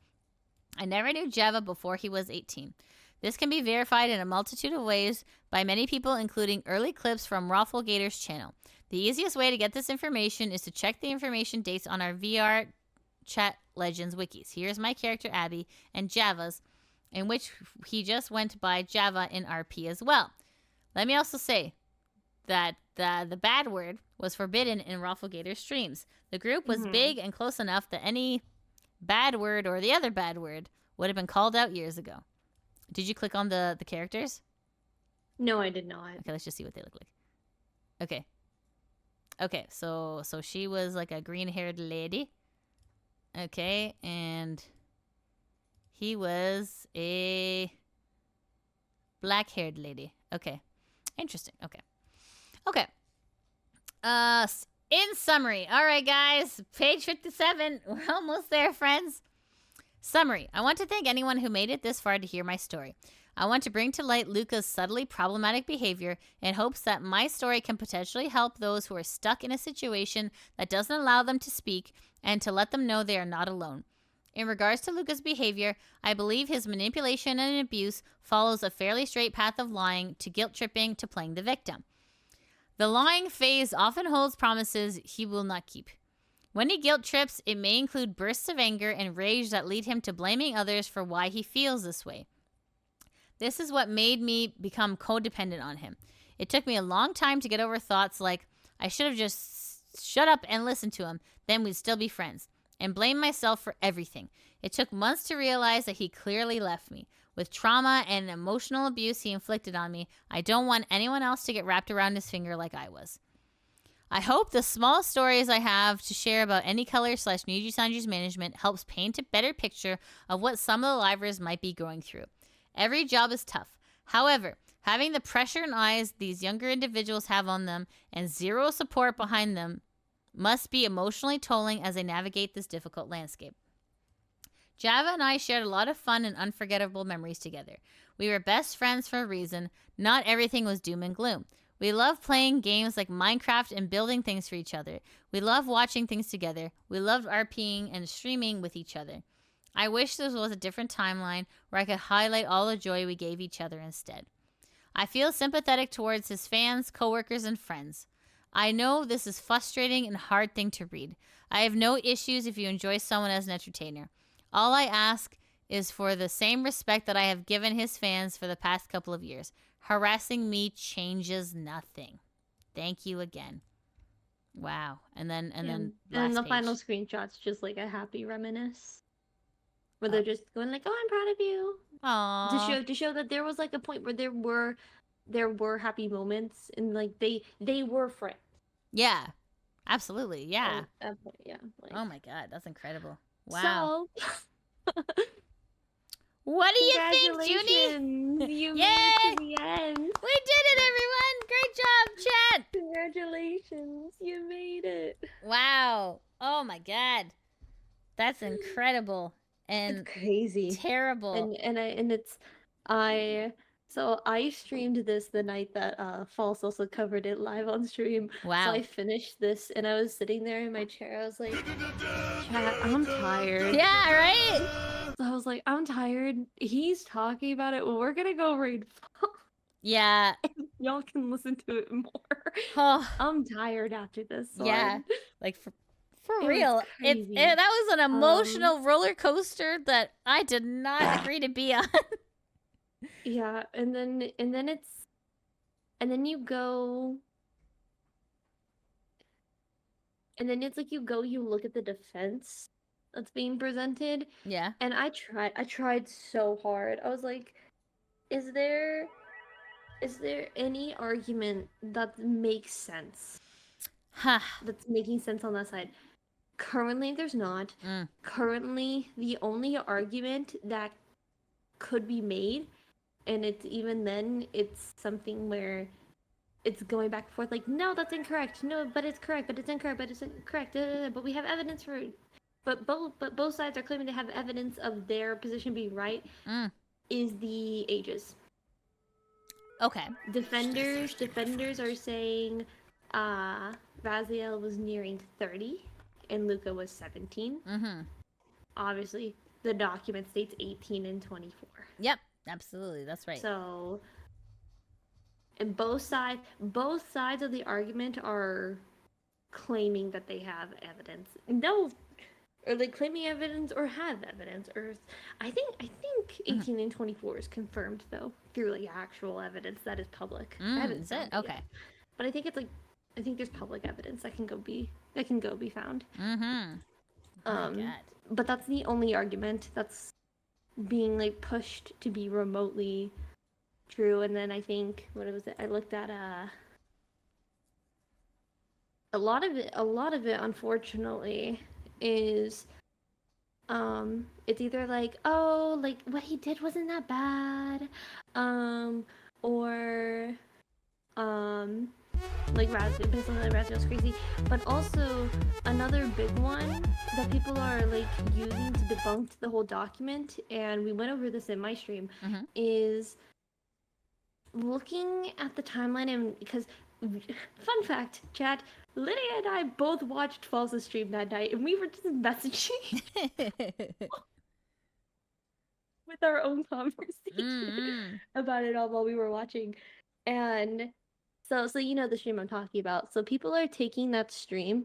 I never knew Java before he was 18. This can be verified in a multitude of ways by many people, including early clips from Rafflegator's channel. The easiest way to get this information is to check the information dates on our VR Chat Legends wikis. Here's my character Abby and Java's, in which he just went by Java in RP as well. Let me also say that the bad word was forbidden in Rafflegator's streams. The group was big and close enough that any bad word or the other bad word would have been called out years ago. Did you click on the characters? No, I did not. Okay, let's just see what they look like. Okay. Okay, so she was like a green-haired lady. Okay, and he was a black-haired lady. Okay. Interesting. Okay. Okay. In summary. All right, guys. Page 57. We're almost there, friends. Summary. I want to thank anyone who made it this far to hear my story. I want to bring to light Luca's subtly problematic behavior in hopes that my story can potentially help those who are stuck in a situation that doesn't allow them to speak and to let them know they are not alone. In regards to Luca's behavior, I believe his manipulation and abuse follows a fairly straight path of lying to guilt tripping to playing the victim. The lying phase often holds promises he will not keep. When he guilt trips, it may include bursts of anger and rage that lead him to blaming others for why he feels this way. This is what made me become codependent on him. It took me a long time to get over thoughts like, I should have just shut up and listened to him, then we'd still be friends, and blame myself for everything. It took months to realize that he clearly left me. With trauma and emotional abuse he inflicted on me, I don't want anyone else to get wrapped around his finger like I was. I hope the small stories I have to share about Any Color / Nijisanji's management helps paint a better picture of what some of the livers might be going through. Every job is tough. However, having the pressure and eyes these younger individuals have on them and zero support behind them must be emotionally tolling as they navigate this difficult landscape. Java and I shared a lot of fun and unforgettable memories together. We were best friends for a reason. Not everything was doom and gloom. We loved playing games like Minecraft and building things for each other. We loved watching things together. We loved RPing and streaming with each other. I wish this was a different timeline where I could highlight all the joy we gave each other instead. I feel sympathetic towards his fans, coworkers, and friends. I know this is frustrating and hard thing to read. I have no issues if you enjoy someone as an entertainer. All I ask is for the same respect that I have given his fans for the past couple of years. Harassing me changes nothing. Thank you again. Wow. And then last the page. final screenshot's just like a happy reminisce. Where they're just going like, "Oh, I'm proud of you." Aww. To show that there was like a point where there were happy moments and like they were friends. Yeah. Absolutely. Yeah. Yeah. Like, Oh my god, that's incredible. Wow. So, What do you think, Junie? congratulations! You made Yay! it to the end. We did it, everyone! Great job, chat! Congratulations! You made it. Wow. Oh my god. That's incredible. And It's crazy. terrible. So I streamed this the night that False also covered it live on stream. Wow. So I finished this and I was sitting there in my chair. I was like, chat, I'm tired. Yeah, right? So I was like, I'm tired. He's talking about it. Well, we're gonna go raid False. Yeah. Y'all can listen to it more. Oh, I'm tired after this one. yeah. Like for It was real. crazy. That was an emotional roller coaster that I did not agree to be on. Yeah, and then you go, and then it's like you look at the defense that's being presented, Yeah. and I tried so hard. I was like, is there any argument that makes sense? That's making sense on that side. Currently, there's not. Currently, the only argument that could be made, and it's something where it's going back and forth like, no, that's incorrect. No, but it's correct. But it's incorrect. But it's incorrect. But we have evidence for it. But both sides are claiming to have evidence of their position being right. Is the ages. Okay. Defenders are saying Raziel was nearing 30 and Luca was 17. Obviously, the document states 18 and 24. Yep, absolutely. That's right. So, and both sides of the argument are claiming to have evidence of their position being right. Is the ages. Okay. Defenders are saying Raziel was nearing 30 and Luca was 17. Obviously, the document states 18 and 24. Yep, absolutely. That's right. So, and both sides of the argument are claiming that they have evidence. No, or they claiming evidence or have evidence, or I think 18 and 24 is confirmed though through like actual evidence that is public. I haven't Is it? found Okay. yet. But I think there's public evidence that can go be found. Oh my god. But that's the only argument that's being like pushed to be remotely true. And then I think, what was it? I looked at a lot of it, unfortunately, is it's either like, oh, like what he did wasn't that bad, or like basically like Raziel's crazy. But also another big one that people are like using to debunk the whole document, and we went over this in my stream, is looking at the timeline. And because fun fact, chat, Lydia and I both watched False's stream that night, and we were just messaging with our own conversation about it all while we were watching. And so you know the stream I'm talking about. So people are taking that stream,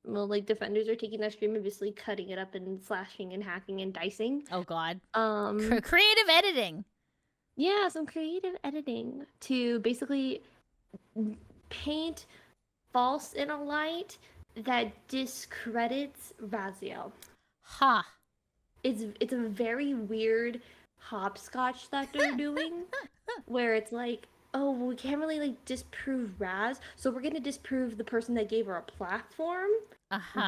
well, like defenders are taking that stream and basically cutting it up and slashing and hacking and dicing. Oh God. Creative editing. Yeah, some creative editing to basically paint False in a light that discredits Raziel. Ha. It's a very weird hopscotch that they're doing, where it's like, oh, well, we can't really like disprove Raz, so we're gonna disprove the person that gave her a platform,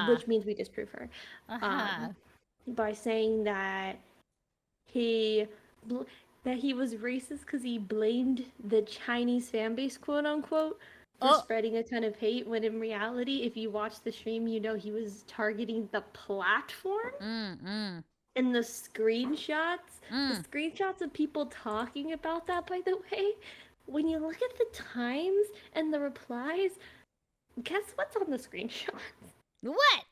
which means we disprove her, by saying that he was racist because he blamed the Chinese fan base, quote unquote, for spreading a ton of hate, when in reality, if you watch the stream, you know he was targeting the platform. And the screenshots of people talking about that, by the way, when you look at the times and the replies, guess what's on the screenshots? What?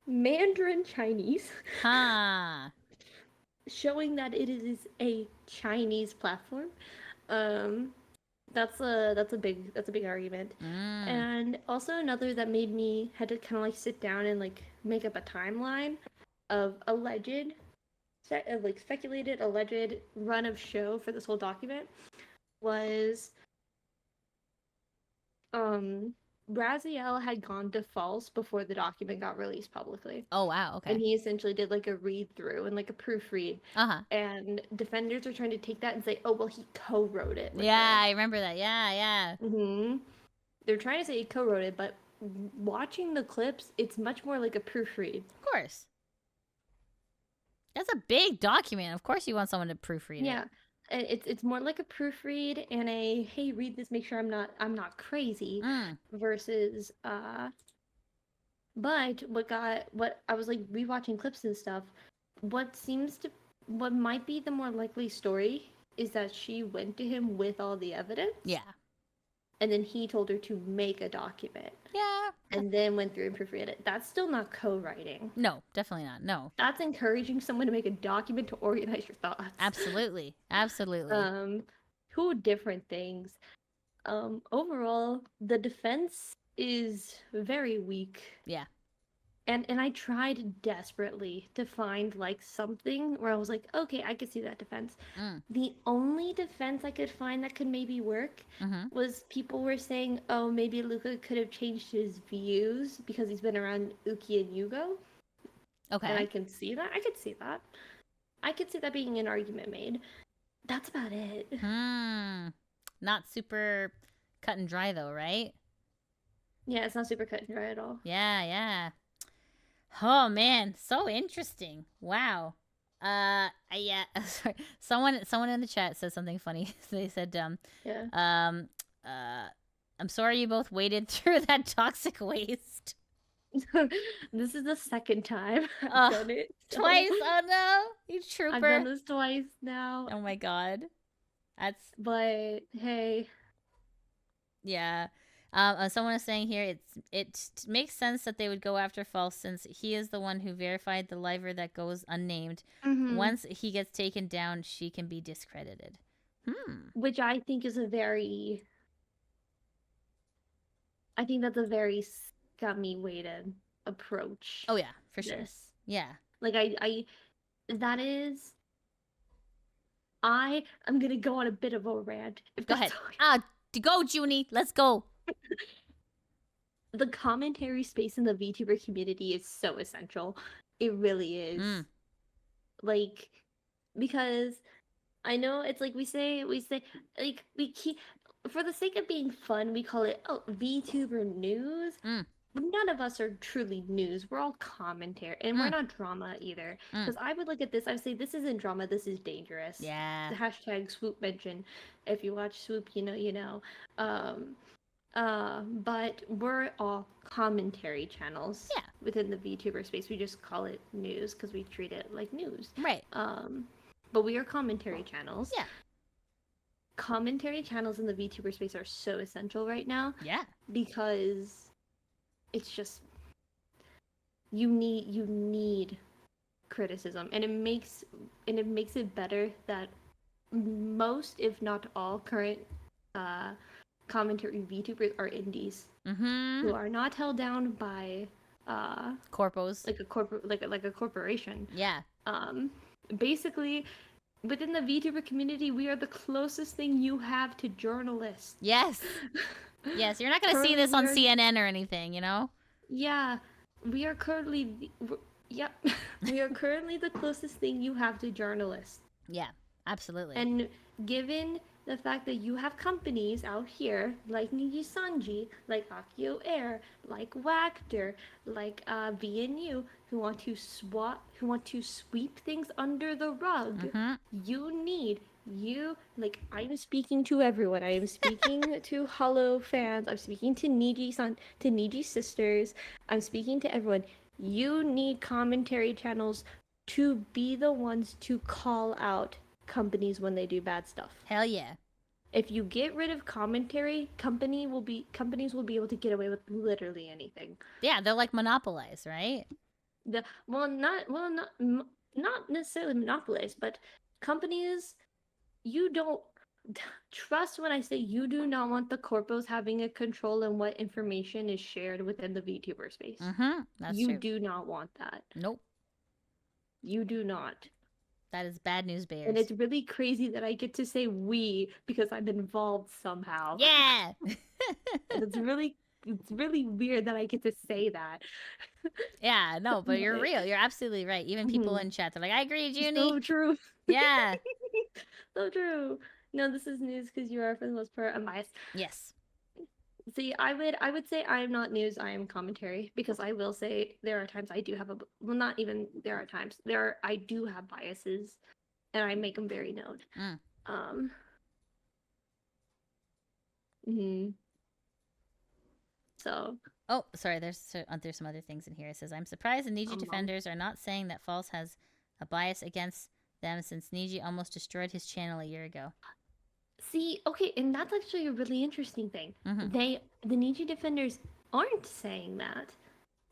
Mandarin Chinese. Showing that it is a Chinese platform. That's a big argument. And also another that made me had to kind of like sit down and like make up a timeline of speculated alleged run of show for this whole document was Raziel had gone to False before the document got released publicly. Oh wow, okay. And he essentially did like a read through and like a proofread. And defenders are trying to take that and say, oh well, he co-wrote it. Yeah, I remember that. Yeah. They're trying to say he co-wrote it, but watching the clips, it's much more like a proofread. Of course. That's a big document. Of course you want someone to proofread it. Yeah. It's more like a proofread and a, hey, read this, make sure I'm not crazy, versus but what I was like rewatching clips and stuff, what might be the more likely story is that she went to him with all the evidence. Yeah. And then he told her to make a document. Yeah. And then went through and proofread it. That's still not co-writing. No, definitely not. No. That's encouraging someone to make a document to organize your thoughts. Absolutely. Two different things. Overall, the defense is very weak. Yeah. And I tried desperately to find like something where I was like, okay, I could see that defense. The only defense I could find that could maybe work was people were saying, oh, maybe Luca could have changed his views because he's been around Uki and Yugo. Okay. And I can see that. I could see that being an argument made. That's about it. Not super cut and dry though, right? Yeah, it's not super cut and dry at all. Yeah. Oh man, so interesting. Wow. Yeah. Sorry. Someone in the chat said something funny. They said, I'm sorry you both waded through that toxic waste. This is the second time I've done it. So. Twice? Oh no, you trooper. I've done this twice now. Oh my god. But hey. Yeah. Someone is saying here, it makes sense that they would go after False since he is the one who verified the liver that goes unnamed. Once he gets taken down, she can be discredited. Which I think is that's a very scummy way to approach. Oh yeah, for sure. This. Yeah. Like I'm gonna go on a bit of a rant. Go ahead. Go, Junie. Let's go. The commentary space in the VTuber community is so essential. It really is. Like, because I know it's like we say like we keep, for the sake of being fun, we call it VTuber news. none of us are truly news. We're all commentary, and we're not drama either. Because I would look at this, I would say, this isn't drama, this is dangerous. Yeah. The hashtag Swoop mention. If you watch Swoop, you know. But we're all commentary channels. Yeah. Within the VTuber space, we just call it news because we treat it like news. Right. But we are commentary channels. Yeah. Commentary channels in the VTuber space are so essential right now. Yeah. Because it's just you need criticism, and it makes it better that most, if not all, current commentary VTubers are indies who are not held down by corpos, like a corporation. Yeah. Basically, within the VTuber community, we are the closest thing you have to journalists. Yes. Yes, you're not going to see this on CNN or anything, you know? Yeah, we are currently we are currently the closest thing you have to journalists. Yeah, absolutely. And given the fact that you have companies out here like Nijisanji, like Akio Air, like Wactor, like VNU, who want to sweep things under the rug, I'm speaking to everyone. I am speaking to Hollow fans. I'm speaking to Nijisisters. I'm speaking to everyone. You need commentary channels to be the ones to call out companies when they do bad stuff. Hell yeah. If you get rid of commentary, companies will be able to get away with literally anything. Yeah, they'll like monopolize, right? Not necessarily monopolize, but companies, you don't trust when I say you do not want the corpos having a control in what information is shared within the VTuber space. That's you true. do not want that. Nope. You do not. That is bad news bears. And it's really crazy that I get to say we because I'm involved somehow. Yeah. And it's really weird that I get to say that. Yeah, no, but you're real. You're absolutely right. Even people in chat, they're like, I agree, Junie. So true. Yeah. So true. No, this is news because you are, for the most part, unbiased. Yes. See, I would say I am not news, I am commentary, because I will say there are times I do have I do have biases, and I make them very known. So. Oh, sorry. There's some other things in here. It says, I'm surprised the Niji defenders are not saying that False has a bias against them since Niji almost destroyed his channel a year ago. See, okay, and that's actually a really interesting thing. The Niji defenders aren't saying that,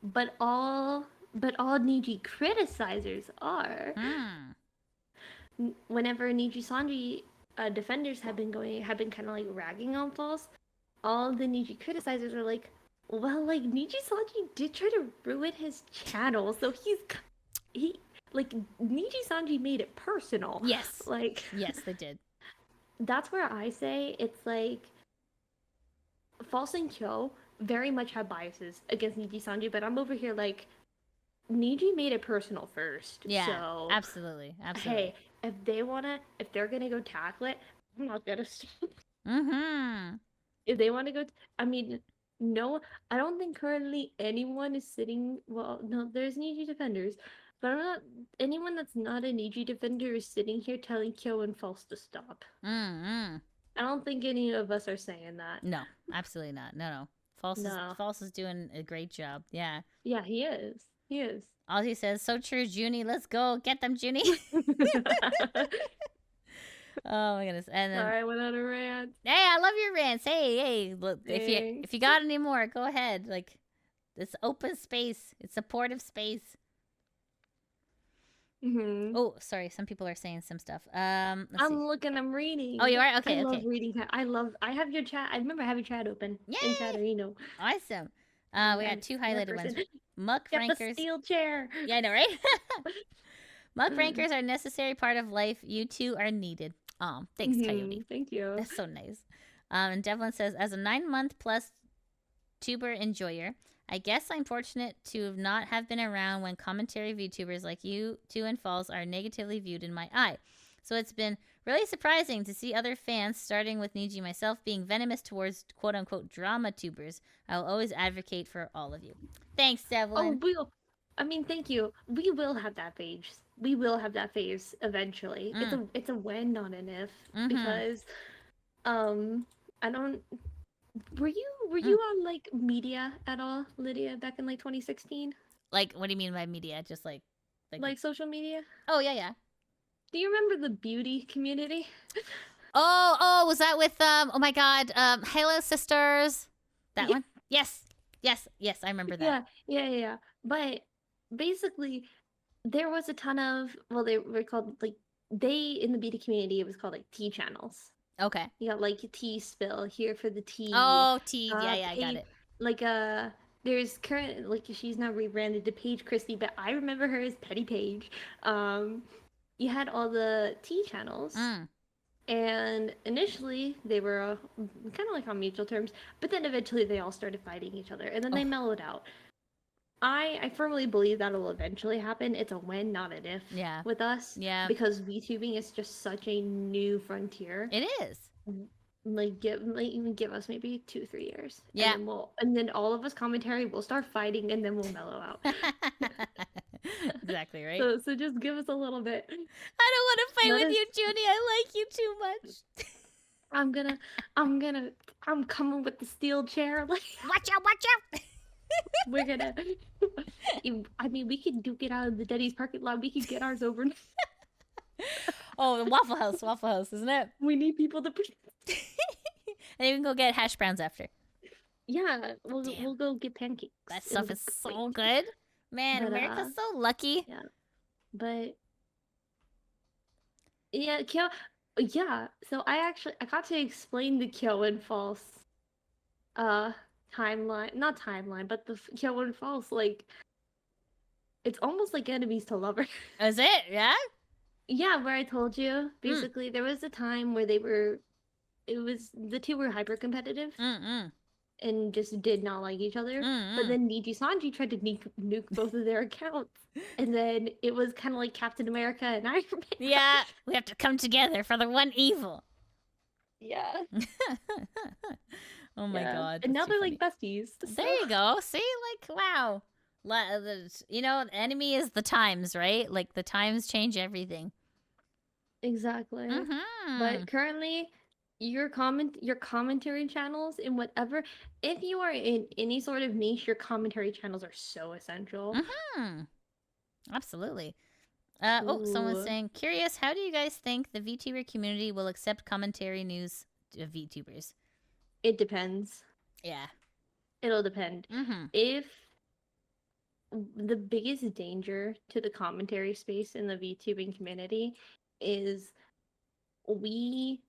but all Niji criticizers are. Whenever Nijisanji defenders have been kind of like ragging on False, all the Niji criticizers are like, well, like Nijisanji did try to ruin his channel, so Nijisanji made it personal. Yes. Yes, they did. That's where I say it's like False and Kyo very much have biases against Nijisanji, but I'm over here like Niji made it personal first. Yeah, so, absolutely. Hey, if they're gonna go tackle it, I'm not gonna stop. If they want to go, no, I don't think currently anyone is sitting. Well, no, there's Niji defenders, but anyone that's not a Niji defender is sitting here telling Kyo and False to stop. I don't think any of us are saying that. No, absolutely not. No. False is doing a great job. Yeah. Yeah, he is. All he says, so true, Junie. Let's go. Get them, Junie. Oh my goodness. And then, sorry, I went on a rant. Hey, I love your rants. Hey, look, Thanks. if you got any more, go ahead. Like, it's open space. It's supportive space. Oh, sorry. Some people are saying some stuff. I'm reading. Oh, you are? Okay, I love reading. I have your chat. I remember having chat open. Yay! In Chatterino. Awesome. We got two highlighted ones. Muck Get rankers. the steel chair. Yeah, I know, right? Muck rankers are a necessary part of life. You two are needed. Oh, thanks, Coyote. Thank you. That's so nice. And Devlin says, as a 9-month plus tuber enjoyer, I guess I'm fortunate to not have been around when commentary VTubers like you two and Falls are negatively viewed in my eye. So it's been really surprising to see other fans, starting with Niji myself, being venomous towards quote-unquote drama tubers. I will always advocate for all of you. Thanks, Devlin. Thank you. We will have that phase. We will have that phase eventually. It's a when, not an if. Because, I don't. Were you on like media at all, Lydia, back in like 2016? Like, what do you mean by media? Just like social media? Oh yeah. Do you remember the beauty community? Oh, was that with oh my god, Halo Sisters? That one? Yes, I remember that. Yeah. But basically, there was a ton of they were called like in the beauty community. It was called like tea channels. Okay. You got like tea spill here for the tea. Oh, tea. Yeah, I got it. Like there's current like she's now rebranded to Paige Christie, but I remember her as Petty Paige. You had all the tea channels. And initially, they were kind of like on mutual terms, but then eventually they all started fighting each other, and then they mellowed out. I firmly believe that'll eventually happen. It's a when, not an if. Yeah. With us. Yeah. Because VTubing is just such a new frontier. It is. Even give us maybe 2-3 years. Yeah. And then all of us commentary will start fighting, and then we'll mellow out. Exactly right. So just give us a little bit. I don't want to fight with you, Junie. I like you too much. I'm coming with the steel chair. Like, watch out! We're gonna. I mean, we can duke it out of the Denny's parking lot. We can get ours over. Oh, the Waffle House, isn't it? We need people to. And you can go get hash browns after. Yeah, we'll go get pancakes. That stuff is so good, man. But, America's so lucky. Yeah, but yeah, yeah. So I got to explain the Kyoan Falls, timeline, not timeline, but the Kyoan Falls, like, it's almost like enemies to lovers. Is it? Yeah. Yeah, where I told you, basically, there was a time where the two were hyper competitive and just did not like each other. But then NIJISANJI tried to nuke both of their accounts, and then it was kind of like Captain America and Iron Man. Yeah, we have to come together for the one evil. Yeah. Oh my god. And now they're like besties. So. There you go. See, like, wow. You know, the enemy is the times, right? Like, the times change everything. Exactly. But currently, your commentary channels in whatever, if you are in any sort of niche, your commentary channels are so essential. Absolutely. Oh, someone's saying, curious, how do you guys think the VTuber community will accept commentary news of VTubers? It depends. Yeah. It'll depend. If the biggest danger to the commentary space in the VTubing community is we,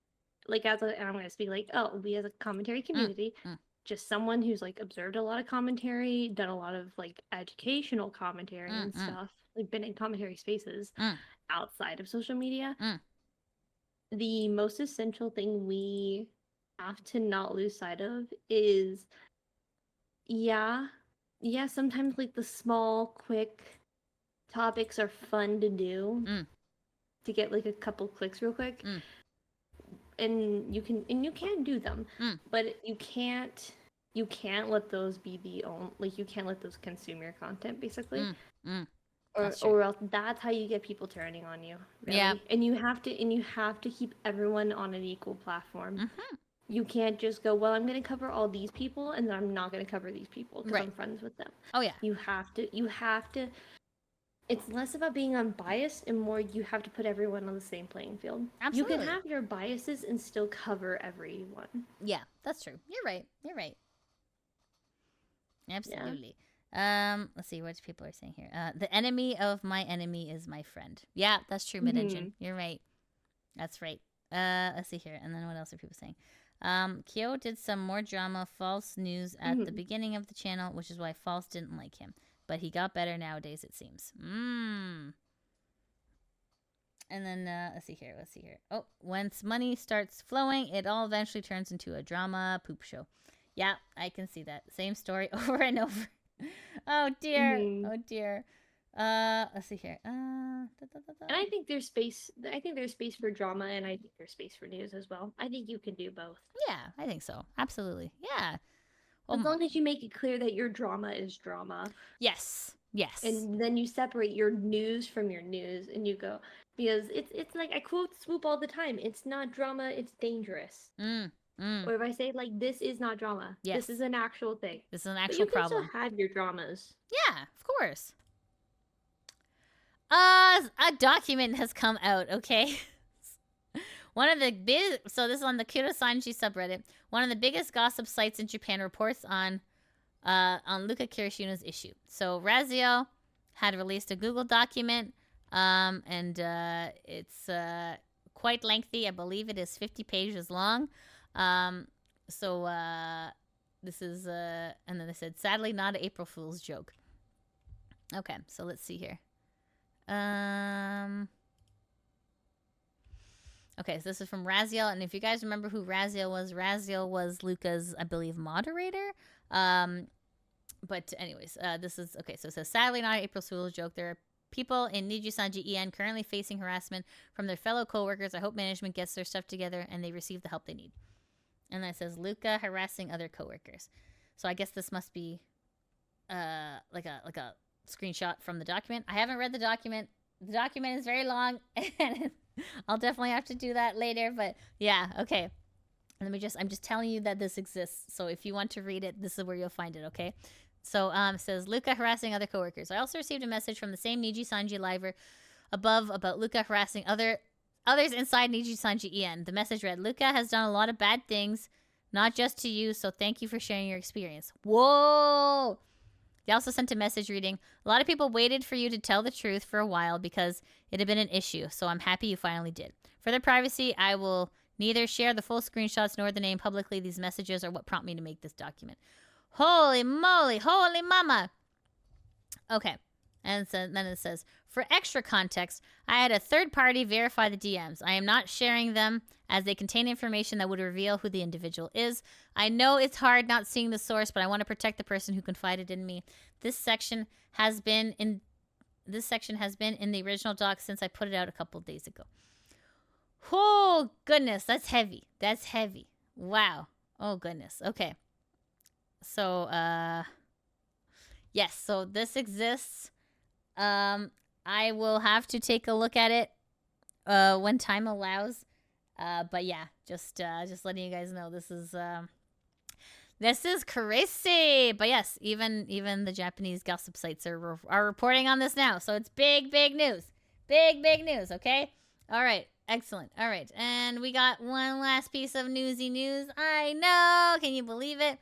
like, I'm going to speak like, we as a commentary community, just someone who's, like, observed a lot of commentary, done a lot of, like, educational commentary and stuff, like, been in commentary spaces outside of social media. The most essential thing we have to not lose sight of is, sometimes, like, the small, quick topics are fun to do to get, like, a couple clicks real quick. And you can do them, but you can't let those be the only, like, you can't let those consume your content, basically. Or else that's how you get people turning on you. Really. Yeah. And you have to keep everyone on an equal platform. You can't just go, well, I'm going to cover all these people, and then I'm not going to cover these people because I'm friends with them. Oh, yeah. You have to, it's less about being unbiased and more you have to put everyone on the same playing field. Absolutely. You can have your biases and still cover everyone. Yeah, that's true. You're right. Absolutely. Yeah. Let's see what people are saying here. The enemy of my enemy is my friend. Yeah, that's true, Mid-Engine. You're right. That's right. Let's see here. And then what else are people saying? Kyo did some more drama, false news at the beginning of the channel, which is why False didn't like him. But he got better nowadays, it seems. And then, let's see here. Oh, once money starts flowing, it all eventually turns into a drama poop show. Yeah, I can see that. Same story over and over. Oh, dear. Oh, dear. Let's see here. And I think there's space. I think there's space for drama, and I think there's space for news as well. I think you can do both. Yeah, I think so. Absolutely. Yeah. As long as you make it clear that your drama is drama. Yes. Yes. And then you separate your news from your news, and you go, because it's like, I quote Swoop all the time. It's not drama. It's dangerous. Or if I say, like, this is not drama. Yes. This is an actual thing. This is an actual problem. You can still have your dramas. Yeah, of course. A document has come out, okay? One of the so this is on the NIJISANJI subreddit. One of the biggest gossip sites in Japan reports on Luca Kaneshiro issue. So Raziel had released a Google document, and it's quite lengthy. I believe it is 50 pages long. This is and then they said, sadly not an April Fool's joke. Okay, so let's see here. Okay, so this is from Raziel, and if you guys remember who Raziel was Luca's, I believe, moderator. But anyways, this is, okay, so it says, sadly not an April Fool's joke. There are people in NIJISANJI EN currently facing harassment from their fellow coworkers. I hope management gets their stuff together and they receive the help they need. And then it says, Luca harassing other coworkers. So I guess this must be like a screenshot from the document. I haven't read the document. The document is very long, and I'll definitely have to do that later. But yeah, okay. I'm just telling you that this exists. So if you want to read it, this is where you'll find it, okay? So it says, Luca harassing other coworkers. I also received a message from the same NIJISANJI liver above about Luca harassing others inside NIJISANJI EN. The message read, Luca has done a lot of bad things, not just to you, so thank you for sharing your experience. Whoa! They also sent a message reading, a lot of people waited for you to tell the truth for a while because it had been an issue, so I'm happy you finally did. For their privacy, I will neither share the full screenshots nor the name publicly. These messages are what prompt me to make this document. Holy moly, holy mama. Okay, and so, then it says, for extra context, I had a third party verify the DMs. I am not sharing them as they contain information that would reveal who the individual is. I know it's hard not seeing the source, but I want to protect the person who confided in me. This section has been in the original doc since I put it out a couple days ago. Oh, goodness, that's heavy. That's heavy. Wow. Oh, goodness. Okay. So, yes, so this exists. I will have to take a look at it when time allows. But yeah, just letting you guys know this is crazy. But yes, even the Japanese gossip sites are reporting on this now. So it's big news. Big news, okay? All right. Excellent. All right. And we got one last piece of newsy news. I know. Can you believe it?